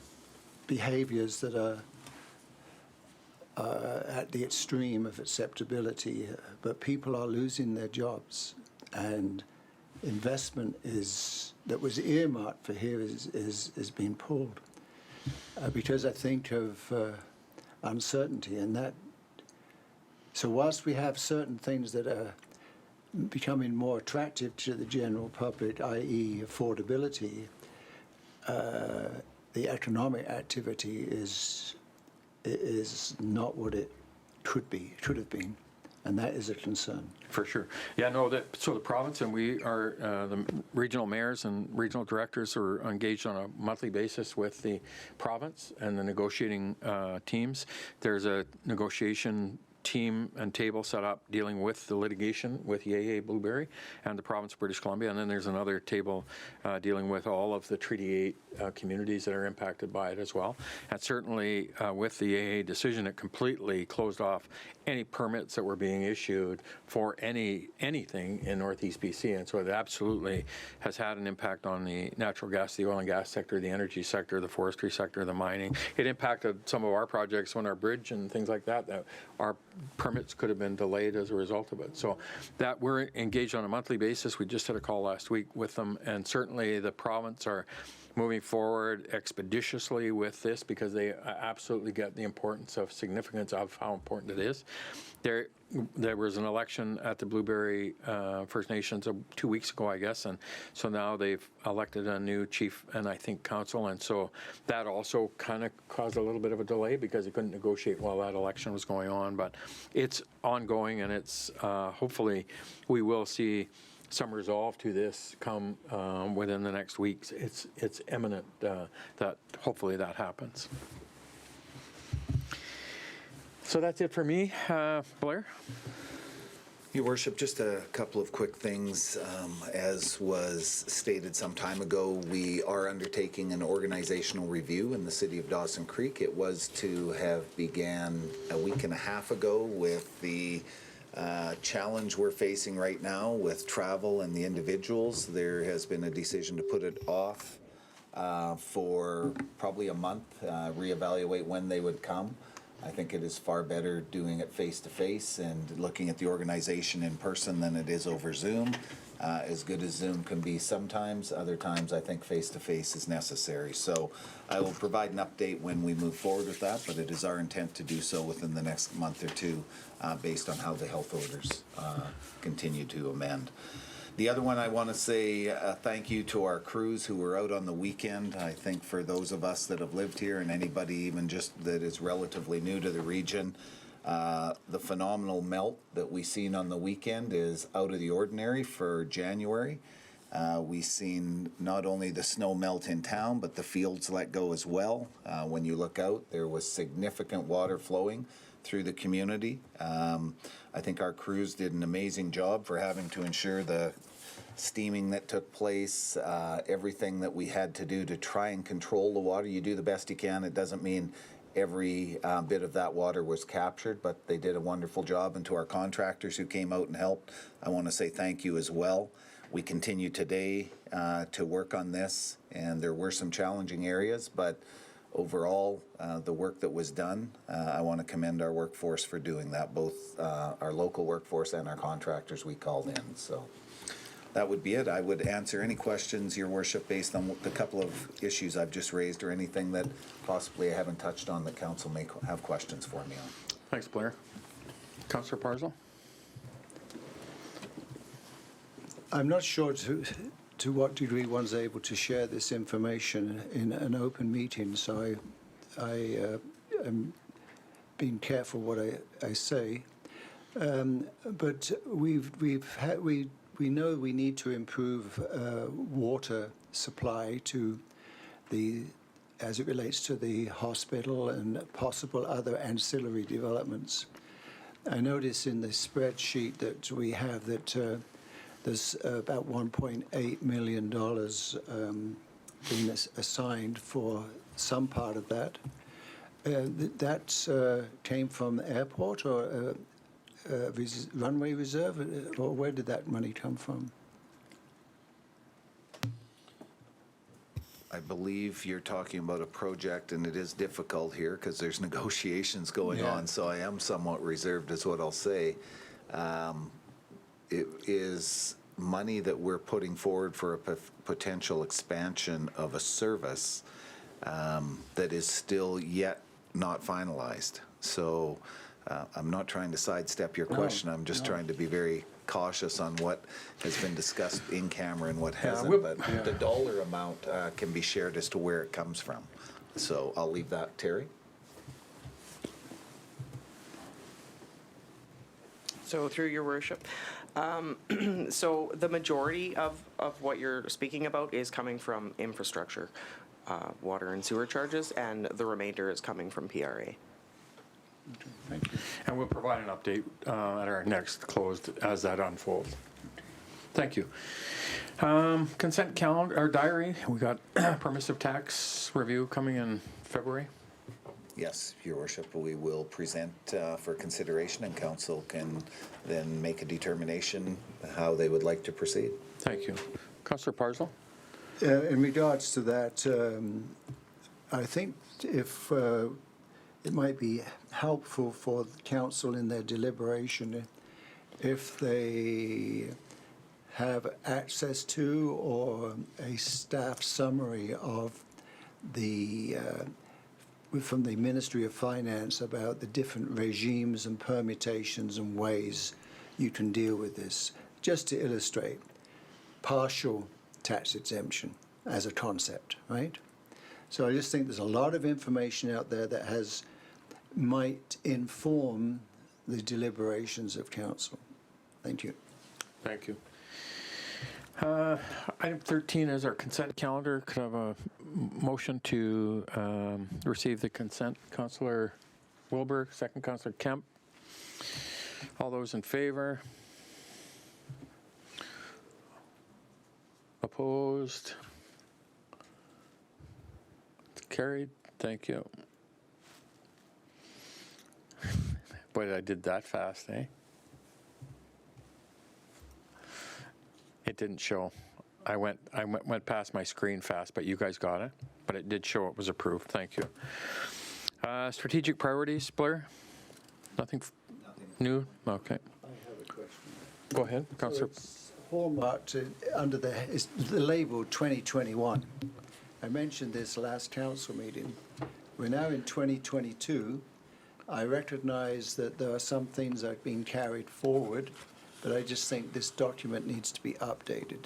behaviors that are at the extreme of acceptability, but people are losing their jobs, and investment that was earmarked for here is being pulled because I think of uncertainty, and that. So whilst we have certain things that are becoming more attractive to the general public, i.e. affordability, the economic activity is not what it could have been, and that is a concern. For sure. Yeah, no, so the province and we are, the regional mayors and regional directors are engaged on a monthly basis with the province and the negotiating teams. There's a negotiation team and table set up dealing with the litigation with Yaya Blueberry and the province of British Columbia, and then there's another table dealing with all of the Treaty 8 communities that are impacted by it as well. And certainly with the Yaya decision, it completely closed off any permits that were being issued for anything in Northeast BC, and so it absolutely has had an impact on the natural gas, the oil and gas sector, the energy sector, the forestry sector, the mining. It impacted some of our projects when our bridge and things like that our permits could have been delayed as a result of it. So that we're engaged on a monthly basis. We just had a call last week with them, and certainly the province are moving forward expeditiously with this because they absolutely get the importance of significance of how important it is. There was an election at the Blueberry First Nations 2 weeks ago, I guess, and so now they've elected a new chief and I think council, and so that also kind of caused a little bit of a delay because they couldn't negotiate while that election was going on, but it's ongoing, and it's hopefully we will see some resolve to this come within the next weeks. It's imminent that hopefully that happens. So that's it for me. Blair? Your Worship, just a couple of quick things. As was stated some time ago, we are undertaking an organizational review in the city of Dawson Creek. It was to have began a week and a half ago with the challenge we're facing right now with travel and the individuals. There has been a decision to put it off for probably a month, reevaluate when they would come. I think it is far better doing it face-to-face and looking at the organization in person than it is over Zoom. As good as Zoom can be sometimes, other times I think face-to-face is necessary. So I will provide an update when we move forward with that, but it is our intent to do so within the next month or two based on how the health orders continue to amend. The other one I want to say thank you to our crews who were out on the weekend. I think for those of us that have lived here and anybody even just that is relatively new to the region, the phenomenal melt that we seen on the weekend is out of the ordinary for January. We've seen not only the snow melt in town, but the fields let go as well. When you look out, there was significant water flowing through the community. I think our crews did an amazing job for having to ensure the steaming that took place, everything that we had to do to try and control the water. You do the best you can. It doesn't mean every bit of that water was captured, but they did a wonderful job. And to our contractors who came out and helped, I want to say thank you as well. We continue today to work on this, and there were some challenging areas, but overall, the work that was done, I want to commend our workforce for doing that, both our local workforce and our contractors we called in. So that would be it. I would answer any questions, Your Worship, based on the couple of issues I've just raised or anything that possibly I haven't touched on that council may have questions for me on. Thanks, Blair. Councillor Parslow? I'm not sure to what degree one's able to share this information in an open meeting, so I am being careful what I say. But we know we need to improve water supply to as it relates to the hospital and possible other ancillary developments. I notice in the spreadsheet that we have that there's about $1.8 million being assigned for some part of that. That came from the airport or runway reserve, or where did that money come from? I believe you're talking about a project, and it is difficult here because there's negotiations going on, so I am somewhat reserved is what I'll say. It is money that we're putting forward for a potential expansion of a service that is still yet not finalized. So I'm not trying to sidestep your question. I'm just trying to be very cautious on what has been discussed in camera and what hasn't. But the dollar amount can be shared as to where it comes from. So I'll leave that. Terry? So through your worship, so the majority of what you're speaking about is coming from infrastructure, water and sewer charges, and the remainder is coming from PRA. Thank you. And we'll provide an update at our next closed as that unfolds. Thank you. Consent calendar, or diary, we got permissive tax review coming in February. Yes, Your Worship, we will present for consideration, and council can then make a determination how they would like to proceed. Thank you. Councillor Parslow? In regards to that, I think if it might be helpful for the council in their deliberation if they have access to or a staff summary of the from the Ministry of Finance about the different regimes and permutations and ways you can deal with this. Just to illustrate, partial tax exemption as a concept, right? So I just think there's a lot of information out there that might inform the deliberations of council. Thank you. Thank you. Item 13 is our consent calendar. Could I have a motion to receive the consent? Councillor Wilbur, second Councillor Kemp. All those in favor? Opposed? Carried. Thank you. Boy, I did that fast, eh? It didn't show. I went past my screen fast, but you guys got it. But it did show it was approved. Thank you. Strategic priorities, Blair? Nothing new? Okay. I have a question. Go ahead, Councillor. It's hallmarked under the label 2021. I mentioned this last council meeting. We're now in 2022. I recognize that there are some things that are being carried forward, but I just think this document needs to be updated.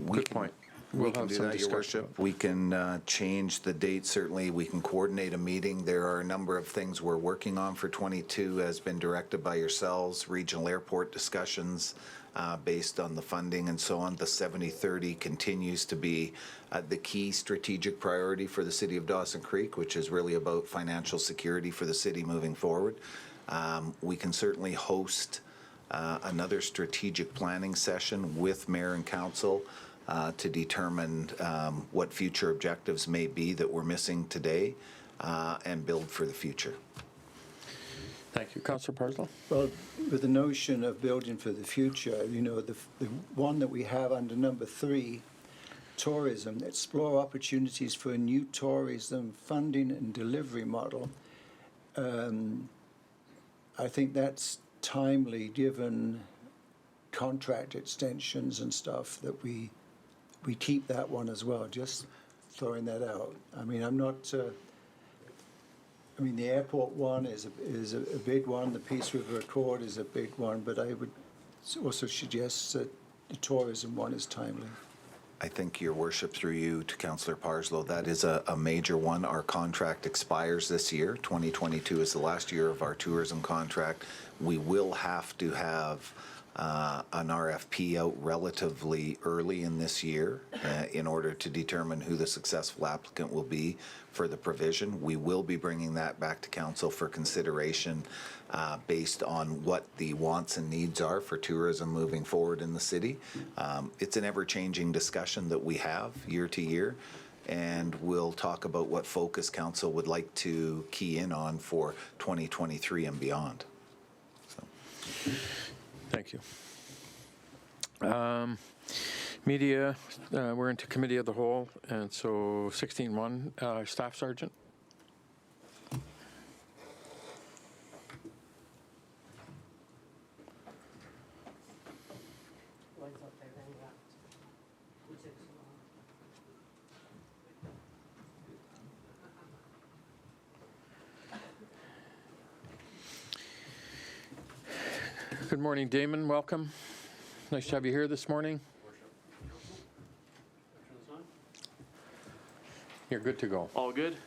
Good point. We can do that, Your Worship. We can change the date, certainly. We can coordinate a meeting. There are a number of things we're working on for 22, has been directed by yourselves, regional airport discussions based on the funding and so on. The 70-30 continues to be the key strategic priority for the city of Dawson Creek, which is really about financial security for the city moving forward. We can certainly host another strategic planning session with mayor and council to determine what future objectives may be that we're missing today and build for the future. Thank you. Councillor Parslow? Well, with the notion of building for the future, you know, the one that we have under number 3, tourism, explore opportunities for a new tourism funding and delivery model. I think that's timely given contract extensions and stuff, that we keep that one as well, just throwing that out. I mean, I'm not, I mean, the airport one is a big one, the Peace River Accord is a big one, but I would also suggest that the tourism one is timely. I think, Your Worship, through you to Councillor Parslow, that is a major one. Our contract expires this year. 2022 is the last year of our tourism contract. We will have to have an RFP out relatively early in this year in order to determine who the successful applicant will be for the provision. We will be bringing that back to Council for consideration based on what the wants and needs are for tourism moving forward in the city. It's an ever-changing discussion that we have year to year, and we'll talk about what focus Council would like to key in on for 2023 and beyond. So. Thank you. Media, we're into committee of the whole, and so 16.1, Staff Sergeant. Good morning, Damon. Welcome. Nice to have you here this morning. You're good to go. All good.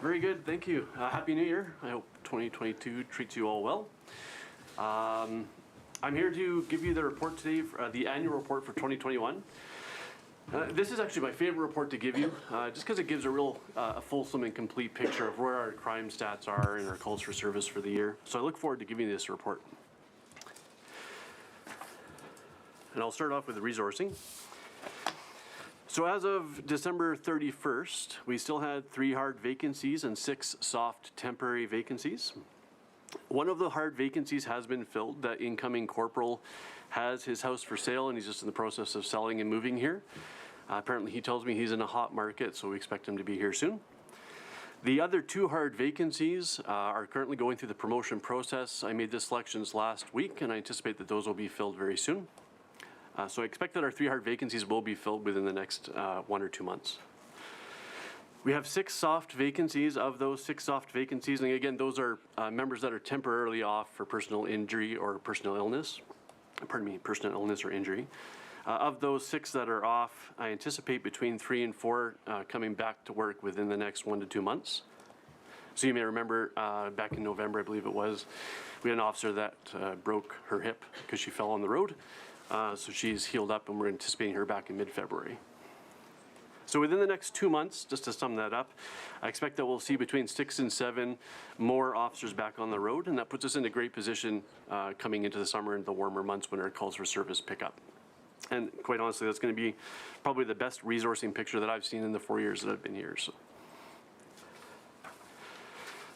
Very good. Thank you. Happy New Year. I hope 2022 treats you all well. I'm here to give you the report today, the annual report for 2021. This is actually my favorite report to give you, just because it gives a real fulsome and complete picture of where our crime stats are and our calls for service for the year. So I look forward to giving you this report. And I'll start off with the resourcing. So as of December 31st, we still had 3 hard vacancies and 6 soft temporary vacancies. One of the hard vacancies has been filled. The incoming corporal has his house for sale and he's just in the process of selling and moving here. Apparently he tells me he's in a hot market, so we expect him to be here soon. The other 2 hard vacancies are currently going through the promotion process. I made the selections last week and I anticipate that those will be filled very soon. So I expect that our 3 hard vacancies will be filled within the next 1 or 2 months. We have 6 soft vacancies. Of those 6 soft vacancies, and again, those are members that are temporarily off for personal injury or personal illness. Pardon me, personal illness or injury. Of those 6 that are off, I anticipate between 3 and 4 coming back to work within the next 1 to 2 months. So you may remember back in November, I believe it was, we had an officer that broke her hip because she fell on the road. So she's healed up and we're anticipating her back in mid-February. So within the next 2 months, just to sum that up, I expect that we'll see between 6 and 7 more officers back on the road, and that puts us in a great position coming into the summer and the warmer months when our calls for service pick up. And quite honestly, that's going to be probably the best resourcing picture that I've seen in the 4 years that I've been here. So.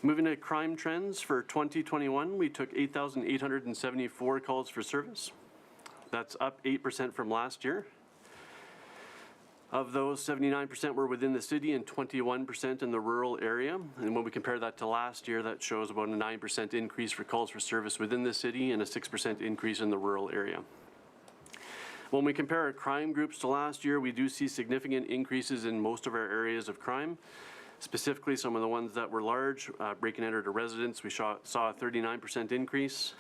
Moving to crime trends for 2021, we took 8,874 calls for service. That's up 8% from last year. Of those, 79% were within the city and 21% in the rural area. And when we compare that to last year, that shows about a 9% increase for calls for service within the city and a 6% increase in the rural area. When we compare our crime groups to last year, we do see significant increases in most of our areas of crime. Specifically, some of the ones that were large, break and enter to residents, we saw a 39% increase.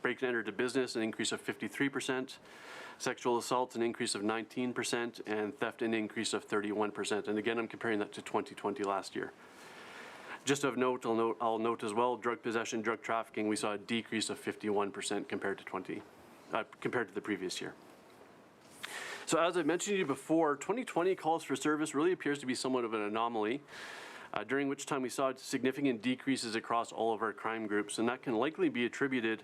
Break and enter to business, an increase of 53%. Sexual assault, an increase of 19%, and theft, an increase of 31%. And again, I'm comparing that to 2020 last year. Just of note, I'll note as well, drug possession, drug trafficking, we saw a decrease of 51% compared to the previous year. So as I mentioned to you before, 2020 calls for service really appears to be somewhat of an anomaly, during which time we saw significant decreases across all of our crime groups, and that can likely be attributed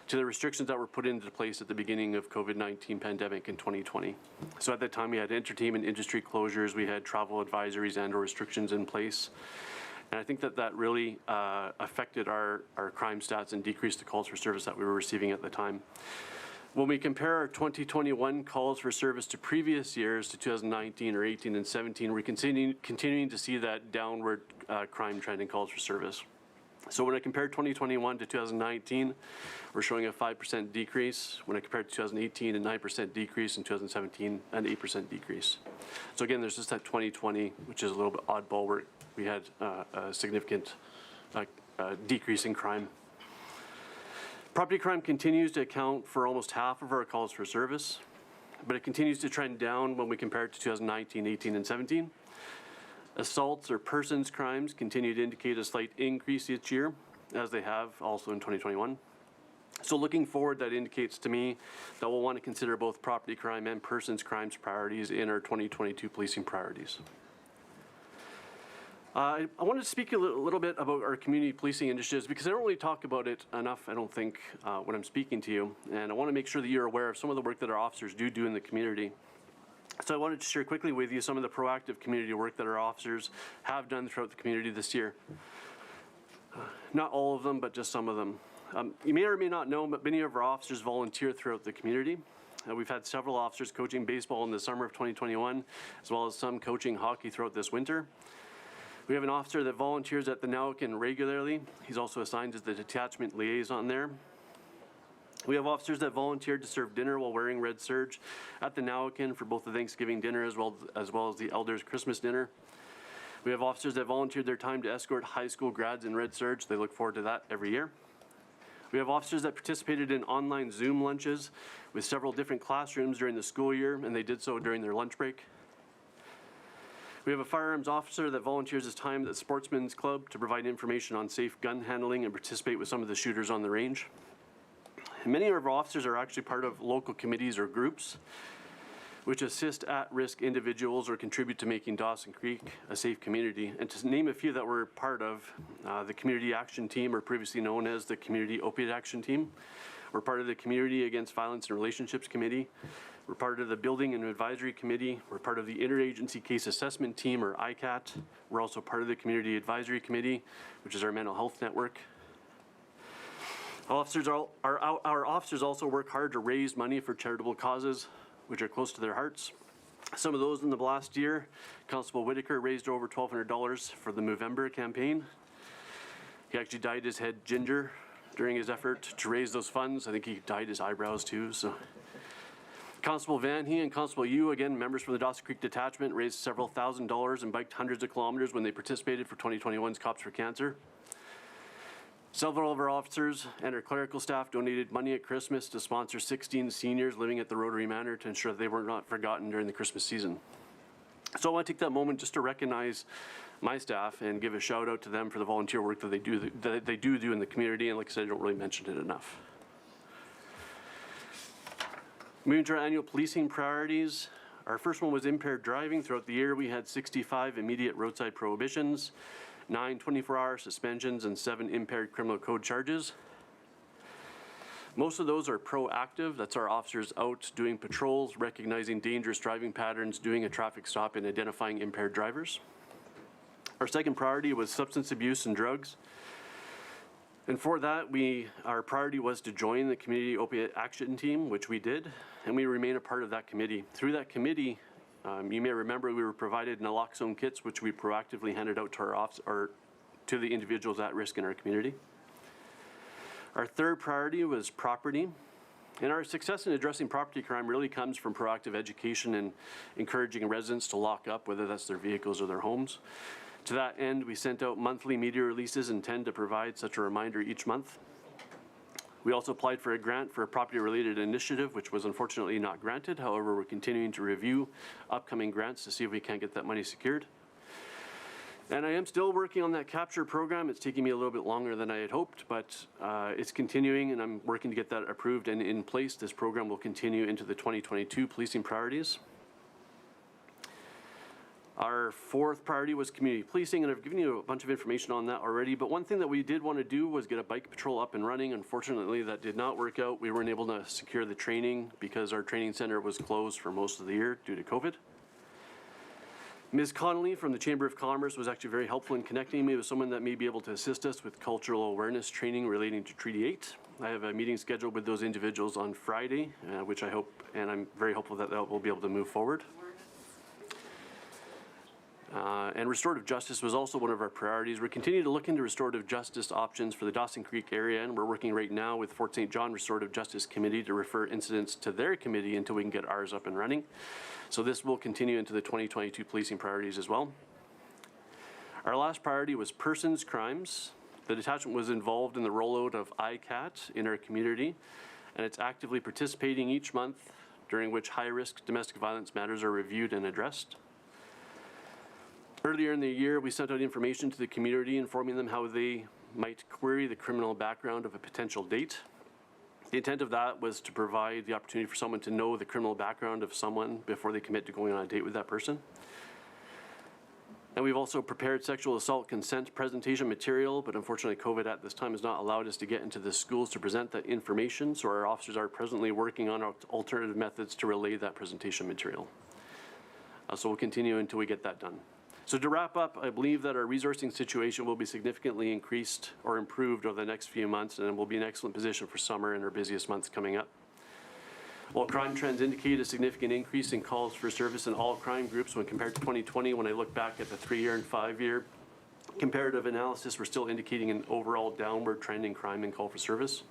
to the restrictions that were put into place at the beginning of COVID-19 pandemic in 2020. So at that time we had entertainment industry closures, we had travel advisories and or restrictions in place. And I think that really affected our crime stats and decreased the calls for service that we were receiving at the time. When we compare our 2021 calls for service to previous years, to 2019 or 18 and 17, we're continuing to see that downward crime trend in calls for service. So when I compare 2021 to 2019, we're showing a 5% decrease. When I compare 2018, a 9% decrease, and 2017, an 8% decrease. So again, there's just that 2020, which is a little bit oddball, where we had a significant decrease in crime. Property crime continues to account for almost half of our calls for service, but it continues to trend down when we compare it to 2019, 18, and 17. Assaults or persons crimes continue to indicate a slight increase each year, as they have also in 2021. So looking forward, that indicates to me that we'll want to consider both property crime and persons crimes priorities in our 2022 policing priorities. I wanted to speak a little bit about our community policing initiatives because I don't really talk about it enough, I don't think, when I'm speaking to you. And I want to make sure that you're aware of some of the work that our officers do in the community. So I wanted to share quickly with you some of the proactive community work that our officers have done throughout the community this year. Not all of them, but just some of them. You may or may not know, but many of our officers volunteer throughout the community. We've had several officers coaching baseball in the summer of 2021, as well as some coaching hockey throughout this winter. We have an officer that volunteers at the Nowickan regularly. He's also assigned as the detachment liaison there. We have officers that volunteered to serve dinner while wearing red serge at the Nowickan for both the Thanksgiving dinner as well as the Elders Christmas dinner. We have officers that volunteered their time to escort high school grads in red serge. They look forward to that every year. We have officers that participated in online Zoom lunches with several different classrooms during the school year, and they did so during their lunch break. We have a firearms officer that volunteers his time at the Sportsman's Club to provide information on safe gun handling and participate with some of the shooters on the range. And many of our officers are actually part of local committees or groups which assist at-risk individuals or contribute to making Dawson Creek a safe community. And to name a few that we're part of, the Community Action Team, or previously known as the Community Opiate Action Team. We're part of the Community Against Violence and Relationships Committee. We're part of the Building and Advisory Committee. We're part of the Interagency Case Assessment Team, or ICAT. We're also part of the Community Advisory Committee, which is our mental health network. Our officers also work hard to raise money for charitable causes, which are close to their hearts. Some of those in the last year, Constable Whitaker raised over $1,200 for the Movember campaign. He actually dyed his head ginger during his effort to raise those funds. I think he dyed his eyebrows too. So, Constable Van He and Constable Yu, again, members from the Dawson Creek Detachment, raised several $1,000s and biked hundreds of kilometers when they participated for 2021's Cops for Cancer. Several of our officers and our clerical staff donated money at Christmas to sponsor 16 seniors living at the Rotary Manor to ensure that they were not forgotten during the Christmas season. So I want to take that moment just to recognize my staff and give a shout out to them for the volunteer work that they do in the community, and like I said, I don't really mention it enough. Moving to our annual policing priorities, our first one was impaired driving. Throughout the year, we had 65 immediate roadside prohibitions, 9 24-hour suspensions, and 7 impaired criminal code charges. Most of those are proactive. That's our officers out doing patrols, recognizing dangerous driving patterns, doing a traffic stop, and identifying impaired drivers. Our second priority was substance abuse and drugs. And for that, our priority was to join the Community Opiate Action Team, which we did, and we remain a part of that committee. Through that committee, you may remember we were provided naloxone kits, which we proactively handed out to to the individuals at risk in our community. Our third priority was property. And our success in addressing property crime really comes from proactive education and encouraging residents to lock up, whether that's their vehicles or their homes. To that end, we sent out monthly media releases and intend to provide such a reminder each month. We also applied for a grant for a property-related initiative, which was unfortunately not granted. However, we're continuing to review upcoming grants to see if we can't get that money secured. And I am still working on that capture program. It's taking me a little bit longer than I had hoped, but it's continuing, and I'm working to get that approved and in place. This program will continue into the 2022 policing priorities. Our fourth priority was community policing, and I've given you a bunch of information on that already, but one thing that we did want to do was get a bike patrol up and running. Unfortunately, that did not work out. We weren't able to secure the training because our training center was closed for most of the year due to COVID. Ms. Connolly from the Chamber of Commerce was actually very helpful in connecting me with someone that may be able to assist us with cultural awareness training relating to Treaty 8. I have a meeting scheduled with those individuals on Friday, which I hope, and I'm very hopeful that we'll be able to move forward. And restorative justice was also one of our priorities. We're continuing to look into restorative justice options for the Dawson Creek area, and we're working right now with Fort St. John Restorative Justice Committee to refer incidents to their committee until we can get ours up and running. So this will continue into the 2022 policing priorities as well. Our last priority was persons crimes. The detachment was involved in the rollout of ICAT in our community, and it's actively participating each month, during which high-risk domestic violence matters are reviewed and addressed. Earlier in the year, we sent out information to the community informing them how they might query the criminal background of a potential date. The intent of that was to provide the opportunity for someone to know the criminal background of someone before they commit to going on a date with that person. And we've also prepared sexual assault consent presentation material, but unfortunately COVID at this time has not allowed us to get into the schools to present that information, so our officers are presently working on alternative methods to relay that presentation material. So we'll continue until we get that done. So to wrap up, I believe that our resourcing situation will be significantly increased or improved over the next few months, and we'll be in excellent position for summer and our busiest months coming up. While crime trends indicate a significant increase in calls for service in all crime groups when compared to 2020, when I look back at the 3-year and 5-year comparative analysis, we're still indicating an overall downward trend in crime and call for service.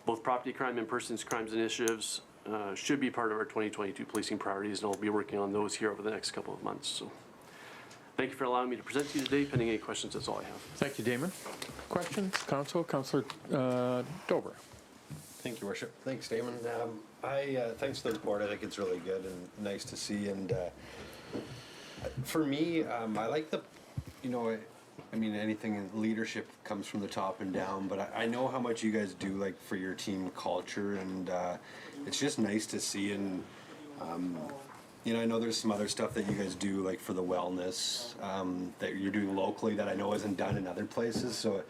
Both property crime and persons crimes initiatives should be part of our 2022 policing priorities, and I'll be working on those here over the next couple of months. So, thank you for allowing me to present to you today. Pending any questions, that's all I have. Thank you, Damon. Questions, Council? Councillor Dober. Thank you, Worship. Thanks, Damon. Thanks for the report. I think it's really good and nice to see. And for me, I like the, I mean, anything in leadership comes from the top and down, but I know how much you guys do, like, for your team culture, and it's just nice to see. And I know there's some other stuff that you guys do, like for the wellness, that you're doing locally that I know isn't done in other places. So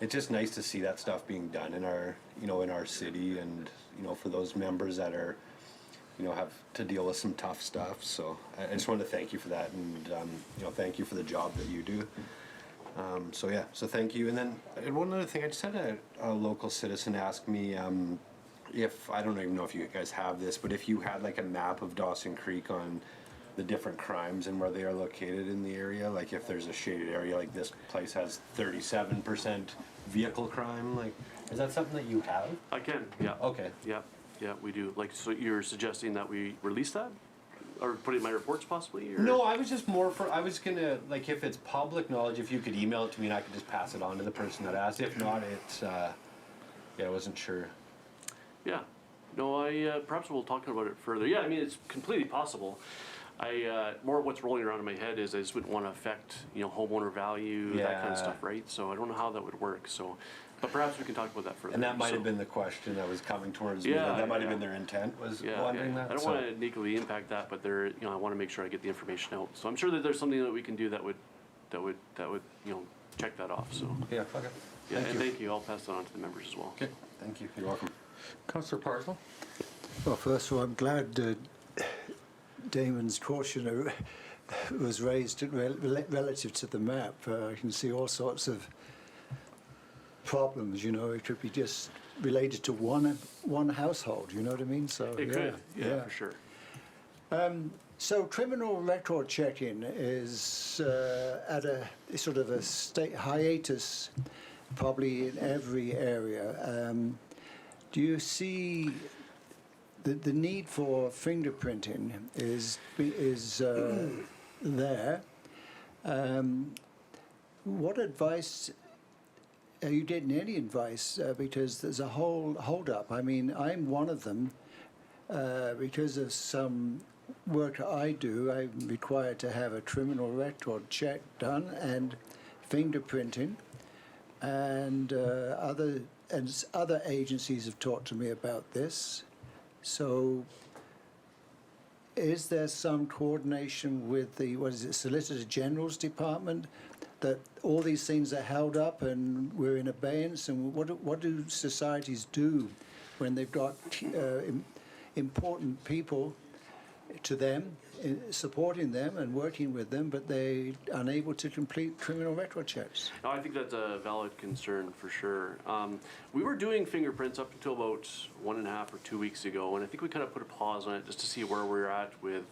it's just nice to see that stuff being done in our, in our city, and, for those members that are, have to deal with some tough stuff. So I just wanted to thank you for that, and, thank you for the job that you do. So thank you. And then one other thing, I just had a local citizen ask me, if, I don't even know if you guys have this, but if you had like a map of Dawson Creek on the different crimes and where they are located in the area, like if there's a shaded area, like this place has 37% vehicle crime, like, is that something that you have? I can, yeah. Okay. Yeah, we do. Like, so you're suggesting that we release that? Or put it in my reports possibly? Or? No, I was just I was gonna, like, if it's public knowledge, if you could email it to me and I could just pass it on to the person that asked. If not, it's, I wasn't sure. Yeah. No, perhaps we'll talk about it further. Yeah, I mean, it's completely possible. More what's rolling around in my head is I just wouldn't want to affect, homeowner value, that kind of stuff, right? So I don't know how that would work. So, but perhaps we can talk about that further. And that might have been the question that was coming towards me. Like, that might have been their intent, was wondering that. I don't want to negatively impact that, but I want to make sure I get the information out. So I'm sure that there's something that we can do that would, check that off. So. Yeah. Okay. Yeah, thank you. I'll pass that on to the members as well. Okay. Thank you. You're welcome. Councillor Parslow. Well, first of all, I'm glad Damon's caution was raised relative to the map. I can see all sorts of problems, it could be just related to one household, you know what I mean? So it could, for sure. So criminal record checking is at a sort of a state hiatus, probably in every area. Do you see the need for fingerprinting is there? What advice? Are you getting any advice? Because there's a whole hold-up. I mean, I'm one of them. Because of some work I do, I'm required to have a criminal record check done and fingerprinting, and other agencies have talked to me about this. So is there some coordination with the, Solicitor General's Department, that all these things are held up and we're in abeyance? And what do societies do when they've got important people to them, supporting them and working with them, but they're unable to complete criminal record checks? No, I think that's a valid concern for sure. We were doing fingerprints up until about 1.5 or 2 weeks ago, and I think we kind of put a pause on it just to see where we're at with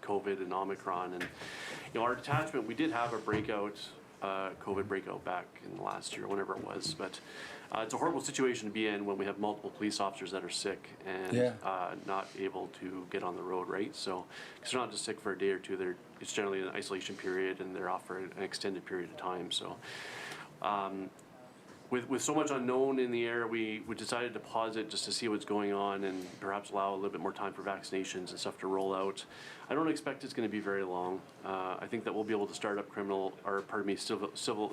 COVID and Omicron. And, our detachment, we did have a breakout, COVID breakout back in last year, whenever it was. But it's a horrible situation to be in when we have multiple police officers that are sick and not able to get on the road, right? So, because they're not just sick for a day or two, it's generally an isolation period and they're off for an extended period of time. So, with so much unknown in the air, we decided to pause it just to see what's going on and perhaps allow a little bit more time for vaccinations and stuff to roll out. I don't expect it's going to be very long. I think that we'll be able to start up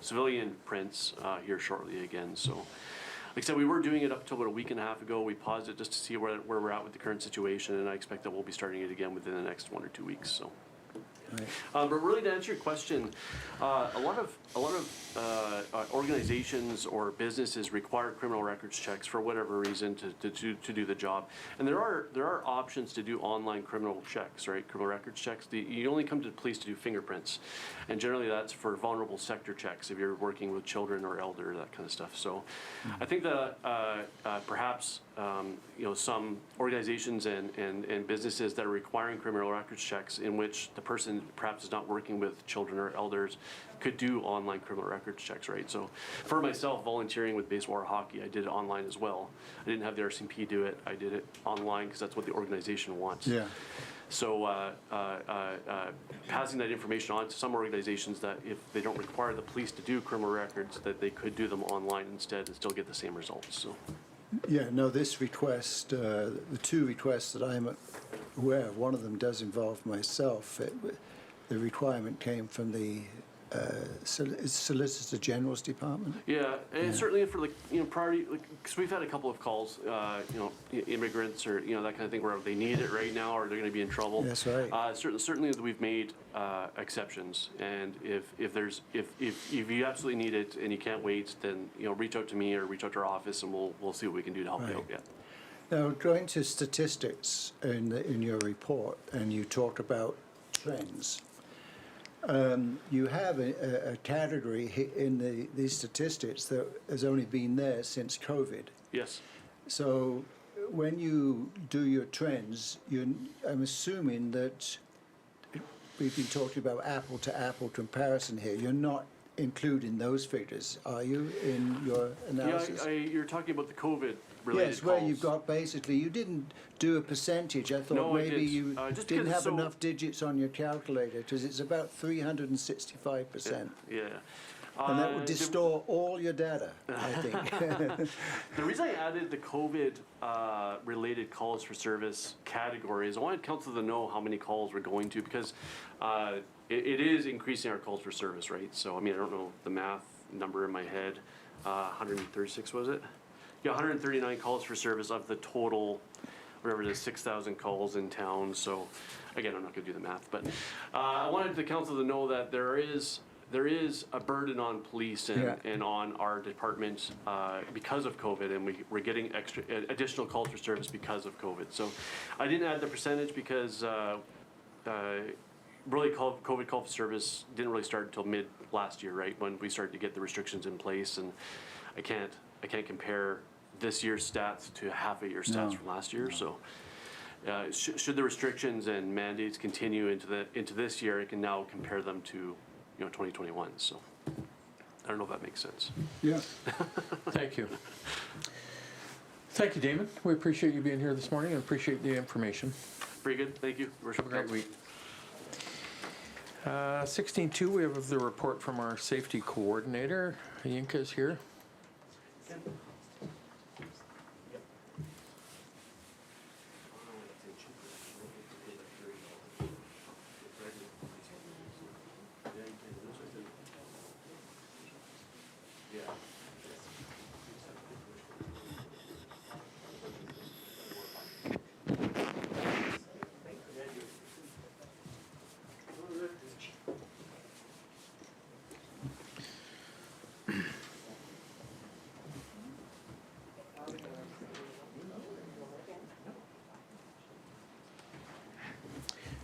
civilian prints here shortly again. So, like I said, we were doing it up until about a week and a half ago. We paused it just to see where we're at with the current situation, and I expect that we'll be starting it again within the next 1 or 2 weeks. So. Right. But really, to answer your question, a lot of organizations or businesses require criminal records checks for whatever reason to do the job, and there are options to do online criminal checks, right? Criminal records checks. You only come to the police to do fingerprints, and generally that's for vulnerable sector checks if you're working with children or elder, that kind of stuff. So, I think that perhaps some organizations and businesses that are requiring criminal records checks in which the person perhaps is not working with children or elders could do online criminal records checks, right? So for myself, volunteering with baseball or hockey, I did it online as well. I didn't have the RCMP do it. I did it online because that's what the organization wants. Yeah. So passing that information on to some organizations that if they don't require the police to do criminal records, that they could do them online instead and still get the same results. So. Yeah, no, this request, the two requests that I'm aware of, one of them does involve myself. The requirement came from the Solicitor General's Department. Yeah, and certainly for priority, because we've had a couple of calls, immigrants or that kind of thing where they need it right now or they're going to be in trouble. That's right. Certainly we've made exceptions, and if you absolutely need it and you can't wait, then reach out to me or reach out to our office and we'll see what we can do to help you out. Yeah. Now, going to statistics in your report, and you talk about trends. You have a category in these statistics that has only been there since COVID. Yes. So when you do your trends, I'm assuming that we've been talking about apple-to-apple comparison here. You're not including those figures, are you, in your analysis? Yeah, you're talking about the COVID-related Yes, where calls. you've got basically, you didn't do a percentage. I thought No, I maybe did. you Just didn't because- have enough digits on your calculator, because it's about 365%. Yeah. And that would distort all your data, I think. The reason I added the COVID related calls for service category is I wanted council to know how many calls we're going to, because it is increasing our calls for service, right? So, I mean, I don't know the math number in my head. 136 was it? Yeah, 139 calls for service of the total, whatever it is, 6,000 calls in town. So, again, I'm not going to do the math, but I wanted the council to know that there is a burden on police and on our department because of COVID, and we're getting additional calls for service because of COVID. So I didn't add the percentage because really COVID call for service didn't really start until mid last year, right, when we started to get the restrictions in place, and I can't compare this year's stats to half a year stats from last year. So should the restrictions and mandates continue into this year, I can now compare them to 2021. So I don't know if that makes sense. Yeah. Thank you. Thank you, Damon. We appreciate you being here this morning and appreciate the information. Very good. Thank you. Have a great week. 16.2, we have the report from our safety coordinator. Yinka is here.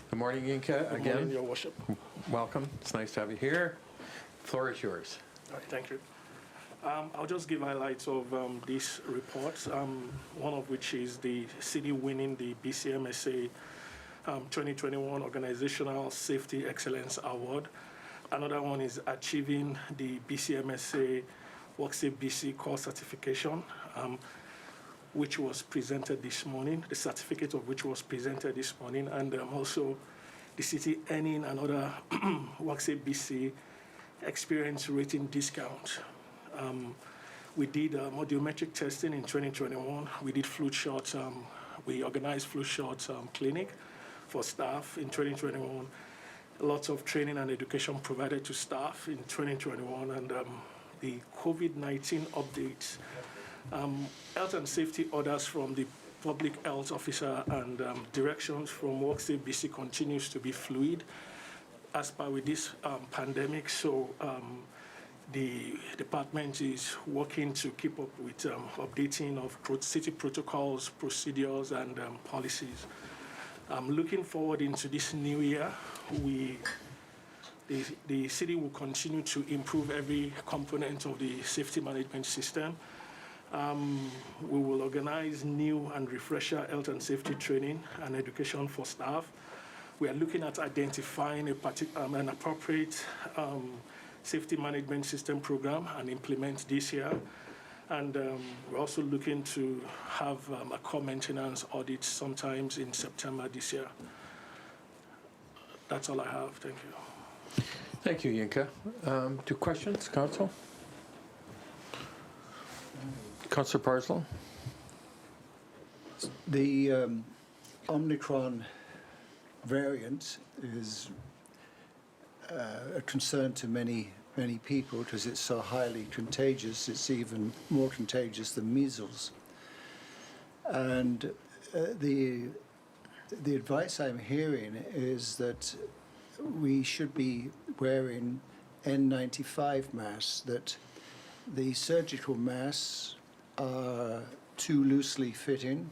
Good morning, Yinka, again. Good morning, Your Worship. Welcome. It's nice to have you here. The floor is yours. All right, thank you. I'll just give highlights of these reports, one of which is the city winning the BCMSA 2021 Organizational Safety Excellence Award. Another one is achieving the BCMSA WorkSafe BC core certification, which was presented this morning, the certificate of which was presented this morning, and also the city earning another WorkSafe BC experience rating discount. We did modiometric testing in 2021. We did flu shot, we organized flu shot clinic for staff in 2021. Lots of training and education provided to staff in 2021, and the COVID-19 updates. Health and safety orders from the public health officer and directions from WorkSafe BC continues to be fluid as per with this pandemic. So the department is working to keep up with updating of city protocols, procedures, and policies. Looking forward into this new year, the city will continue to improve every component of the safety management system. We will organize new and refresher health and safety training and education for staff. We are looking at identifying an appropriate safety management system program and implement this year. And we're also looking to have a core maintenance audit sometimes in September this year. That's all I have. Thank you. Thank you, Yinka. Do questions, Council? Councillor Parslow? The Omicron variant is a concern to many people because it's so highly contagious. It's even more contagious than measles. And the advice I'm hearing is that we should be wearing N95 masks, that the surgical masks are too loosely fitting,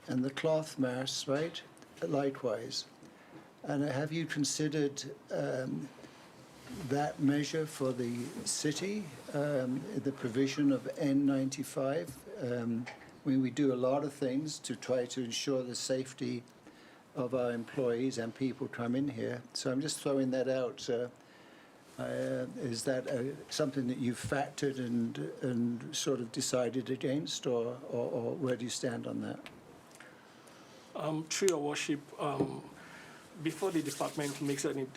and the cloth masks, right, likewise. And have you considered that measure for the city, the provision of N95? We do a lot of things to try to ensure the safety of our employees and people come in here. So I'm just throwing that out. Is that something that you've factored and sort of decided against, or where do you stand on that? Through your worship, before the department makes any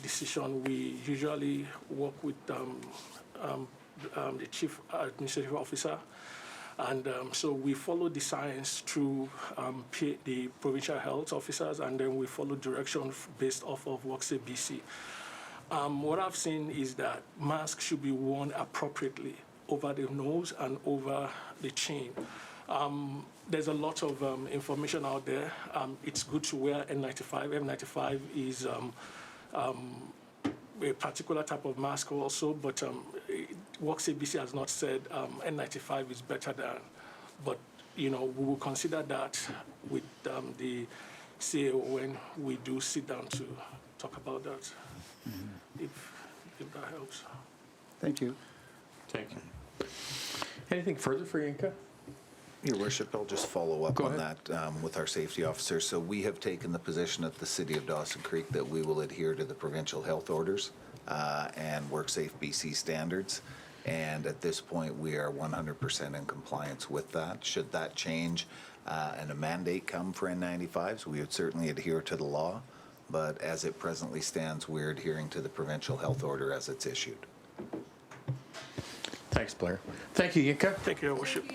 decision, we usually work with the chief administrative officer. And so we follow the science through the provincial health officers, and then we follow direction based off of WorkSafe BC. What I've seen is that masks should be worn appropriately over the nose and over the chin. There's a lot of information out there. It's good to wear N95. N95 is a particular type of mask also, but WorkSafe BC has not said N95 is better than. But we will consider that with the CEO when we do sit down to talk about that. If that helps. Thank you. Thank you. Anything further for Yinka? Your Worship, I'll just follow up on that with our safety officer. So we have taken the position at the City of Dawson Creek that we will adhere to the provincial health orders and WorkSafe BC standards. And at this point, we are 100% in compliance with that. Should that change and a mandate come for N95s, we would certainly adhere to the law. But as it presently stands, we're adhering to the provincial health order as it's issued. Thanks, Blair. Thank you, Yinka. Thank you, Your Worship.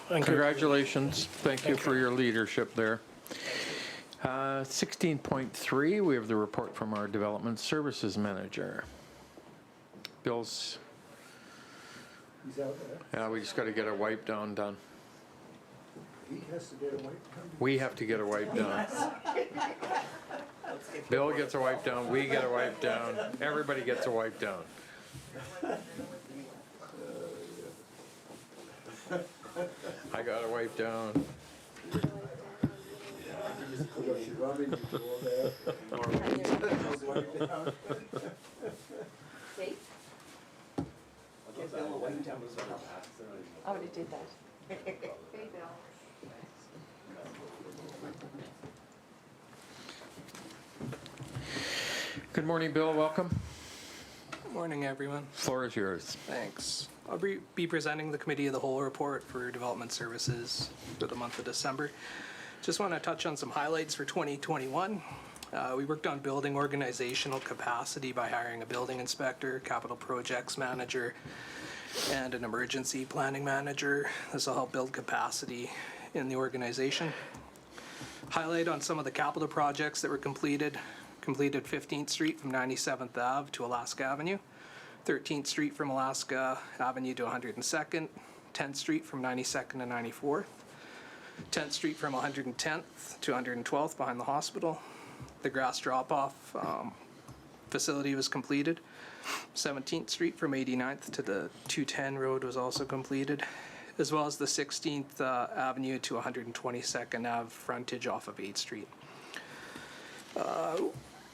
Congratulations. Thank you for your leadership there. 16.3, we have the report from our Development Services Manager. Bill's. He's out there. Yeah, we just got to get a wipe down done. He has to get a wipe down. We have to get a wipe down. Bill gets a wipe down, we get a wipe down, everybody gets a wipe down. I got a wipe down. I already did that. Good morning, Bill. Welcome. Morning, everyone. Floor is yours. Thanks. I'll be presenting the Committee of the Whole report for Development Services for the month of December. Just want to touch on some highlights for 2021. We worked on building organizational capacity by hiring a building inspector, capital projects manager, and an emergency planning manager. This will help build capacity in the organization. Highlight on some of the capital projects that were completed 15th Street from 97th Ave to Alaska Avenue, 13th Street from Alaska Avenue to 102nd, 10th Street from 92nd to 94th, 10th Street from 110th to 112th behind the hospital. The grass drop-off facility was completed. 17th Street from 89th to the 210 road was also completed, as well as the 16th Avenue to 122nd Ave frontage off of 8th Street.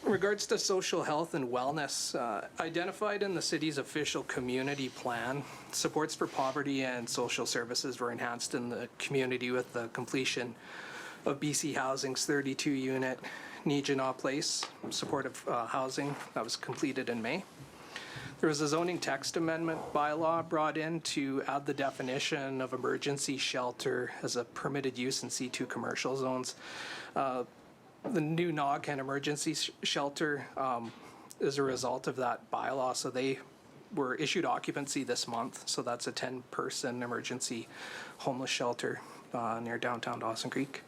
In regards to social health and wellness, identified in the city's official community plan, supports for poverty and social services were enhanced in the community with the completion of BC Housing's 32-unit Nijinaw Place supportive housing that was completed in May. There was a zoning text amendment bylaw brought in to add the definition of emergency shelter as a permitted use in C2 commercial zones. The new Nogcan emergency shelter is a result of that bylaw, so they were issued occupancy this month, so that's a 10-person emergency homeless shelter near downtown Dawson Creek.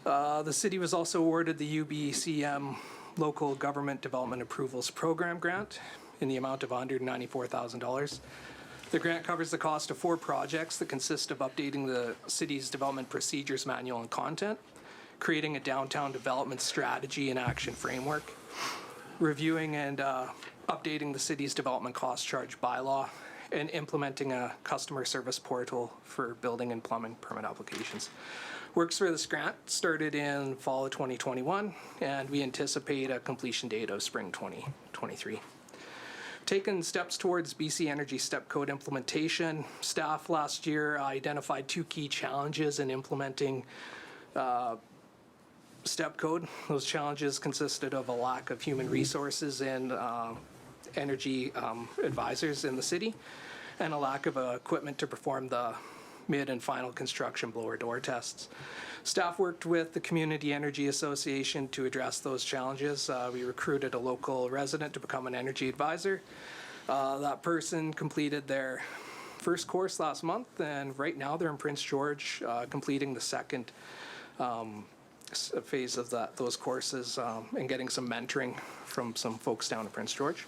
The city was also awarded the UBCM Local Government Development Approvals Program grant in the amount of $194,000. The grant covers the cost of 4 projects that consist of updating the city's development procedures manual and content, creating a downtown development strategy and action framework, reviewing and updating the city's development cost charge bylaw, and implementing a customer service portal for building and plumbing permit applications. Works for this grant started in fall of 2021, and we anticipate a completion date of spring 2023. Taken steps towards BC Energy Step Code implementation. Staff last year identified 2 key challenges in implementing Step Code. Those challenges consisted of a lack of human resources and energy advisors in the city, and a lack of equipment to perform the mid and final construction blower door tests. Staff worked with the Community Energy Association to address those challenges. We recruited a local resident to become an energy advisor. That person completed their first course last month, and right now they're in Prince George completing the second phase of those courses and getting some mentoring from some folks down in Prince George.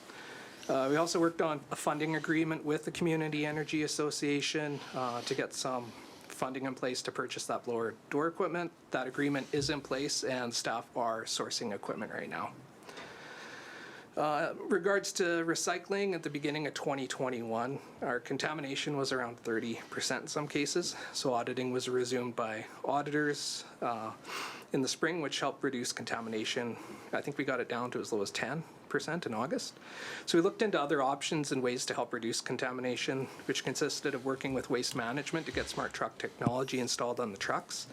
We also worked on a funding agreement with the Community Energy Association to get some funding in place to purchase that blower door equipment. That agreement is in place, and staff are sourcing equipment right now. Regards to recycling, at the beginning of 2021, our contamination was around 30% in some cases, so auditing was resumed by auditors in the spring, which helped reduce contamination. I think we got it down to as low as 10% in August. So we looked into other options and ways to help reduce contamination, which consisted of working with waste management to get smart truck technology installed on the trucks.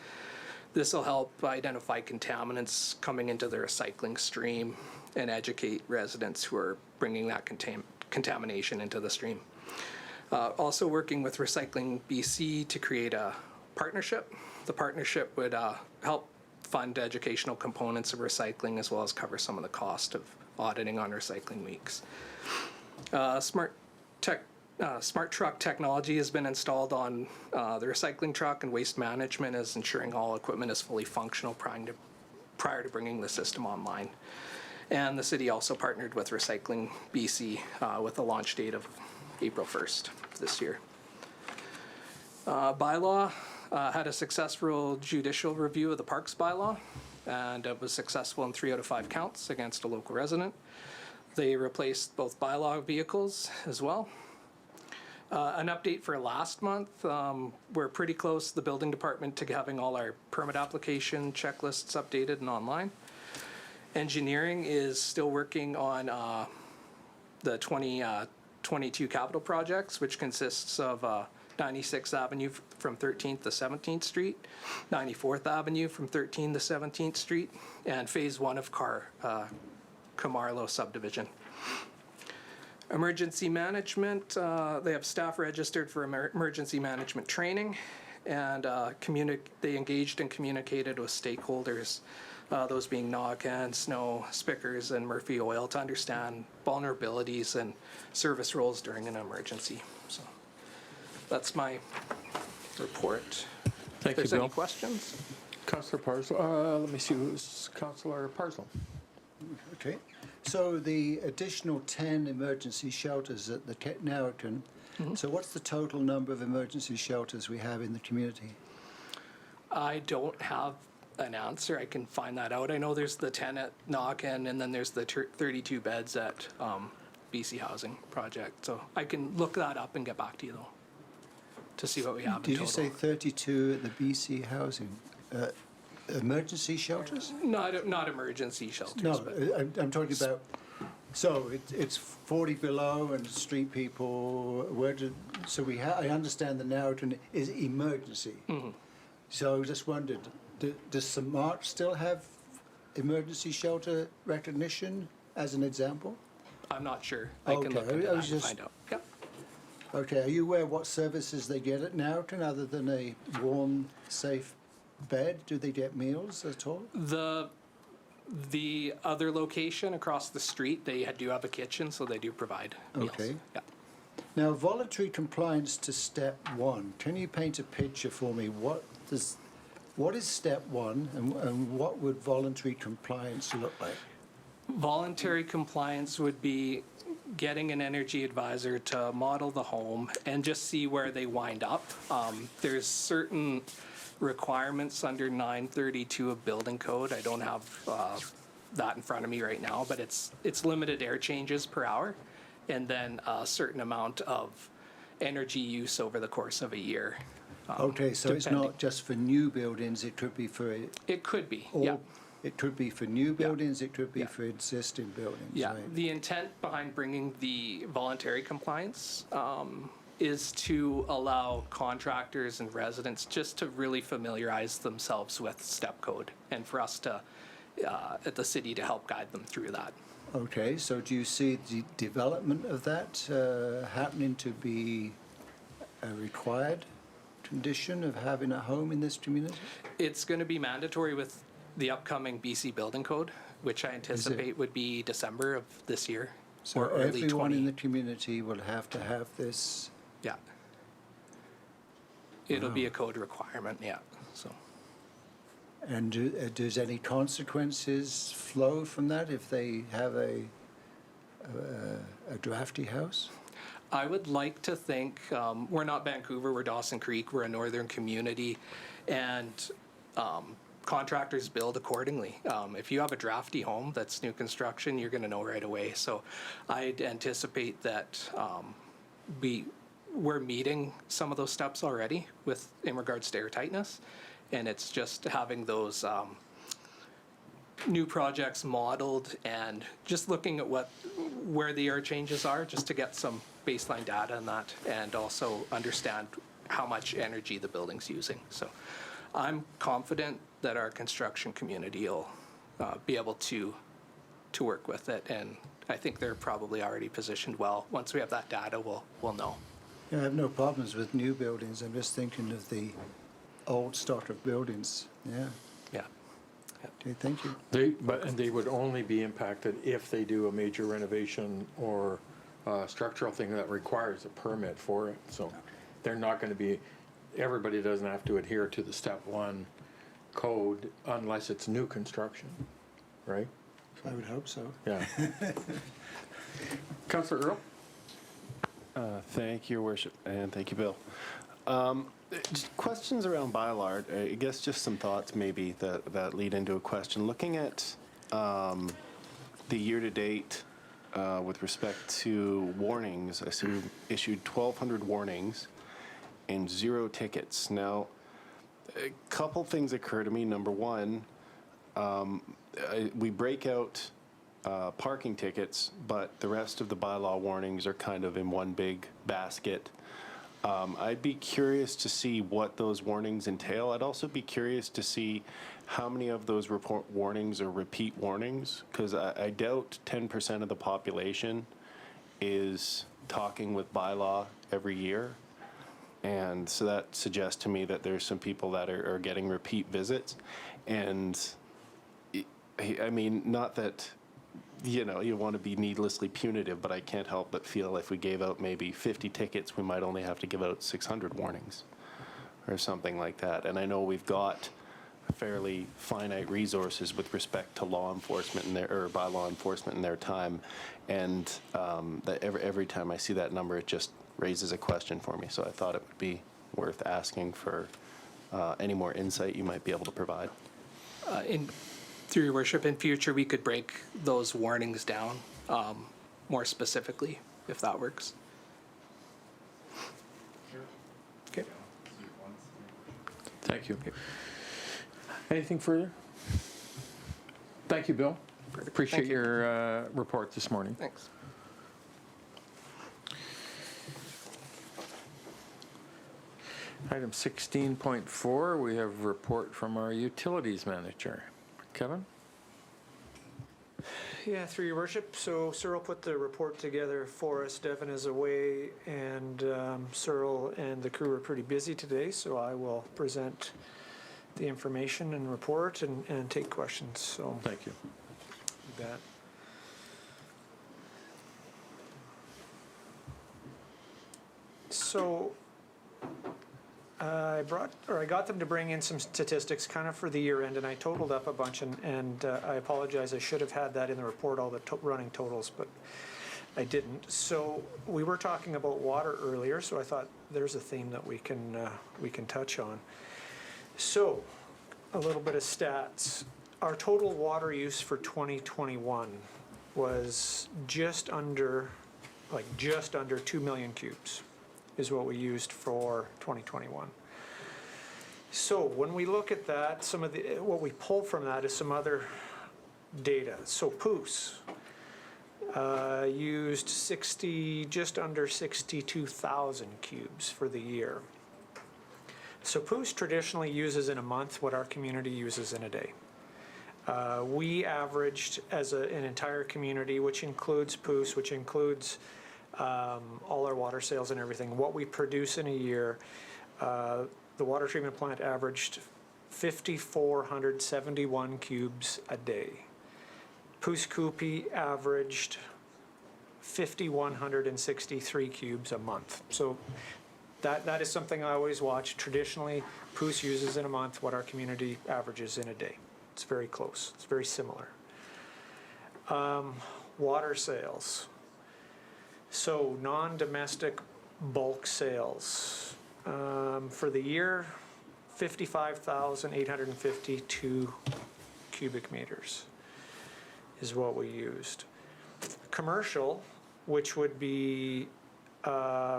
This will help identify contaminants coming into the recycling stream and educate residents who are bringing that contamination into the stream. Also working with Recycling BC to create a partnership. The partnership would help fund educational components of recycling, as well as cover some of the cost of auditing on recycling weeks. Smart truck technology has been installed on the recycling truck, and waste management is ensuring all equipment is fully functional prior to bringing the system online. And the city also partnered with Recycling BC with a launch date of April 1st this year. Bylaw had a successful judicial review of the parks bylaw, and it was successful in 3 out of 5 counts against a local resident. They replaced both bylaw vehicles as well. An update for last month, we're pretty close, the building department, to having all our permit application checklists updated and online. Engineering is still working on the 2022 capital projects, which consists of 96th Avenue from 13th to 17th Street, 94th Avenue from 13th to 17th Street, and Phase 1 of Camarlo subdivision. Emergency management, they have staff registered for emergency management training, and they engaged and communicated with stakeholders, those being NOCAN, Snow, Spickers, and Murphy Oil, to understand vulnerabilities and service roles during an emergency. So that's my report. Thank you, If there's Bill. any questions? Councillor Parslow, let me see, who's Councillor Parslow? Okay. So the additional 10 emergency shelters at the Nowickan, so what's the total number of emergency shelters we have in the community? I don't have an answer. I can find that out. I know there's the 10 at Nowickan, and then there's the 32 beds at BC Housing Project. So I can look that up and get back to you, though, to see what we have in Did total. you say 32 at the BC Housing? Emergency shelters? Not emergency shelters. No, but I'm talking about, so it's 40 below and street people, I understand the narrative is emergency. So I just wondered, does St. Mark still have emergency shelter recognition as an example? I'm not sure. I can look into that and find out. Yep. Okay, are you aware what services they get at Nowickan other than a warm, safe bed? Do they get meals at all? The other location across the street, they do have a kitchen, so they do provide meals. Okay. Yeah. Now, voluntary compliance to step 1. Can you paint a picture for me? What is step 1 and what would voluntary compliance look like? Voluntary compliance would be getting an energy advisor to model the home and just see where they wind up. There's certain requirements under 932 of building code. I don't have that in front of me right now, but it's limited air changes per hour, and then a certain amount of energy use over the course of a year. Okay, so it's not just for new buildings, it could be for... It could be, yeah. It could be for new buildings, it could be for existing buildings, Yeah, right? the intent behind bringing the voluntary compliance is to allow contractors and residents just to really familiarize themselves with step code, and for us to, at the city, to help guide them through that. Okay, so do you see the development of that happening to be a required condition of having a home in this community? It's going to be mandatory with the upcoming BC Building Code, which I anticipate would be December of this year. So or early everyone 20. in the community will have to have this? Yeah. It'll be a code requirement, yeah, so. And does any consequences flow from that if they have a drafty house? I would like to think, we're not Vancouver, we're Dawson Creek, we're a northern community, and contractors build accordingly. If you have a drafty home that's new construction, you're gonna know right away. So I'd anticipate that we're meeting some of those steps already in regards to air tightness, and it's just having those new projects modeled and just looking at where the air changes are, just to get some baseline data on that, and also understand how much energy the building's using. So I'm confident that our construction community will be able to work with it, and I think they're probably already positioned well. Once we have that data, we'll know. Yeah, I have no problems with new buildings. I'm just thinking of the old stock of buildings. Yeah. Yeah. Okay, thank you. They would only be impacted if they do a major renovation or a structural thing that requires a permit for it. So they're not going to be, everybody doesn't have to adhere to the step 1 code unless it's new construction, right? I would hope so. Yeah. Councillor Earl? Thank you, Your Worship, and thank you, Bill. Just questions around bylaw. I guess just some thoughts maybe that lead into a question. Looking at the year-to-date with respect to warnings, I see we issued 1,200 warnings and 0 tickets. Now, a couple things occur to me. Number one, we break out parking tickets, but the rest of the bylaw warnings are kind of in one big basket. I'd be curious to see what those warnings entail. I'd also be curious to see how many of those report warnings are repeat warnings, because I doubt 10% of the population is talking with bylaw every year. And so that suggests to me that there's some people that are getting repeat visits. And I mean, not that, you know, you want to be needlessly punitive, but I can't help but feel if we gave out maybe 50 tickets, we might only have to give out 600 warnings or something like that. And I know we've got fairly finite resources with respect to law enforcement and or by law enforcement in their time. And that every time I see that number, it just raises a question for me. So I thought it would be worth asking for any more insight you might be able to provide. Through your worship, in future, we could break those warnings down more specifically, if that works. Okay. Thank you. Anything further? Thank you, Bill. Appreciate your report this morning. Thanks. Item 16.4, we have a report from our utilities manager. Kevin? Yeah, through your worship. So Cyril put the report together for us. Devin is away, and Cyril and the crew are pretty busy today, so I will present the information and report and take questions. So thank you. That. So I got them to bring in some statistics kind of for the year end, and I totaled up a bunch, and I apologize, I should have had that in the report, all the running totals, but I didn't. So we were talking about water earlier, so I thought there's a theme that we can touch on. So a little bit of stats. Our total water use for 2021 was just under 2 million cubes. Is what we used for 2021. So when we look at that, what we pull from that is some other data. So Poos used just under 62,000 cubes for the year. So Poos traditionally uses in a month what our community uses in a day. We averaged as an entire community, which includes Poos, which includes all our water sales and everything, what we produce in a year, the water treatment plant averaged 5,471 cubes a day. Poos Kupi averaged 5,163 cubes a month. So that is something I always watch. Traditionally, Poos uses in a month what our community averages in a day. It's very close. It's very similar. Water sales. So non-domestic bulk sales for the year, 55,852 cubic meters is what we used. Commercial, which would be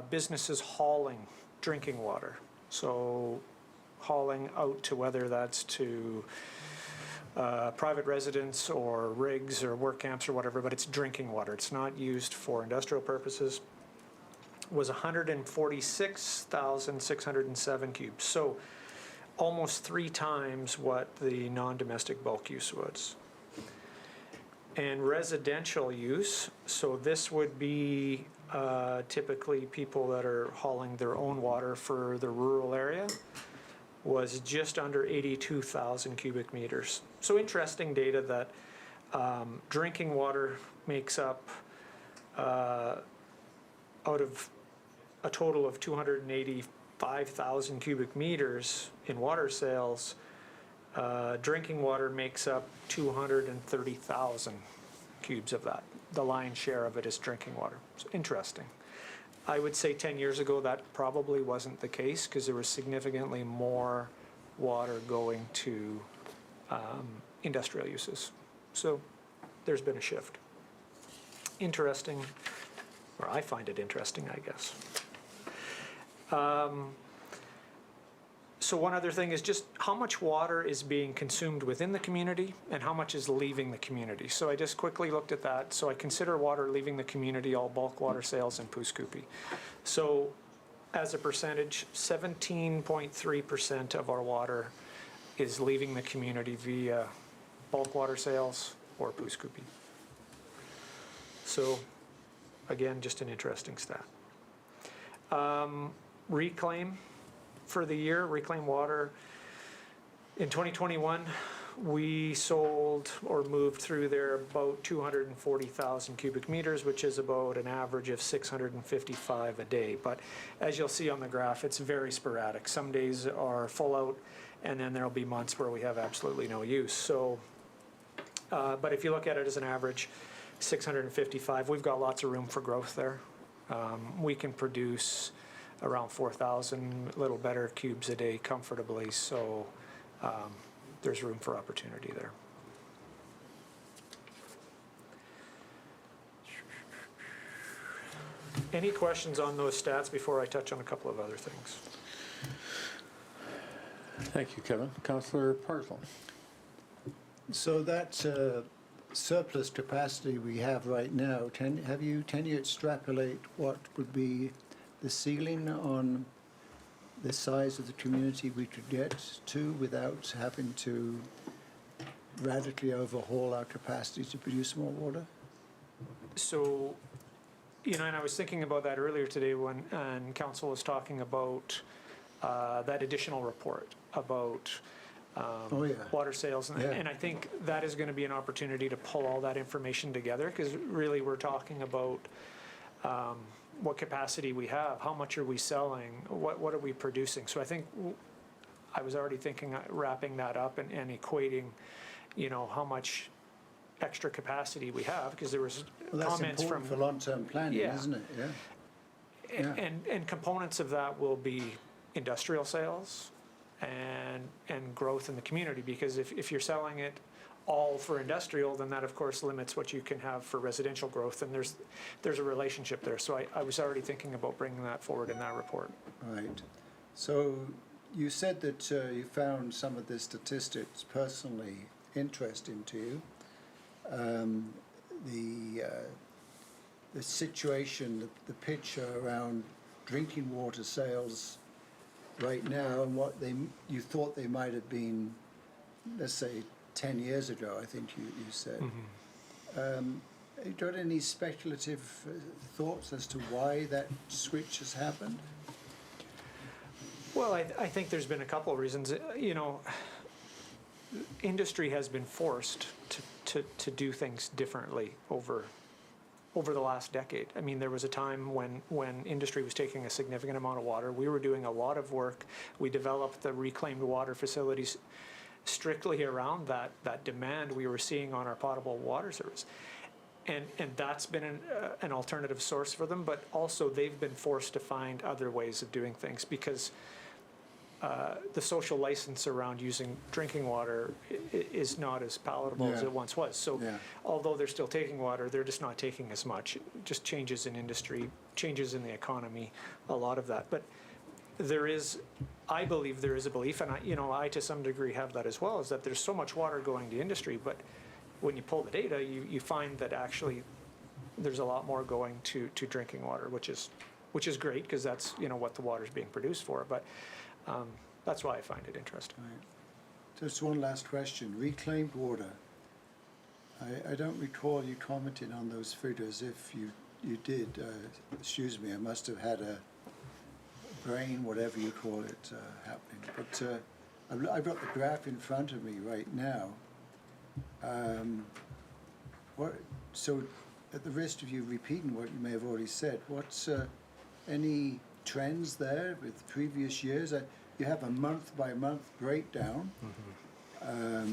businesses hauling drinking water. So hauling out to whether that's to private residents or rigs or work camps or whatever, but it's drinking water. It's not used for industrial purposes. Was 146,607 cubes. So almost 3 times what the non-domestic bulk use was. And residential use, so this would be typically people that are hauling their own water for the rural area, was just under 82,000 cubic meters. So interesting data that drinking water makes up out of a total of 285,000 cubic meters in water sales, drinking water makes up 230,000 cubes of that. The lion's share of it is drinking water. It's interesting. I would say 10 years ago that probably wasn't the case because there was significantly more water going to industrial uses. So there's been a shift. Interesting, or I find it interesting, I guess. So one other thing is just how much water is being consumed within the community and how much is leaving the community. So I just quickly looked at that. So I consider water leaving the community all bulk water sales and Poos Kupi. So as a percentage, 17.3% of our water is leaving the community via bulk water sales or poo scooping. So, again, just an interesting stat. Reclaim for the year, reclaim water. In 2021, we sold or moved through there about 240,000 cubic meters, which is about an average of 655 a day. But as you'll see on the graph, it's very sporadic. Some days are full out, and then there'll be months where we have absolutely no use. So, but if you look at it as an average, 655, we've got lots of room for growth there. We can produce around 4,000, a little better cubes a day comfortably. So there's room for opportunity there. Any questions on those stats before I touch on a couple of other things? Thank you, Kevin. Councillor Parslow. So that surplus capacity we have right now, can you extrapolate what would be the ceiling on the size of the community we could get to without having to radically overhaul our capacity to produce more water? So, and I was thinking about that earlier today when Council was talking about that additional report about water sales. And I think that is going to be an opportunity to pull all that information together, because really we're talking about what capacity we have, how much are we selling, what are we producing. So I think I was already thinking wrapping that up and equating, how much extra capacity we have, because there was comments from for long-term planning, isn't it? Yeah. And components of that will be industrial sales and growth in the community, because if you're selling it all for industrial, then that of course limits what you can have for residential growth, and there's a relationship there. So I was already thinking about bringing that forward in that report. Right. So you said that you found some of the statistics personally interesting to you. The situation, the picture around drinking water sales right now and what you thought they might have been, let's say, 10 years ago, I think you said. Have you got any speculative thoughts as to why that switch has happened? Well, I think there's been a couple of reasons. Industry has been forced to do things differently over the last decade. I mean, there was a time when industry was taking a significant amount of water. We were doing a lot of work. We developed the reclaimed water facilities strictly around that demand we were seeing on our potable water service. And that's been an alternative source for them, but also they've been forced to find other ways of doing things, because the social license around using drinking water is not as palatable as it once was. So although they're still taking water, they're just not taking as much. Just changes in industry, changes in the economy, a lot of that. But I believe there is a belief, and I to some degree have that as well, is that there's so much water going to industry, but when you pull the data, you find that actually there's a lot more going to drinking water, which is great, because that's what the water's being produced for. But that's why I find it interesting. Right. Just one last question. Reclaimed water. I don't recall you commenting on those figures. If you did, excuse me, I must have had a brain, whatever you call it, happening. But I've got the graph in front of me right now. So at the risk of you repeating what you may have already said, what's any trends there with previous years? You have a month-by-month breakdown. Are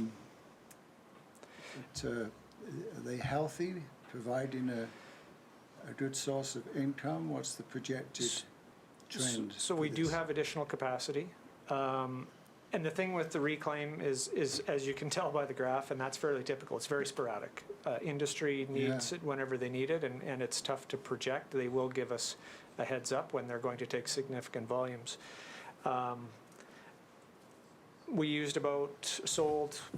they healthy, providing a good source of income? What's the projected trend? So we do have additional capacity. And the thing with the reclaim is, as you can tell by the graph, and that's fairly typical, it's very sporadic. Industry needs it whenever they need it, and it's tough to project. They will give us a heads up when they're going to take significant volumes. We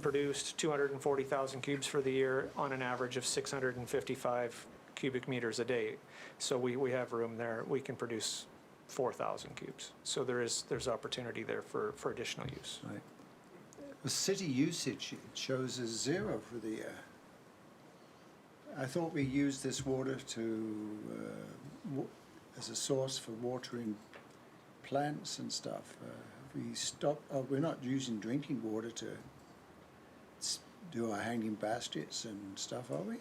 produced 240,000 cubes for the year on an average of 655 cubic meters a day. So we have room there. We can produce 4,000 cubes. So there's opportunity there for additional use. Right. The city usage, it shows as 0 for the year. I thought we used this water to, as a source for watering plants and stuff. We stopped, we're not using drinking water to do our hanging baskets and stuff, are we?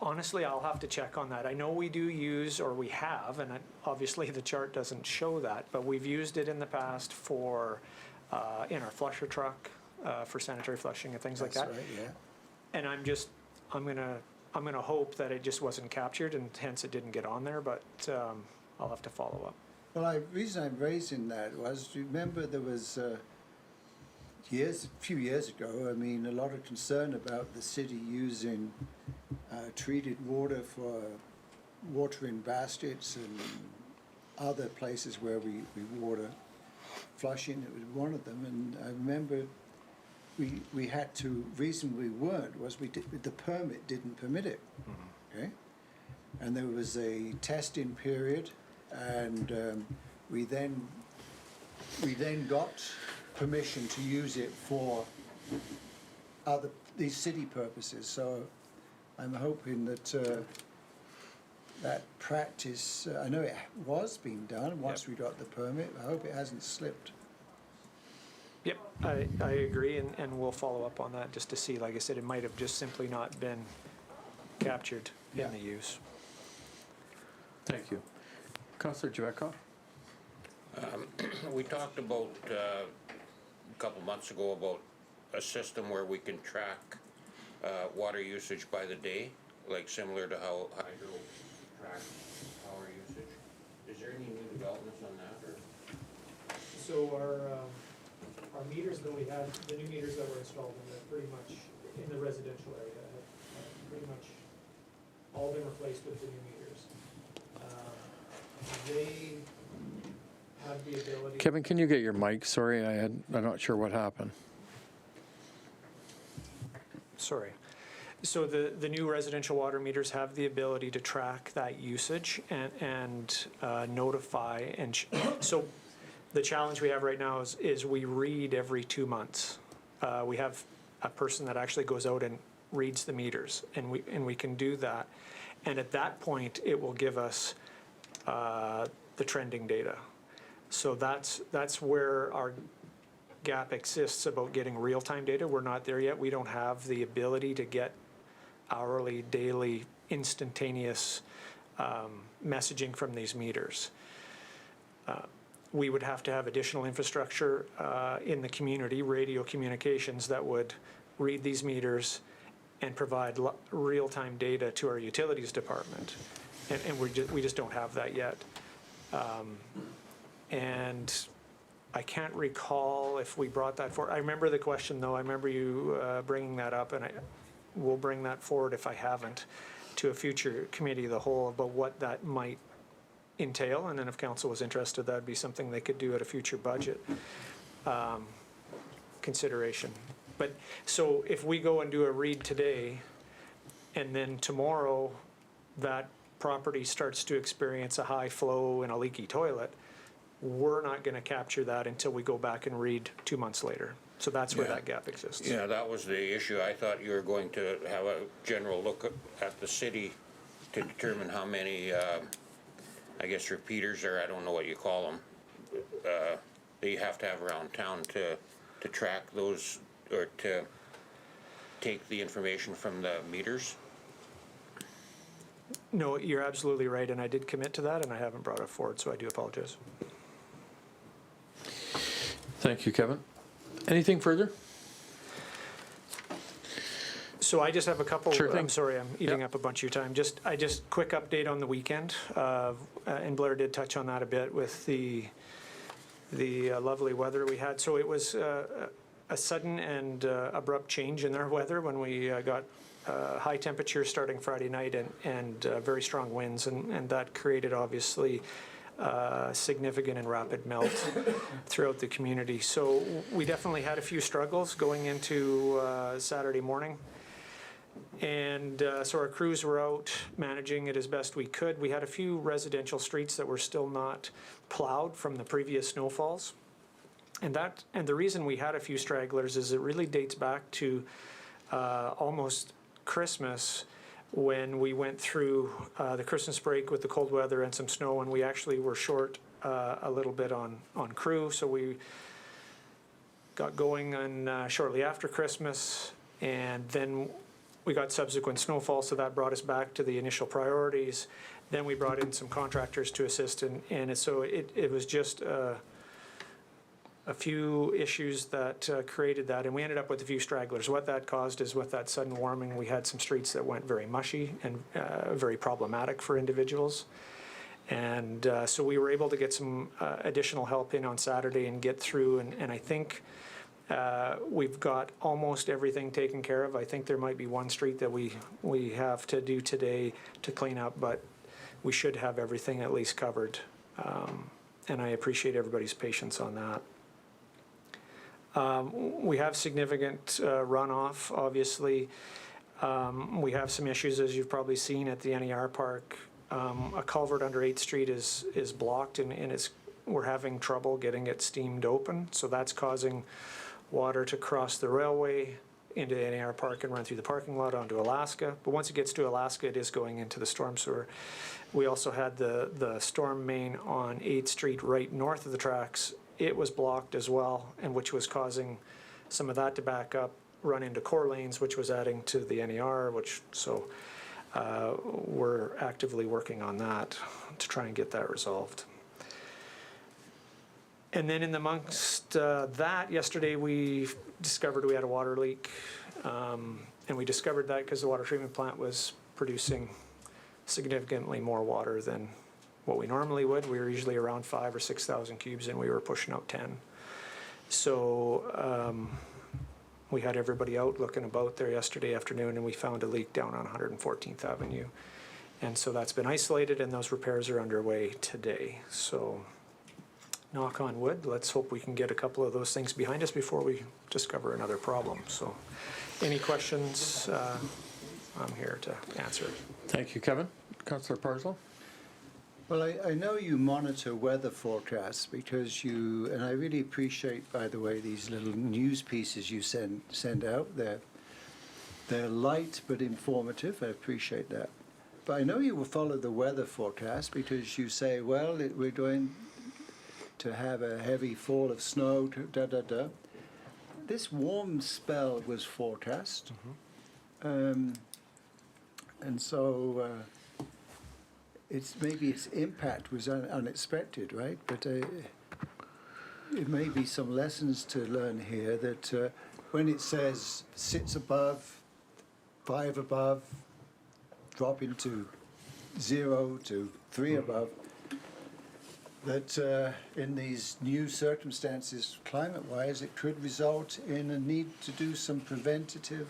Honestly, I'll have to check on that. I know we do use, or we have, and obviously the chart doesn't show that, but we've used it in the past for, in our flusher truck, for sanitary flushing and things like that. That's right, yeah. And I'm gonna hope that it just wasn't captured and hence it didn't get on there, but I'll have to follow up. Well, the reason I'm raising that was, remember there was a few years ago, I mean, a lot of concern about the city using treated water for watering baskets and other places where we water. Flushing, it was one of them, and I remember we had to, reason we weren't was the permit didn't permit it, okay? And there was a testing period, and we then got permission to use it for these city purposes. So I'm hoping that that practice, I know it was being done once we got the permit. I hope it hasn't slipped. Yep, I agree, and we'll follow up on that just to see. Like I said, it might have just simply not been captured in the use. Thank you. Councillor Javetkov? We talked about, a couple months ago, about a system where we can track water usage by the day, like similar to how hydro tracks power usage. Is there any new developments on that, or? So our meters that we had, the new meters that were installed pretty much in the residential area, have pretty much all been replaced with the new meters. They have the ability. Kevin, can you get your mic? Sorry, I'm not sure what happened. Sorry. So the new residential water meters have the ability to track that usage and notify. And so the challenge we have right now is we read every 2 months. We have a person that actually goes out and reads the meters, and we can do that. And at that point, it will give us the trending data. So that's where our gap exists about getting real-time data. We're not there yet. We don't have the ability to get hourly, daily, instantaneous messaging from these meters. We would have to have additional infrastructure in the community, radio communications, that would read these meters and provide real-time data to our utilities department. And we just don't have that yet. And I can't recall if we brought that forward. I remember the question, though. I remember you bringing that up, and we'll bring that forward, if I haven't, to a future committee of the whole about what that might entail. And then if council was interested, that'd be something they could do at a future budget consideration. But so if we go and do a read today, and then tomorrow that property starts to experience a high flow and a leaky toilet, we're not going to capture that until we go back and read 2 months later. So that's where that gap exists. Yeah, that was the issue. I thought you were going to have a general look at the city to determine how many, I guess, repeaters, or I don't know what you call them, that you have to have around town to track those, or to take the information from the meters. No, you're absolutely right, and I did commit to that, and I haven't brought it forward, so I do apologize. Thank you, Kevin. Anything further? So I just have a couple. Sure thing. I'm sorry, I'm eating up a bunch of your time. Just quick update on the weekend, and Blair did touch on that a bit with the lovely weather we had. So it was a sudden and abrupt change in our weather when we got high temperatures starting Friday night and very strong winds, and that created obviously significant and rapid melt throughout the community. So we definitely had a few struggles going into Saturday morning. And so our crews were out managing it as best we could. We had a few residential streets that were still not plowed from the previous snowfalls. And the reason we had a few stragglers is it really dates back to almost Christmas, when we went through the Christmas break with the cold weather and some snow, and we actually were short a little bit on crew. So we got going on shortly after Christmas, and then we got subsequent snowfall, so that brought us back to the initial priorities. Then we brought in some contractors to assist, and so it was just a few issues that created that, and we ended up with a few stragglers. What that caused is, with that sudden warming, we had some streets that went very mushy and very problematic for individuals. And so we were able to get some additional help in on Saturday and get through, and I think we've got almost everything taken care of. I think there might be one street that we have to do today to clean up, but we should have everything at least covered. And I appreciate everybody's patience on that. We have significant runoff, obviously. We have some issues, as you've probably seen, at the NER Park. A culvert under 8th Street is blocked, and we're having trouble getting it steamed open. So that's causing water to cross the railway into the NER Park and run through the parking lot onto Alaska. But once it gets to Alaska, it is going into the storm sewer. We also had the storm main on 8th Street right north of the tracks. It was blocked as well, and which was causing some of that to back up, run into core lanes, which was adding to the NER, so we're actively working on that to try and get that resolved. And then in amongst that, yesterday we discovered we had a water leak, and we discovered that because the water treatment plant was producing significantly more water than what we normally would. We were usually around 5,000 or 6,000 cubes, and we were pushing out 10. So we had everybody out looking about there yesterday afternoon, and we found a leak down on 114th Avenue. And so that's been isolated, and those repairs are underway today. So knock on wood, let's hope we can get a couple of those things behind us before we discover another problem. So any questions, I'm here to answer. Thank you, Kevin. Councillor Parslow? Well, I know you monitor weather forecasts because and I really appreciate, by the way, these little news pieces you send out. They're light but informative. I appreciate that. But I know you will follow the weather forecast because you say, well, we're going to have a heavy fall of snow, This warm spell was forecast. And so maybe its impact was unexpected, right? But it may be some lessons to learn here that when it says sits above, 5 above, drop into 0 to 3 above, that in these new circumstances, climate-wise, it could result in a need to do some preventative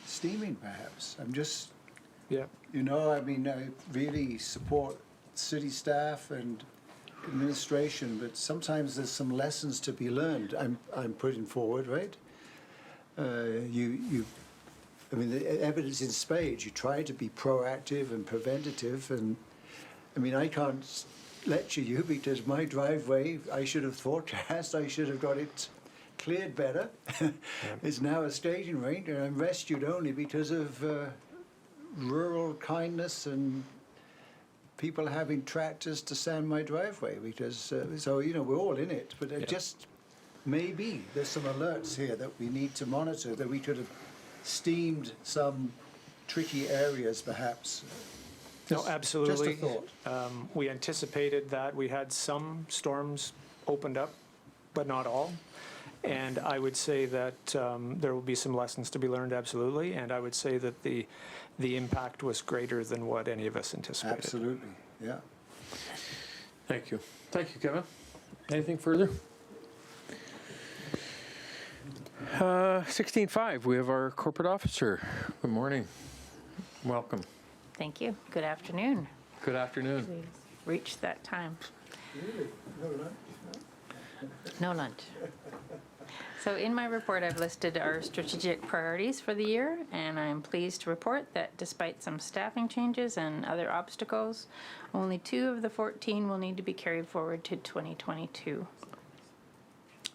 steaming, perhaps. I'm just... Yeah. You know, I mean, I really support city staff and administration, but sometimes there's some lessons to be learned. I'm putting forward, right? I mean, the evidence in spades. You try to be proactive and preventative, and I mean, I can't lecture you because my driveway, I should have forecast. I should have got it cleared better. It's now a staging range, and I'm rescued only because of rural kindness and people having tractors to sand my driveway, because so you know, we're all in it, but just maybe there's some alerts here that we need to monitor, that we could have steamed some tricky areas perhaps. No, absolutely. Just a thought. We anticipated that. We had some storms opened up, but not all. And I would say that there will be some lessons to be learned, absolutely. And I would say that the impact was greater than what any of us anticipated. Absolutely, yeah. Thank you. Thank you, Kevin. Anything further? 16:05, we have our corporate officer. Good morning. Welcome. Thank you. Good afternoon. Good afternoon. We've reached that time. Really? No, no. No lunch. So in my report, I've listed our strategic priorities for the year, and I'm pleased to report that despite some staffing changes and other obstacles, only 2 of the 14 will need to be carried forward to 2022.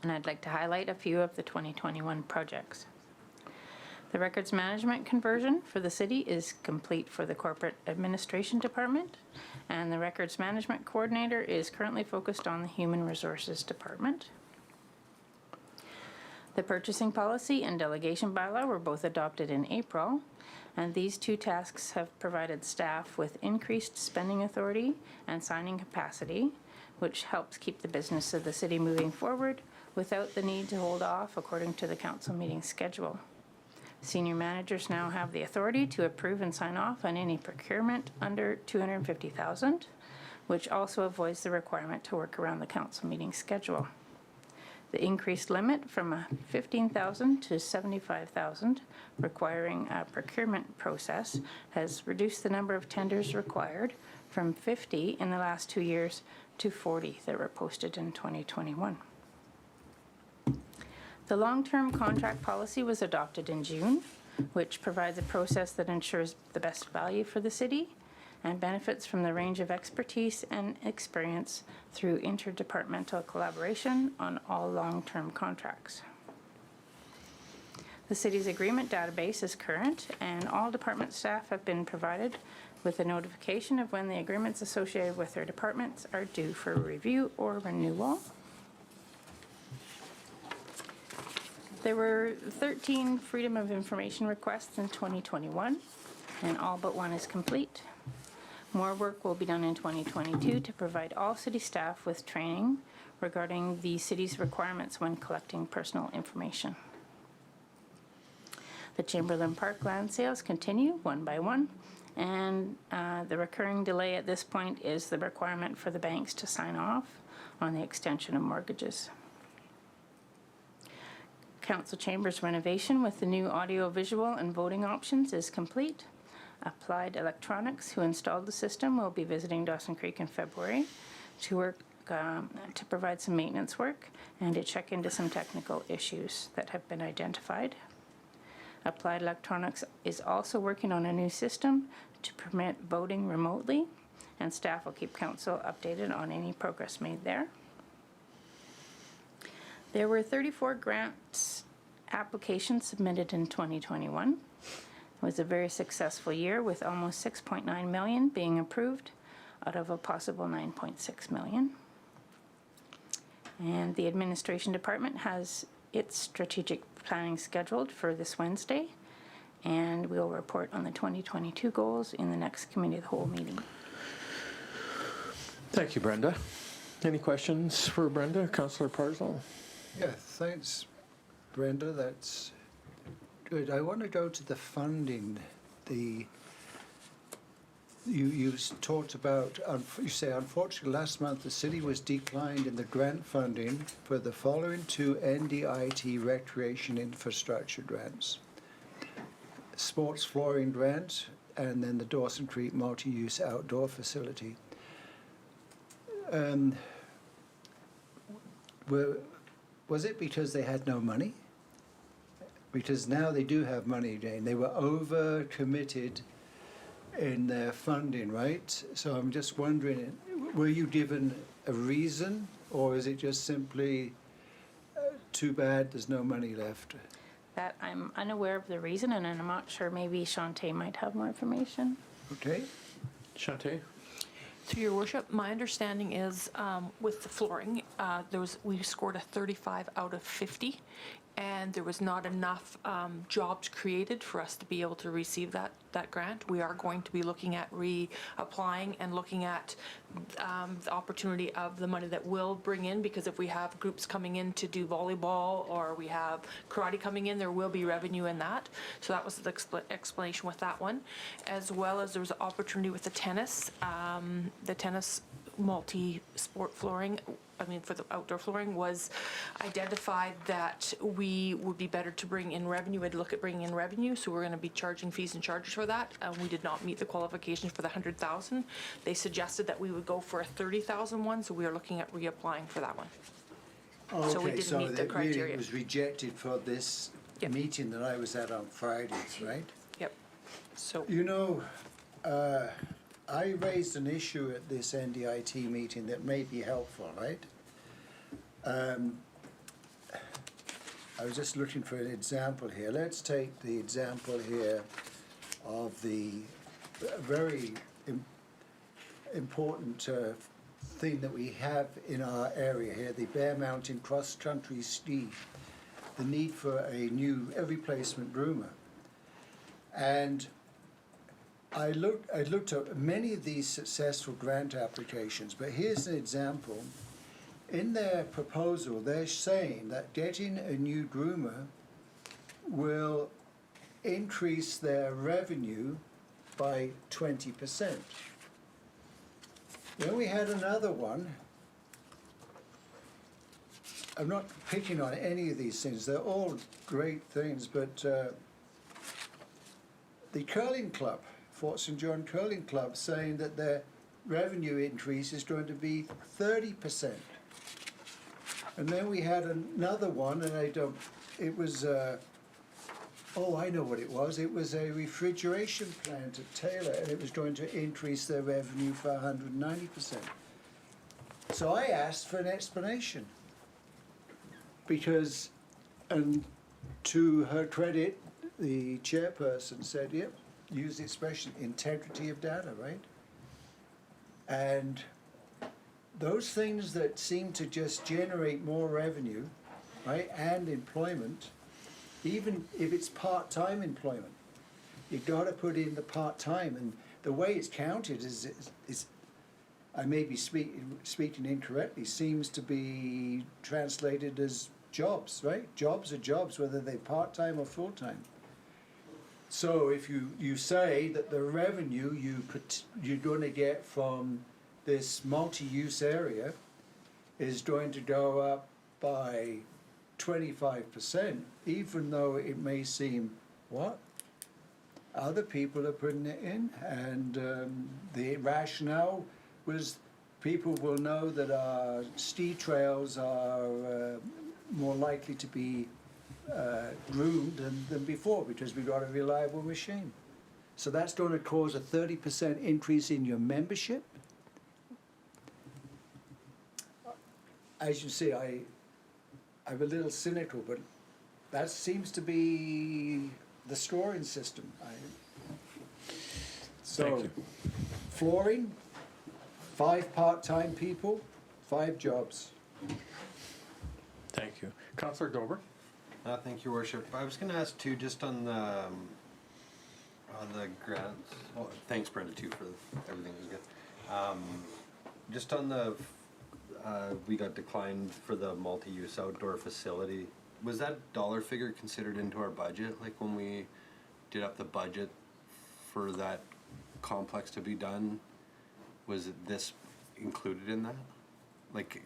And I'd like to highlight a few of the 2021 projects. The records management conversion for the city is complete for the corporate administration department, and the records management coordinator is currently focused on the human resources department. The purchasing policy and delegation bylaw were both adopted in April, and these 2 tasks have provided staff with increased spending authority and signing capacity, which helps keep the business of the city moving forward without the need to hold off according to the council meeting schedule. Senior managers now have the authority to approve and sign off on any procurement under $250,000, which also avoids the requirement to work around the council meeting schedule. The increased limit from $15,000 to $75,000, requiring a procurement process, has reduced the number of tenders required from 50 in the last 2 years to 40 that were posted in 2021. The long-term contract policy was adopted in June, which provides a process that ensures the best value for the city and benefits from the range of expertise and experience through interdepartmental collaboration on all long-term contracts. The city's agreement database is current, and all department staff have been provided with a notification of when the agreements associated with their departments are due for review or renewal. There were 13 Freedom of Information requests in 2021, and all but 1 is complete. More work will be done in 2022 to provide all city staff with training regarding the city's requirements when collecting personal information. The Chamberlain Park land sales continue one by one, and the recurring delay at this point is the requirement for the banks to sign off on the extension of mortgages. Council Chambers renovation with the new audio, visual, and voting options is complete. Applied Electronics, who installed the system, will be visiting Dawson Creek in February to provide some maintenance work and to check into some technical issues that have been identified. Applied Electronics is also working on a new system to permit voting remotely, and staff will keep council updated on any progress made there. There were 34 grant applications submitted in 2021. It was a very successful year with almost $6.9 million being approved out of a possible $9.6 million. And the administration department has its strategic planning scheduled for this Wednesday, and we'll report on the 2022 goals in the next committee of the whole meeting. Thank you, Brenda. Any questions for Brenda, Councillor Parslow? Yeah, thanks, Brenda. That's good. I want to go to the funding. You talked about, you say, unfortunately, last month the city was declined in the grant funding for the following 2 NDIT recreation infrastructure grants. Sports flooring grant and then the Dawson Creek multi-use outdoor facility. Was it because they had no money? Because now they do have money, Jane. They were over committed in their funding, right? So I'm just wondering, were you given a reason, or is it just simply too bad there's no money left? That I'm unaware of the reason, and I'm not sure. Maybe Shantae might have more information. Okay. Shantae? Through your worship, my understanding is with the flooring, we scored a 35 out of 50, and there was not enough jobs created for us to be able to receive that grant. We are going to be looking at reapplying and looking at the opportunity of the money that will bring in, because if we have groups coming in to do volleyball or we have karate coming in, there will be revenue in that. So that was the explanation with that one. As well as there was an opportunity with the tennis multi-sport flooring, for the outdoor flooring, was identified that we would be better to bring in revenue. We'd look at bringing in revenue, so we're going to be charging fees and charges for that. We did not meet the qualifications for the $100,000. They suggested that we would go for a $30,000 one, so we are looking at reapplying for that one. So we Okay, didn't so meet the that really criteria. was rejected for this Yep. meeting that I was at on Friday, right? Yep. So, You know, I raised an issue at this NDIT meeting that may be helpful, right? I was just looking for an example here. Let's take the example here of the very important thing that we have in our area here, the Bear Mountain Cross Country Ski, the need for a replacement groomer. And I looked at many of these successful grant applications, but here's an example. In their proposal, they're saying that getting a new groomer will increase their revenue by 20%. Then we had another one. I'm not picking on any of these things, they're all great things, but the curling club, Fort St. John Curling Club, saying that their revenue increase is going to be 30%. And then we had another one, and it was, I know what it was. It was a refrigeration plant at Taylor, and it was going to increase their revenue for 190%. So I asked for an explanation. Because, and to her credit, the chairperson said, yep, use the expression integrity of data, right? And those things that seem to just generate more revenue, right, and employment, even if it's part-time employment, you've got to put in the part-time, and the way it's counted is I may be speaking incorrectly, seems to be translated as jobs, right? Jobs are jobs, whether they're part-time or full-time. So if you say that the revenue you're going to get from this multi-use area is going to go up by 25%, even though it may seem, what? Other people are putting it in, and the rationale was people will know that our ski trails are more likely to be groomed than before because we've got a reliable machine. So that's going to cause a 30% increase in your membership. As you see, I'm a little cynical, but that seems to be the scoring system. So, flooring, 5 part-time people, 5 jobs. Thank you. Councillor Dober? Thank you, Worship. I was going to ask too, just on the grants. Oh, thanks, Brenda, too, for everything. Was good. Just on the, we got declined for the multi-use outdoor facility. Was that dollar figure considered into our budget? Like when we did up the budget for that complex to be done, was this included in that? Like,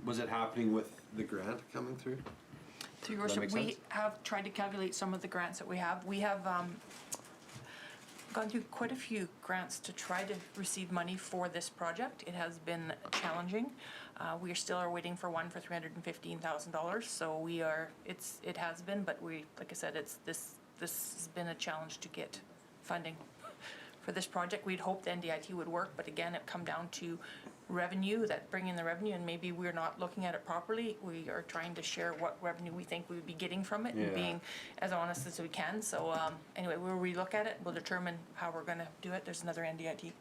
was it happening with the grant coming through? through your worship, we have tried to calculate some of the grants that we have. We have gone through quite a few grants to try to receive money for this project. It has been challenging. We are still waiting for one for $315,000. So it has been, but like I said, this has been a challenge to get funding for this project. We'd hoped the NDIT would work, but again, it come down to revenue, that bringing the revenue, and maybe we're not looking at it properly. We are trying to share what revenue we think we would be getting from it and being as honest as we can. So anyway, we'll relook at it. We'll determine how we're going to do it. There's another NDIT.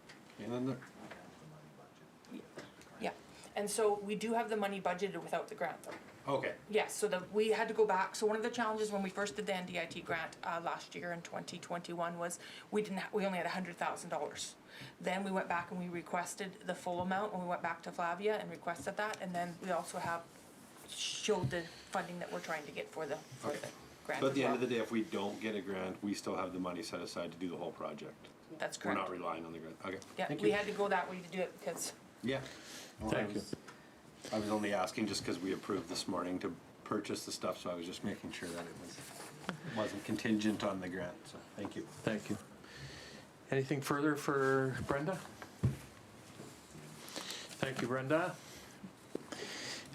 Yeah, and so we do have the money budgeted without the grant though. Okay. Yes, so we had to go back. So one of the challenges when we first did the NDIT grant last year in 2021 was we only had $100,000. Then we went back and we requested the full amount when we went back to Flavia and requested that, and then we also showed the funding that we're trying to get for the grant. But at the end of the day, if we don't get a grant, we still have the money set aside to do the whole project. That's correct. We're not relying on the grant. Okay. Yeah, Thank we you. had to go that way to do it because. Yeah. Well, Thank you. I was only asking just because we approved this morning to purchase the stuff, so I was just making sure that it wasn't contingent on the grant. So thank you. Thank you. Anything further for Brenda? Thank you, Brenda.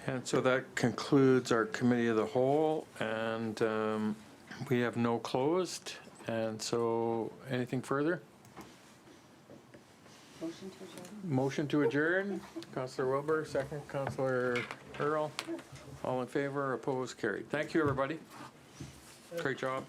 And so that concludes our committee of the whole, and we have no closed. And so, anything further? Motion to adjourn. Motion to adjourn. Councillor Wilbur, second. Councillor Earl. All in favor, opposed, carried. Thank you, everybody. Great job.